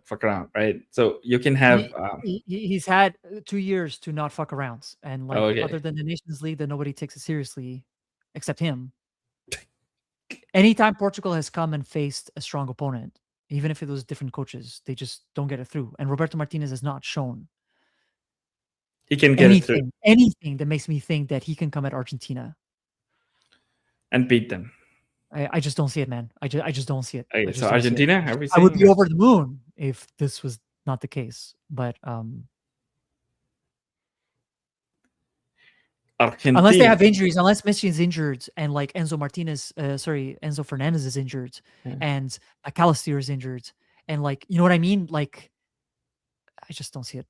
fuck around, right? So you can have... He's had 2 years to not fuck around. And, other than the Nations League, that nobody takes it seriously except him. Anytime Portugal has come and faced a strong opponent, even if it was different coaches, they just don't get it through. And Roberto Martinez has not shown he can get anything that makes me think that he can come at Argentina and beat them. I just don't see it, man. I just don't see it. Okay, so Argentina, I would be over the moon if this was not the case. But Argentina. Unless they have injuries, unless Messi is injured and Enzo Fernandez is injured and McAllister is injured and you know what I mean? I just don't see it.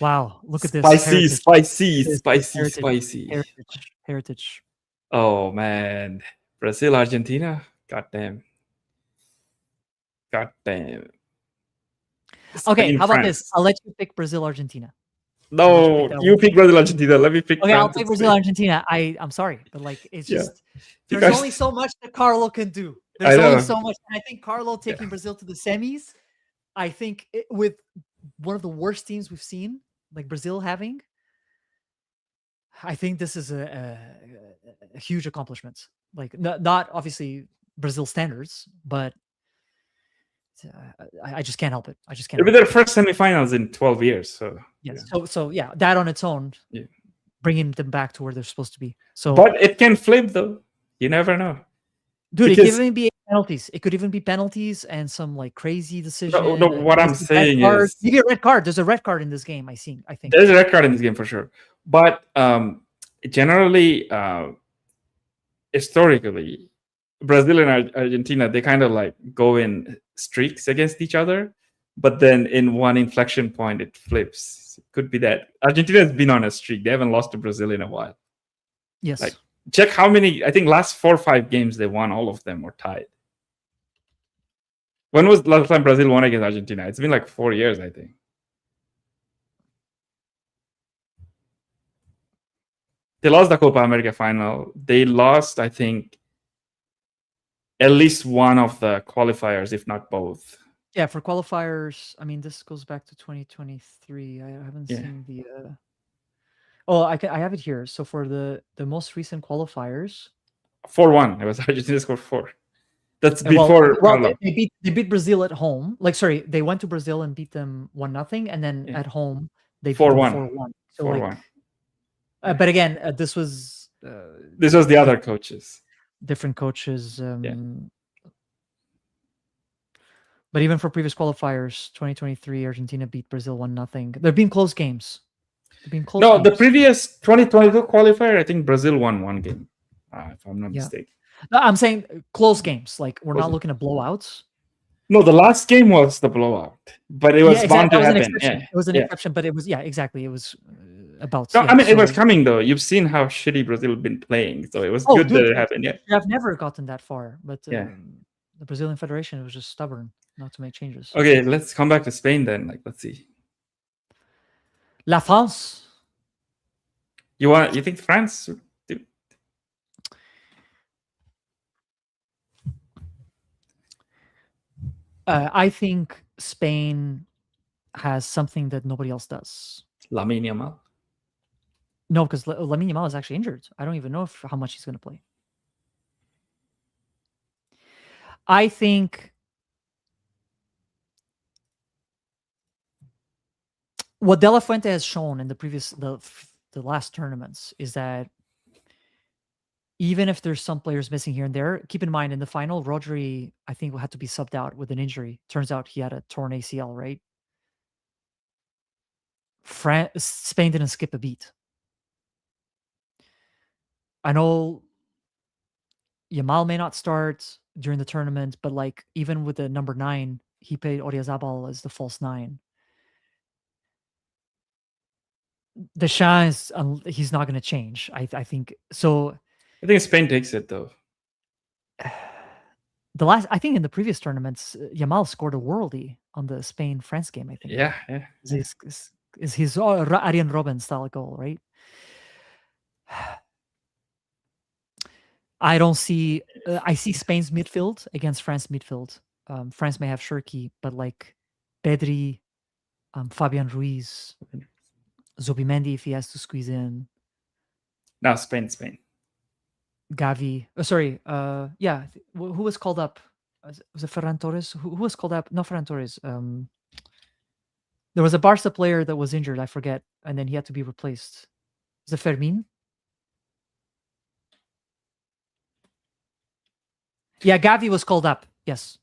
Wow, look at this. Spicy. Heritage. Oh man. Brazil, Argentina. Goddamn. Okay, Spain, how about France. this? I'll let you pick Brazil, Argentina. No, you pick Brazil, Argentina. Let me pick. Okay, I'll pick Brazil, Argentina. I'm sorry, but it's just there's only so much that Carlo can do. There's only so much, and I think Carlo taking Brazil to the semis. I think with one of the worst teams we've seen, like Brazil having, I think this is a huge accomplishment. Not obviously Brazil standards, but I just can't help it. It'll be their first semifinals in 12 years. So yes. So that on its own, bringing them back to where they're supposed to be. So, but it can flip though. You never know, dude. It could even be penalties. It could even be penalties and some crazy decision. No, what I'm saying is maybe a red card. There's a red card in this game. I think there's a red card in this game for sure. But generally, historically, Brazil and Argentina, they kind of go in streaks against each other, but then in one inflection point it flips. It could be that Argentina has been on a streak. They haven't lost to Brazil in a while. Yes. Check how many, I think last 4 or 5 games they won, all of them were tied. When was the last time Brazil won against Argentina? It's been 4 years, I think. They lost the Copa America final. They lost, I think, at least one of the qualifiers, if not both. Yeah, for qualifiers, I mean, this goes back to 2023. I haven't seen the... I have it here. So for the most recent qualifiers... 4-1. It was Argentina scored 4. That's before... they beat Brazil at home. They went to Brazil and beat them 1-0, and then at home, they beat 4-1. 4-1. So 4-1. But again, this was... this was the other coaches. Different coaches. But even for previous qualifiers, 2023, Argentina beat Brazil 1-0. There've been close games. The previous 2022 qualifier, I think Brazil won 1 game, if I'm not mistaken. No, I'm saying close games. We're not looking at blowouts. No, the last game was the blowout, but it Yeah, was exactly. bound That to was an happen. exception. Yeah, It was an yeah. exception, but it was exactly. It was about No, I mean it was So coming though. You've seen how shitty Brazil been playing, so it was oh, good that dude, it happened. Yeah, I've never gotten that far, but yeah. the Brazilian Federation was just stubborn not to make changes. Okay, let's come back to Spain then. Like, let's see. La France. You think France? I think Spain has something that nobody else does. Lamine Yamal? No, because Lamine Yamal is actually injured. I don't even know how much he's going to play. I think what De La Fuente has shown in the last tournaments is that even if there's some players missing here and there, keep in mind in the final, Rodri, I think, had to be subbed out with an injury. Turns out he had a torn ACL, right? Spain didn't skip a beat. I know Yamal may not start during the tournament, but like even with the number 9, he played Oyarzabal as the false 9. Deschamps, he's not going to change. I think so. I think Spain takes it though. I think in the previous tournaments, Yamal scored a worldie on the Spain-France game, I think. Yeah. Is his Arjen Robben style goal, right? I don't see. I see Spain's midfield against France midfield. France may have Shirky, but like Pedri, Fabian Ruiz, Zubimendi if he has to squeeze in. No, Spain. Gavi. Sorry. Yeah. Who was called up? Was it Ferran Torres? Who was called up? No, Ferran Torres. There was a Barca player that was injured. I forget, and then he had to be replaced. Was it Fermin? Yeah, Gavi was called up. Yes.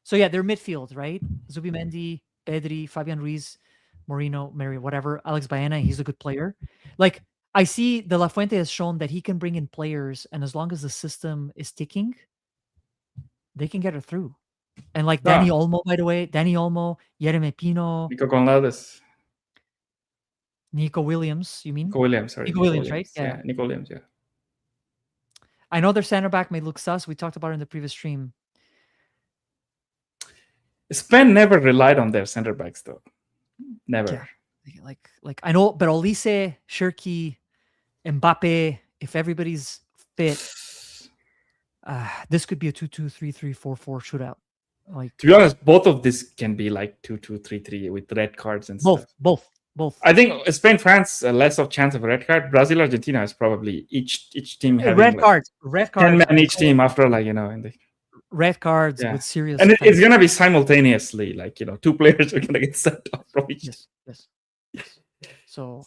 So yeah, they're midfield, right? Zubimendi, Pedri, Fabian Ruiz, Moreno, Mary, whatever. Alex Baena, he's a good player. Like I see De La Fuente has shown that he can bring in players, and as long as the system is ticking, they can get it through. And like Dani Olmo, by the way, Yereme Pino, Nico Gonzalez. Nico Williams, you mean? Nico Williams, sorry. Nico Williams, right? Yeah. Nico Williams, yeah. I know their center back may look sus. We talked about it in the previous stream. Spain never relied on their center backs though. Never. Yeah. Like I know, but Olise, Shirky, Mbappe, if everybody's fit, this could be a 2-2, 3-3, 4-4 shootout. Like to be honest, both of this can be like 2-2, 3-3 with red cards and stuff. Both. I think Spain, France, less of chance of a red card. Brazil, Argentina is probably each team having red cards. 10 men each team after in the red cards with serious. And it's gonna be simultaneously, 2 players are gonna get sent off from each. Yes. So,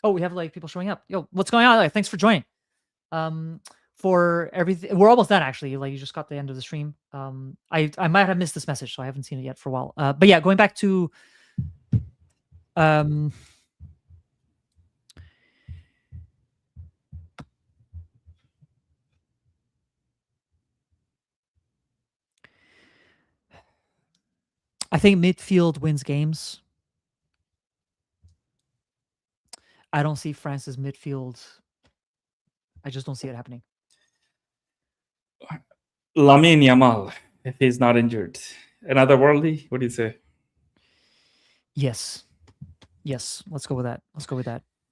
we have like people showing up. Yo, what's going on? Like, thanks for joining. For everything, we're almost done actually. Like you just got the end of the stream. I might have missed this message, so I haven't seen it yet for a while. But yeah, going back to I think midfield wins games. I don't see France's midfield. I just don't see it happening. Lamine Yamal, if he's not injured, another worldie. What do you say? Yes. Let's go with that.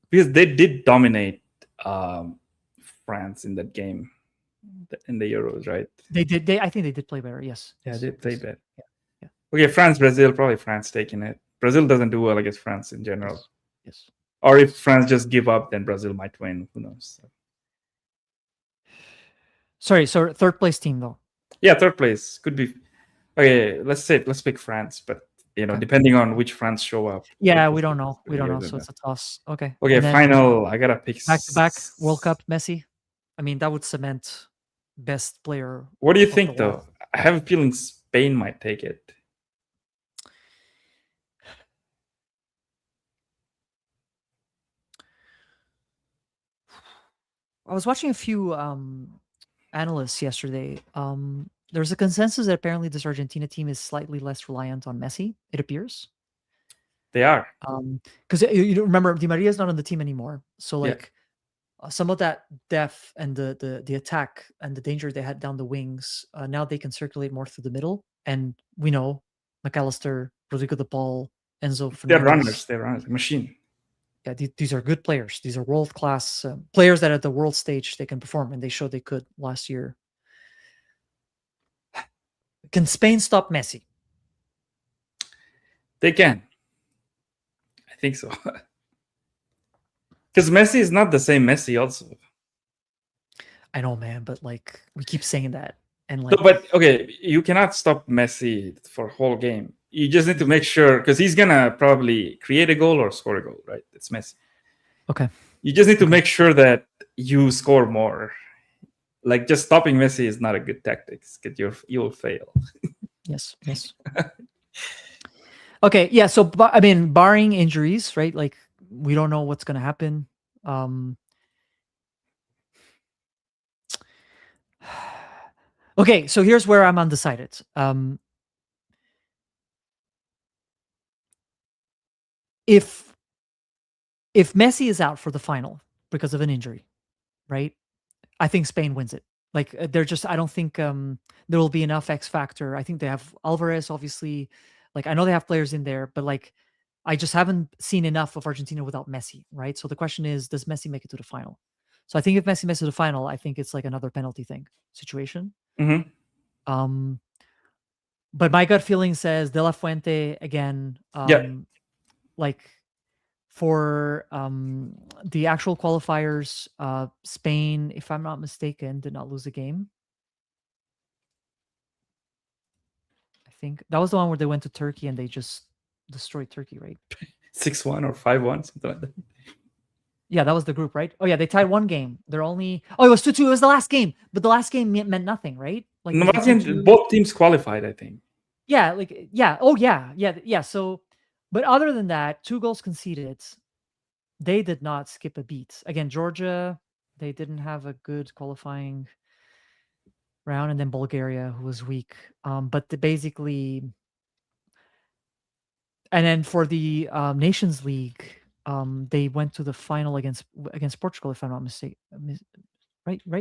Because they did dominate France in that game in the Euros, right? They did. I think they did play better. Yes. Yeah, they played better. Yeah. Okay, France, Brazil, probably France taking it. Brazil doesn't do well against France in general. Yes. Or if France just give up, then Brazil might win. Who knows? Sorry, so third place team though. Yeah, third place could be. Okay, let's pick France, but depending on which France show up. Yeah, we don't know. So it's a toss. Okay. Okay, final. I gotta pick back World Cup Messi. I mean, that would cement best player. What do you think, though? I have a feeling Spain might take it. I was watching a few analysts yesterday. there's a consensus that apparently this Argentina team is slightly less reliant on Messi, it appears. They are. Because you remember Di Maria is not on the team anymore, so Yeah. like some of that depth and the attack and the danger they had down the wings, now they can circulate more through the middle. And we know McAllister, Rodrigo de Paul, Enzo They're Fernandez. runners. They're runners. Machine. Yeah, these are good players. These are world class players that at the world stage they can perform, and they showed they could last year. Can Spain stop Messi? They can. I think so. Because Messi is not the same Messi also. I know, man, but like we keep saying that. And like, No, but okay, you cannot stop Messi for a whole game. You just need to make sure, because he's gonna probably create a goal or score a goal, right? It's Messi. okay. You just need to make sure that you score more. Like just stopping Messi is not a good tactic, because you'll fail. Yes. Okay, yeah. So I mean, barring injuries, right? Like we don't know what's going to happen. Okay, so here's where I'm undecided. If Messi is out for the final because of an injury, right? I think Spain wins it. Like they're just, I don't think there will be enough X factor. I think they have Alvarez, obviously. Like I know they have players in there, but like I just haven't seen enough of Argentina without Messi, right? So the question is, does Messi make it to the final? So I think if Messi makes it to the final, I think it's like another penalty thing situation. Mm-hmm. But my gut feeling says De La Fuente again. Yeah. Like for the actual qualifiers, Spain, if I'm not mistaken, did not lose a game. I think that was the one where they went to Turkey and they just destroyed Turkey, right? 6-1 or 5-1, something like that. Yeah, that was the group, right? Oh yeah, they tied one game. They're only it was 2-2. It was the last game, but the last game meant nothing, right? Like No, was it 2-2? both teams qualified, I think. Yeah, like yeah. Oh yeah. So, but other than that, 2 goals conceded. They did not skip a beat. Again, Georgia, they didn't have a good qualifying round, and then Bulgaria, who was weak. But basically, and then for the Nations League, they went to the final against Portugal, if I'm not mistaken. Right?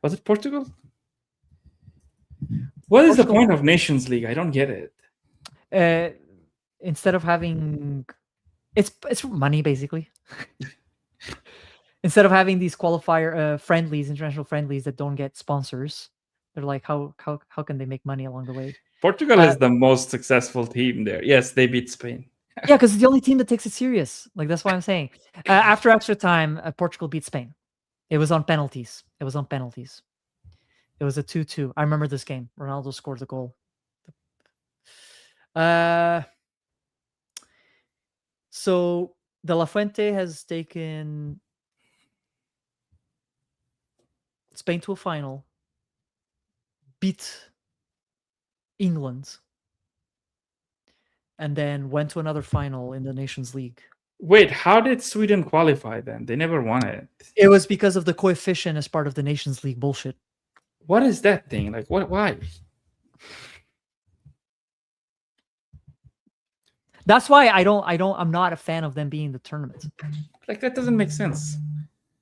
Was it Portugal? What is the Portugal. point of Nations League? I don't get it. Instead of having, it's money basically. Instead of having these qualifier friendlies, international friendlies that don't get sponsors, they're like, how can they make money along the way? Portugal is the most successful team there. Yes, they beat Spain. Yeah, because it's the only team that takes it serious. Like that's why I'm saying. After extra time, Portugal beat Spain. It was on penalties. It was a 2-2. I remember this game. Ronaldo scored the goal. So De La Fuente has taken Spain to a final, beat England, and then went to another final in the Nations League. Wait, how did Sweden qualify then? They never won it. It was because of the coefficient as part of the Nations League bullshit. What is that thing? Like, what? Why? That's why I'm not a fan of them being in the tournament. Like, that doesn't make sense.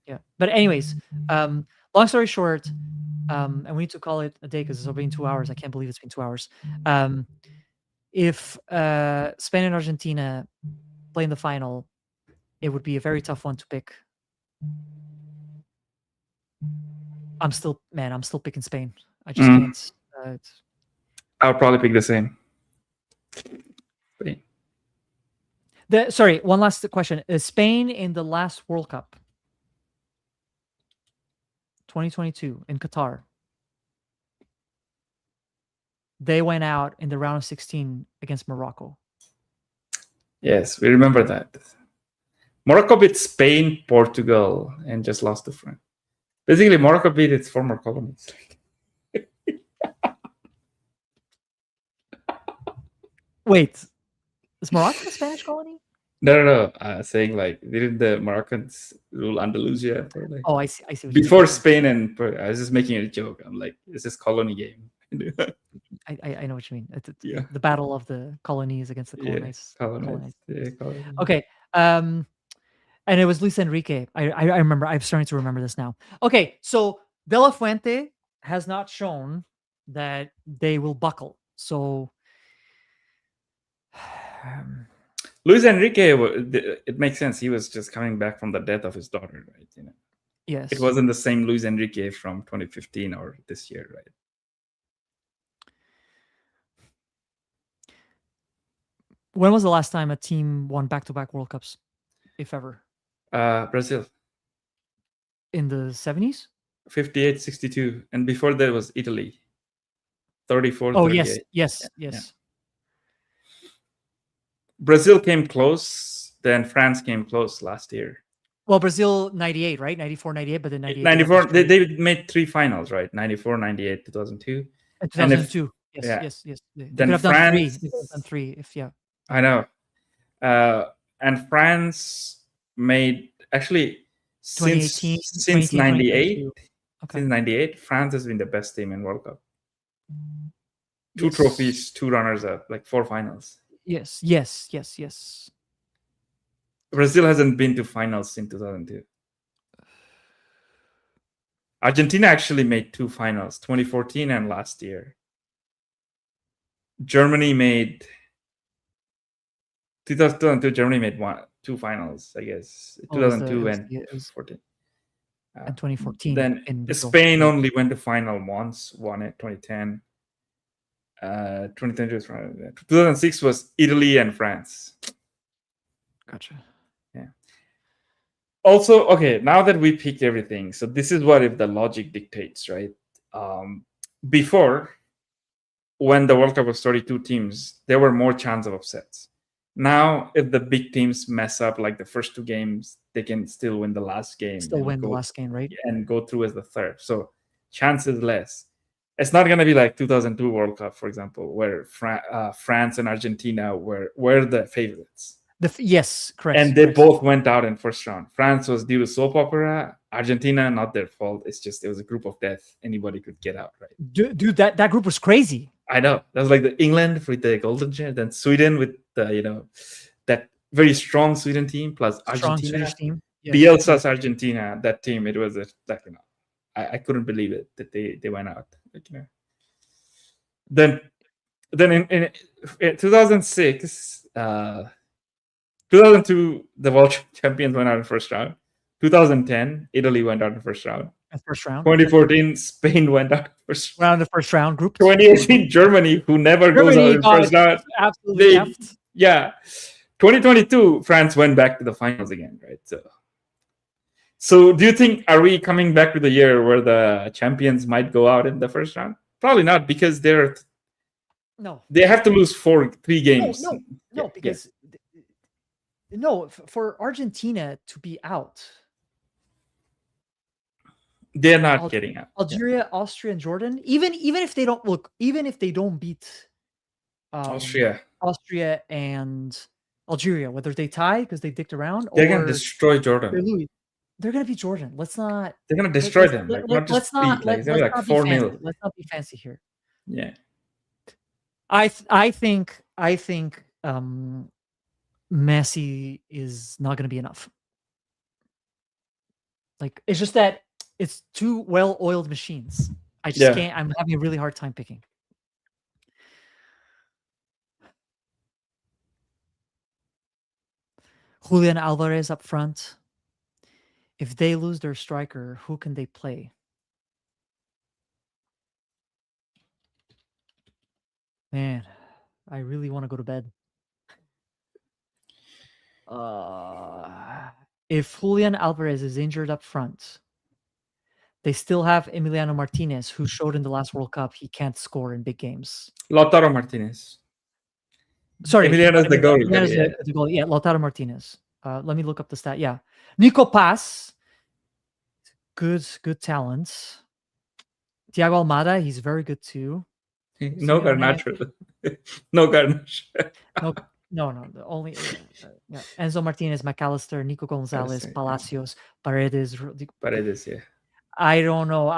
Yeah. But anyways, long story short, and we need to call it a day because it's been 2 hours. I can't believe it's been 2 hours. If Spain and Argentina play in the final, it would be a very tough one to pick. I'm still picking Spain. I just can't. I'll probably pick the same. Spain. Sorry, one last question. Is Spain in the last World Cup, 2022 in Qatar? They went out in the round of 16 against Morocco. Yes, we remember that. Morocco beat Spain, Portugal, and just lost to France. Basically, Morocco beat its former colonies. Wait, is Morocco a Spanish colony? No. Saying like, didn't the Moroccans rule Andalusia for like Oh, I see what you mean. before Spain and I was just making a joke. I'm like, is this colony game? I know what you mean. Yeah, The battle of the colonies against the yeah, colonized. colonized Yeah, states. colonized. Okay. And it was Luis Enrique. I remember. I'm starting to remember this now. Okay, so De La Fuente has not shown that they will buckle. So Luis Enrique, it makes sense. He was just coming back from the death of his daughter, right? It yes. wasn't the same Luis Enrique from 2015 or this year, right? When was the last time a team won back-to-back World Cups, if ever? Brazil, In the 70s? 58, 62. And before that was Italy, 34, Oh, yes, 38. yes, Yeah. yes. Brazil came close, then France came close last year. Well, Brazil 98, right? 94, 98, but then 98 they got 94, destroyed. they made 3 finals, right? 94, 98, 2002. In And if 2002. Yes, yeah, yes, yes. They could then have done 3. France, They could have done 3 if yeah. I know. And France made actually 2018, since 2018, 98, 2022. Okay. since 98, France has been the best team in World Cup. 2 Yes. trophies, 2 runners up, like 4 finals. Yes, yes, yes, yes. Brazil hasn't been to finals since 2002. Argentina actually made 2 finals, 2014 and last year. Germany made 2002. Germany made 2 finals, I guess. 2002 and 14. And 2014. Then in Brazil. Spain only went to final once, won it 2010. 2010 was 2006 was Italy and France. Gotcha. Yeah. Also, okay, now that we picked everything, so this is what if the logic dictates, right? Before, when the World Cup was 32 teams, there were more chance of upsets. Now, if the big teams mess up like the first 2 games, they can still win the last game. Still win the last game, right? And go through as the third. So chances less. It's not going to be like 2002 World Cup, for example, where France and Argentina were the favorites. Yes, correct. And they both went out in first round. France was due to soap opera. Argentina, not their fault. It's just it was a group of death. Anybody could get out, right? Dude, that group was crazy. I know. That was like the England with the golden chair, then Sweden with the that very strong Sweden team plus Argentina. Strong Swedish team. Yes. Bielsa's Argentina, that team. It was I couldn't believe it that they went out. Then in 2006, 2002 the world champions went out in first round. 2010 Italy went out in first round. 2014 Spain went out first round. The first round group. 2018 Germany, who never goes out in first round. Absolutely. Yeah. 2022 France went back to the finals again, right? So do you think, are we coming back to the year where the champions might go out in the first round? Probably not, because they have to lose 3 games. No, because no, for Argentina to be out, they're not getting out. Algeria, Austria, and Jordan, even if they don't beat Austria and Algeria, whether they tie because they dicked around, they're gonna destroy Jordan. They're gonna beat Jordan. Let's not. They're gonna destroy them. Let's not 4-0. Let's not be fancy here. Yeah. I think Messi is not going to be enough. Like, it's just that it's 2 well-oiled machines. I just can't. I'm having a really hard time picking. Julian Alvarez up front. If they lose their striker, who can they play? Man, I really want to go to bed. If Julian Alvarez is injured up front, they still have Emiliano Martinez, who showed in the last World Cup he can't score in big games. Lautaro Martinez. Sorry, Emiliano's the goal. Yeah, Lautaro Martinez. Let me look up the stat. Yeah, Nico Paz, good talent. Thiago Almada, he's very good too. No Garnacho. No Garnacho. No, the only yeah. Enzo Martinez, McAllister, Nico Gonzalez, Palestine, yeah. Palacios, Paredes. Paredes, yeah. I don't know.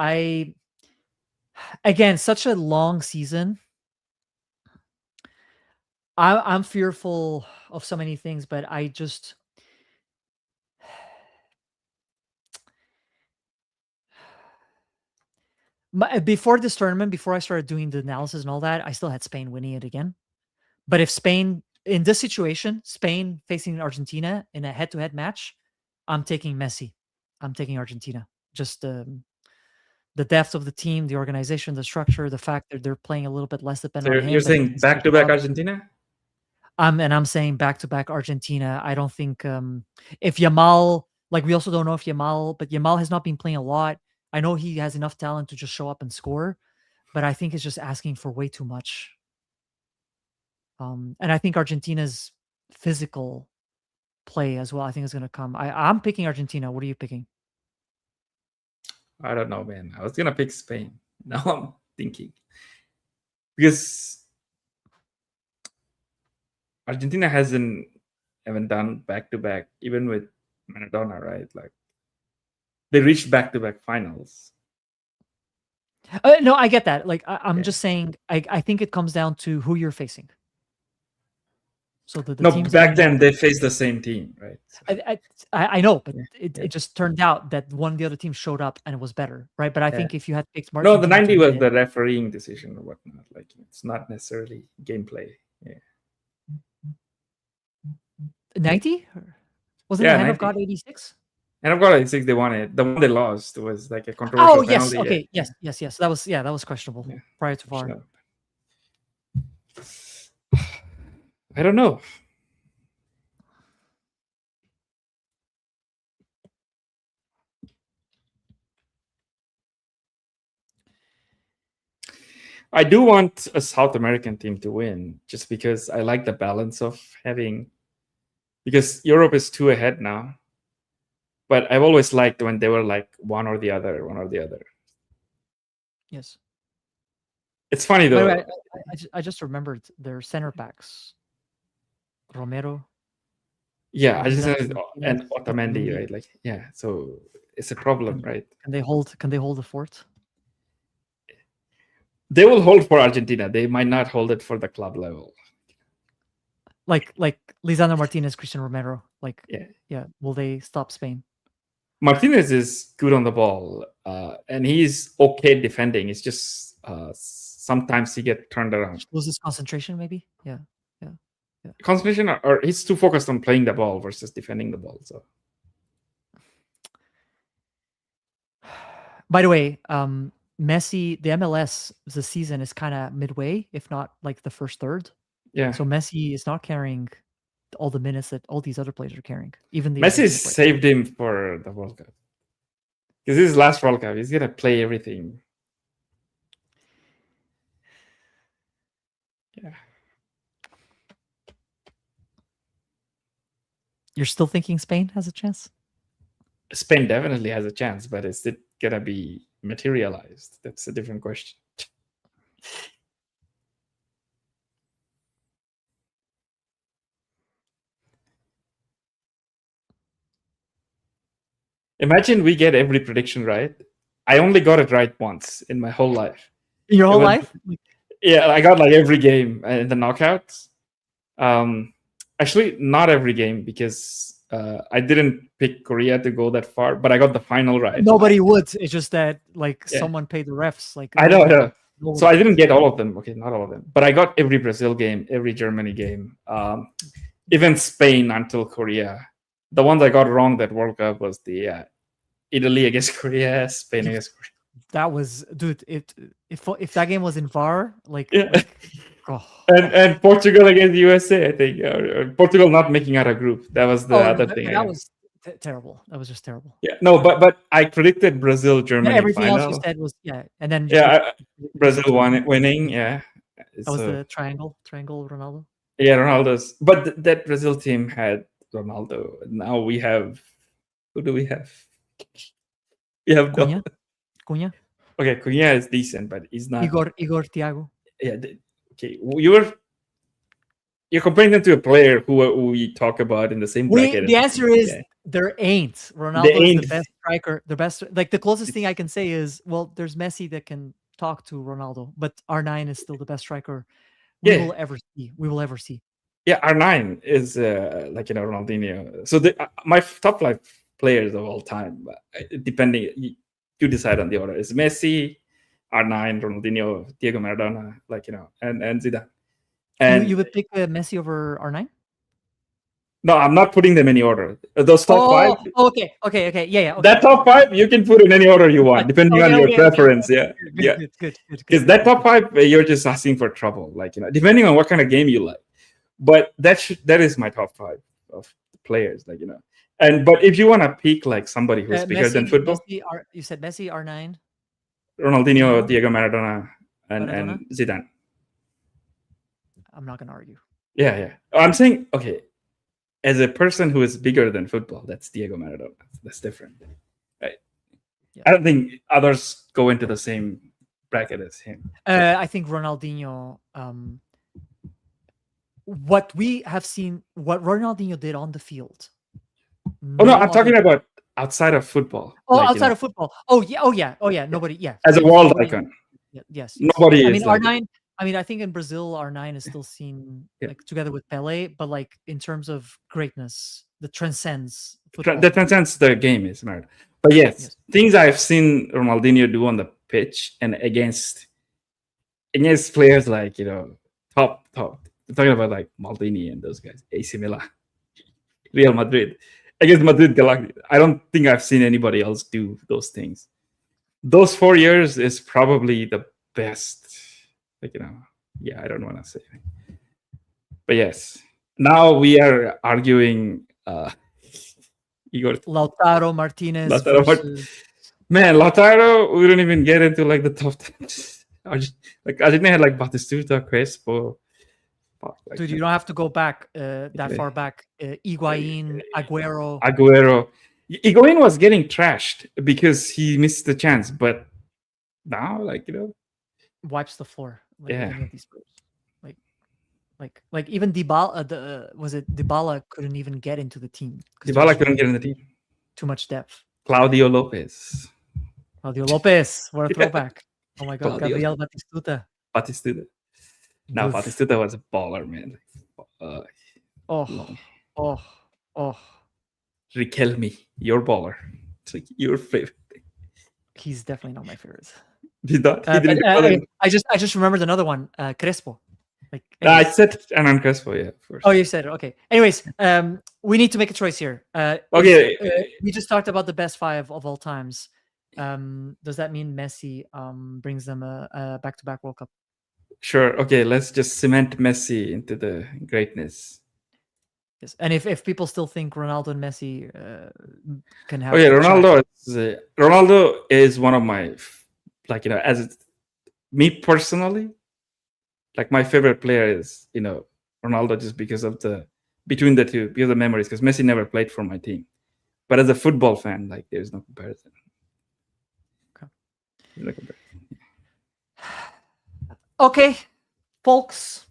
Again, such a long season. I'm fearful of so many things, but I just before this tournament, before I started doing the analysis and all that, I still had Spain winning it again. But if Spain in this situation, Spain facing Argentina in a head-to-head match, I'm taking Messi. I'm taking Argentina. Just the depth of the team, the organization, the structure, the fact that they're playing a little bit less So dependent on you're him, but he saying can back still to show back up. Argentina? I'm saying back-to-back Argentina. I don't think if Yamal, like we also don't know if but Yamal has not been playing a lot. I know he has enough talent to just show up and score, but I think it's just asking for way too much. And I think Argentina's physical play as well, I think is going to come. I'm picking Argentina. What are you picking? I don't know, man. I was gonna pick Spain. Now I'm thinking because Argentina haven't done back to back, even with Maradona, right? Like they reached back to back finals. No, I get that. Like I'm Yeah. just saying, I think it comes down to who you're facing. So the No, teams that back you then they faced the same team, right? So, I know, but yeah, yeah, it just turned out that one of the other teams showed up and it was better, right? But I yeah. think if you had picked No, the Argentina to 90 win was it, the refereeing decision or whatnot. Like it's not necessarily gameplay. Yeah. 90? Wasn't the Yeah, hand of 90. God 86? And I've got 86 they won it. The one they lost was like a Oh controversial yes, penalty. Yeah. okay, yes. That was questionable Yeah. prior to VAR. Sure. I don't know. I do want a South American team to win just because I like the balance of having, because Europe is two ahead now. But I've always liked when they were like one or the other, one or the other. Yes. It's funny By the way, though. I just remembered their center backs, Romero, Yeah, I just Lisandro Martinez, and Otamendi, Otamendi. right? Like, yeah, so it's a problem, right? Can they hold? Can they hold the fort? They will hold for Argentina. They might not hold it for the club level. Like Lisandro Martinez, Christian Romero. Like, Yeah, yeah. Will they stop Spain? Martinez is good on the ball, and he's okay defending. It's just sometimes he get turned around. Loses concentration, maybe. Yeah. Concentration, or he's too focused on playing the ball versus defending the ball. So, By the way, Messi, the MLS, the season is kind of midway, if not like the first third. yeah, So Messi is not carrying all the minutes that all these other players are carrying, even the Messi Argentina players. saved him for the World Cup because this is his last World Cup. He's gonna play everything. Yeah. You're still thinking Spain has a chance? Spain definitely has a chance, but is it gonna be materialized? That's a different question. Imagine we get every prediction right. I only got it right once in my whole life. Your It whole was, life? yeah, I got like every game in the knockouts. Actually, not every game because I didn't pick Korea to go that far, but I got the final right. Nobody would. It's just that like Yeah, someone paid the refs. Like I know. nobody So I would. didn't get all of them. Okay, not all of them, but I got every Brazil game, every Germany game, even Spain until Korea. The ones I got wrong that World Cup was the Italy against Korea, Spain against Korea. That was, dude. If that game was in VAR, Yeah. oh, And Portugal against USA, I think. Or Portugal not making out a group. That was the no, other thing. that was terrible. That was just terrible. Yeah, no, but I predicted Brazil Yeah, Germany everything else you final. said was and then you Yeah, picked Brazil Argentina. winning. Yeah, That was so the triangle Ronaldo. yeah, Ronaldo's. But that Brazil team had Ronaldo. Now we have, who do we have? We have no. Cunha, Okay, Cunha is decent, but he's not. Igor Thiago. Yeah. Okay, you were. you're comparing them to a player who we talk about in the same bracket. The answer is Yeah. there ain't. They Ronaldo is the ain't. best striker. The best, like the closest thing I can say is, well, there's Messi that can talk to Ronaldo, but R9 is still the best striker we Yeah. will ever see. We will ever see. Yeah, R9 is Ronaldinho. So my top 5 players of all time, depending, you decide on the order. It's Messi, R9, Ronaldinho, Diego Maradona, and Zidane. And You would pick Messi over R9? no, I'm not putting them in any order. Those top 5. Okay. Yeah. Okay. That top 5 you can put in any order you want, depending on your preference. Okay. Yeah. Good. Because that top 5, you're just asking for trouble. Depending on what kind of game you like. But that is my top 5 of players. But if you want to pick somebody who's bigger Messi, than football, you said Messi R9, Ronaldinho, Diego Maradona, and Zidane. I'm not gonna argue. Yeah. I'm saying, okay, as a person who is bigger than football, that's Diego Maradona. That's different, right? Yeah. I don't think others go into the same bracket as him. I think Ronaldinho. What we have seen, what Ronaldinho did on the field. I'm talking about outside of football. Outside of football. Oh yeah. Nobody. Yeah. As a world icon. Yes. Nobody. I mean, R9. I mean, I think in Brazil, R9 is still seen together with Pele, but in terms of greatness, that transcends football. That transcends the game, is mad. But yes, things I've seen Ronaldinho do on the pitch and against players top. I'm talking about Maldini and those guys, AC Milan, Real Madrid. Against Madrid Galactic, I don't think I've seen anybody else do those things. Those 4 years is probably the best. I don't want to say anything. But yes, now we are arguing Igor Lautaro Martinez. Man, Lautaro, we don't even get into the top 10. Argentina had Batistuta, Crespo. Dude, you don't have to go back that far back. Higuain, Aguero. Higuain was getting trashed because he missed the chance, but now, wipes the floor. Yeah. These like even Dybala. Was it Dybala couldn't even get into the team? Dybala couldn't get in the team. Too much depth. Claudio Lopez. What a throwback! Oh my God, Gabriel Batistuta. No, Batistuta was a baller, man. Riquelme, your baller. It's your favorite. He's definitely not my favorite. He didn't. I just remembered another one, Crespo. I said Hernan Crespo, yeah. First. Oh, you said it. Okay. Anyways, we need to make a choice here. Okay. We just talked about the best 5 of all times. Does that mean Messi brings them a back-to-back World Cup? Sure. Okay, let's just cement Messi into the greatness. Yes, and if people still think Ronaldo and Messi can have, Ronaldo is one of my me personally, my favorite player is Ronaldo, just because of between the two, because of the memories. Because Messi never played for my team, but as a football fan, there's no comparison. Okay. No comparison. Okay, folks.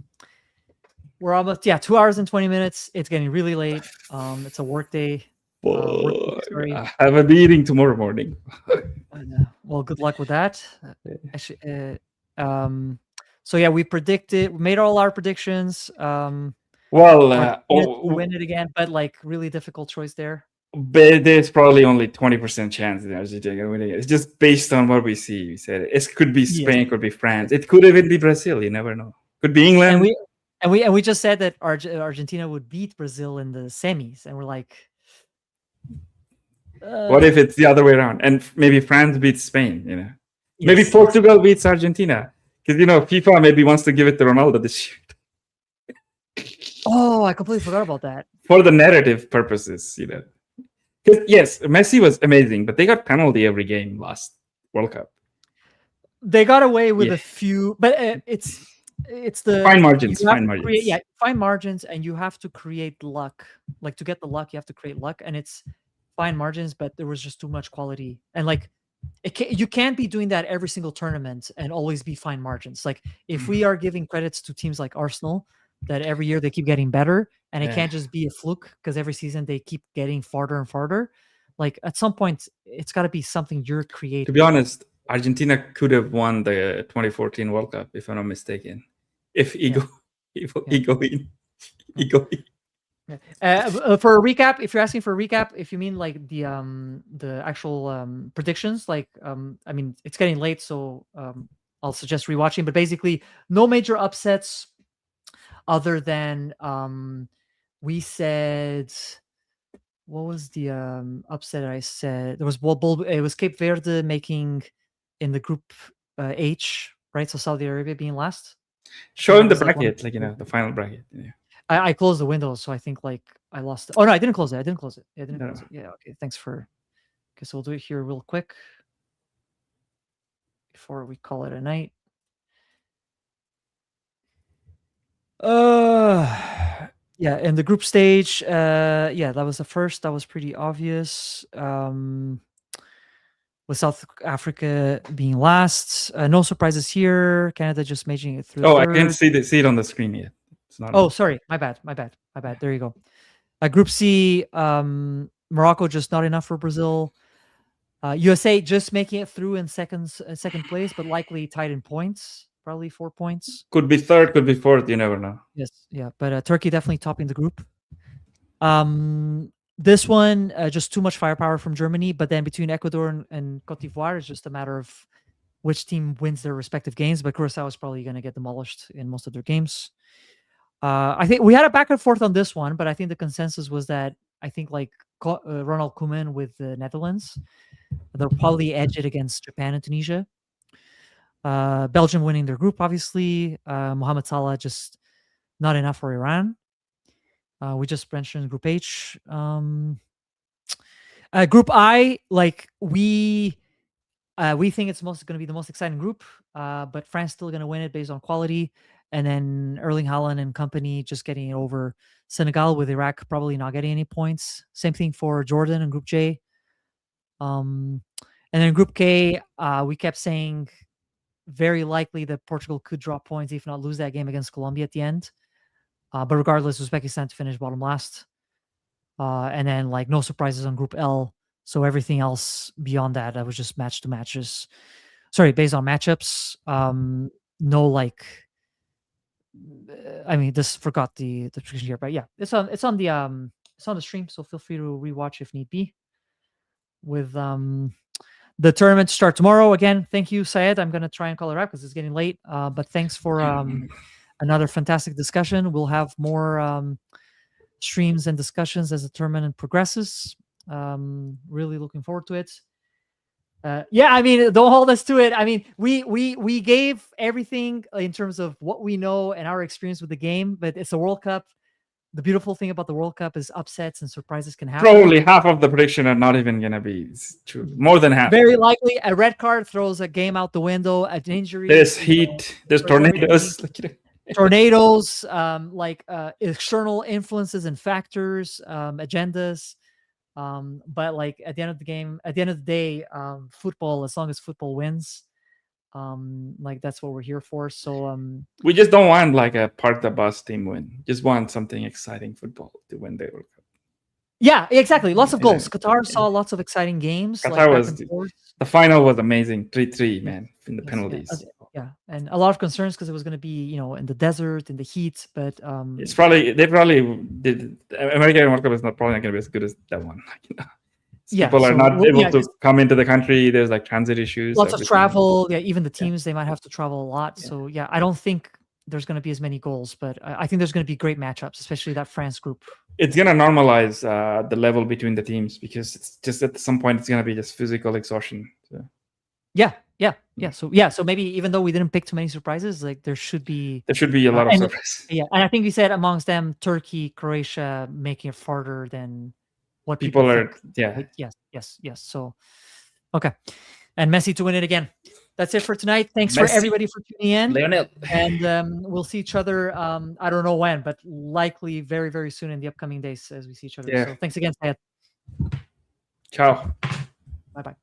We're almost 2 hours and 20 minutes. It's getting really late. It's a work day. I have a meeting tomorrow morning. Well, good luck with that. Actually, so yeah, we made all our predictions. Win it again, but really difficult choice there. But there's probably only 20% chance that Argentina winning it. It's just based on what we see. We said it could be Spain, could be France, it could even be Brazil. You never know. Could be England. And we just said that Argentina would beat Brazil in the semis, and we're like, what if it's the other way around? And maybe France beats Spain. Maybe Portugal beats Argentina, because FIFA maybe wants to give it to Ronaldo this year. Oh, I completely forgot about that. For the narrative purposes, Yes, Messi was amazing, but they got penalty every game last World Cup. They got away with a few, but it's the fine margins. Fine margins, and you have to create luck. To get the luck, you have to create luck, and it's fine margins. But there was just too much quality, and you can't be doing that every single tournament and always be fine margins. If we are giving credits to teams like Arsenal, that every year they keep getting better, and it Yeah. can't just be a fluke because every season they keep getting farther and farther. Like at some point, it's got to be something you're To creating. be honest, Argentina could have won the 2014 World Cup, if I'm not mistaken. If Ego, Ego in. For a recap, if you're asking for a recap, if you mean like the actual predictions, like I mean it's getting late, so I'll suggest rewatching. But basically, no major upsets other than we said, what was the upset I said? There was it was Cape Verde making in the group H, right? So Saudi Arabia being last. Showing the was, like, bracket, like, the final bracket. Yeah. I closed the window, so I think like I lost it. Oh no, I didn't close it. Yeah, I didn't close it. Yeah, okay. Thanks for. Okay, so we'll do it here real quick before we call it a night. Yeah, in the group stage, yeah, that was the first. That was pretty obvious. With South Africa being last, no surprises here. Canada just making it through. I can't see it on the screen yet. It's not. Oh, sorry, my bad. There you go. Group C, Morocco just not enough for Brazil. USA just making it through in second place, but likely tied in points, probably 4 points. Could be third, could be fourth. You never know. Yes, yeah, but Turkey definitely topping the group. This one, just too much firepower from Germany, but then between Ecuador and Cote d'Ivoire, it's just a matter of which team wins their respective games. But Curacao is probably going to get demolished in most of their games. I think we had a back and forth on this one, but I think the consensus was that I think like Ronald Koeman with the Netherlands, they'll probably edge it against Japan and Tunisia. Belgium winning their group, obviously. Mohamed Salah just not enough for Iran. We just mentioned Group H. Group I, like we think it's going to be the most exciting group, but France still going to win it based on quality. And then Erling Haaland and company just getting it over Senegal, with Iraq probably not getting any points. Same thing for Jordan in Group J. And then Group K, we kept saying very likely that Portugal could drop points, if not lose that game against Colombia at the end. But regardless, Uzbekistan to finish bottom last. And then like no surprises on Group L. So everything else beyond that was just based on matchups. No, like, I mean, just forgot the prediction here, but yeah, it's on the stream, so feel free to rewatch if need be. With the tournament start tomorrow. Again, thank you, Syed. I'm gonna try and call it up because it's getting late. But thanks for another fantastic discussion. We'll have more streams and discussions as the tournament progresses. Really looking forward to it. Yeah, I mean, don't hold us to it. I mean, we gave everything in terms of what we know and our experience with the game, but it's a World Cup. The beautiful thing about the World Cup is upsets and surprises can happen. Probably half of the prediction are not even going to be true. More than half. Very likely, a red card throws a game out the window. An injury. There's heat. There's tornadoes. Tornadoes, external influences and factors, agendas. But like at the end of the day, football, as long as football wins, like that's what we're here for. So we just don't want like a park the bus team win. Just want something exciting football to win the World Cup. Yeah, exactly. Lots of goals. Qatar saw lots of exciting games. Qatar was the final was amazing. 3-3, man, in the penalties. Yeah, and a lot of concerns because it was going to be, in the desert, in the heat. But it's probably did. American World Cup is probably not going to be as good as that one. People are not able to come into the country. There's like transit issues. Lots of travel. Yeah, even the teams, they might have to travel a lot. Yeah. So yeah, I don't think there's going to be as many goals, but I think there's going to be great matchups, especially that France group. It's going to normalize the level between the teams because it's just at some point it's going to be just physical exhaustion. So. Yeah. So maybe even though we didn't pick too many surprises, like there should be a lot of surprises. Yeah, and I think we said amongst them, Turkey, Croatia making it farther than what people are. think. Yeah. Right? Yes. So, okay, and Messi to win it again. That's it for tonight. Thanks for everybody for tuning in. Lionel. And we'll see each other. I don't know when, but likely very, very soon in the upcoming days as we see each other. Yeah. So thanks again, Syed. Ciao. Bye-bye.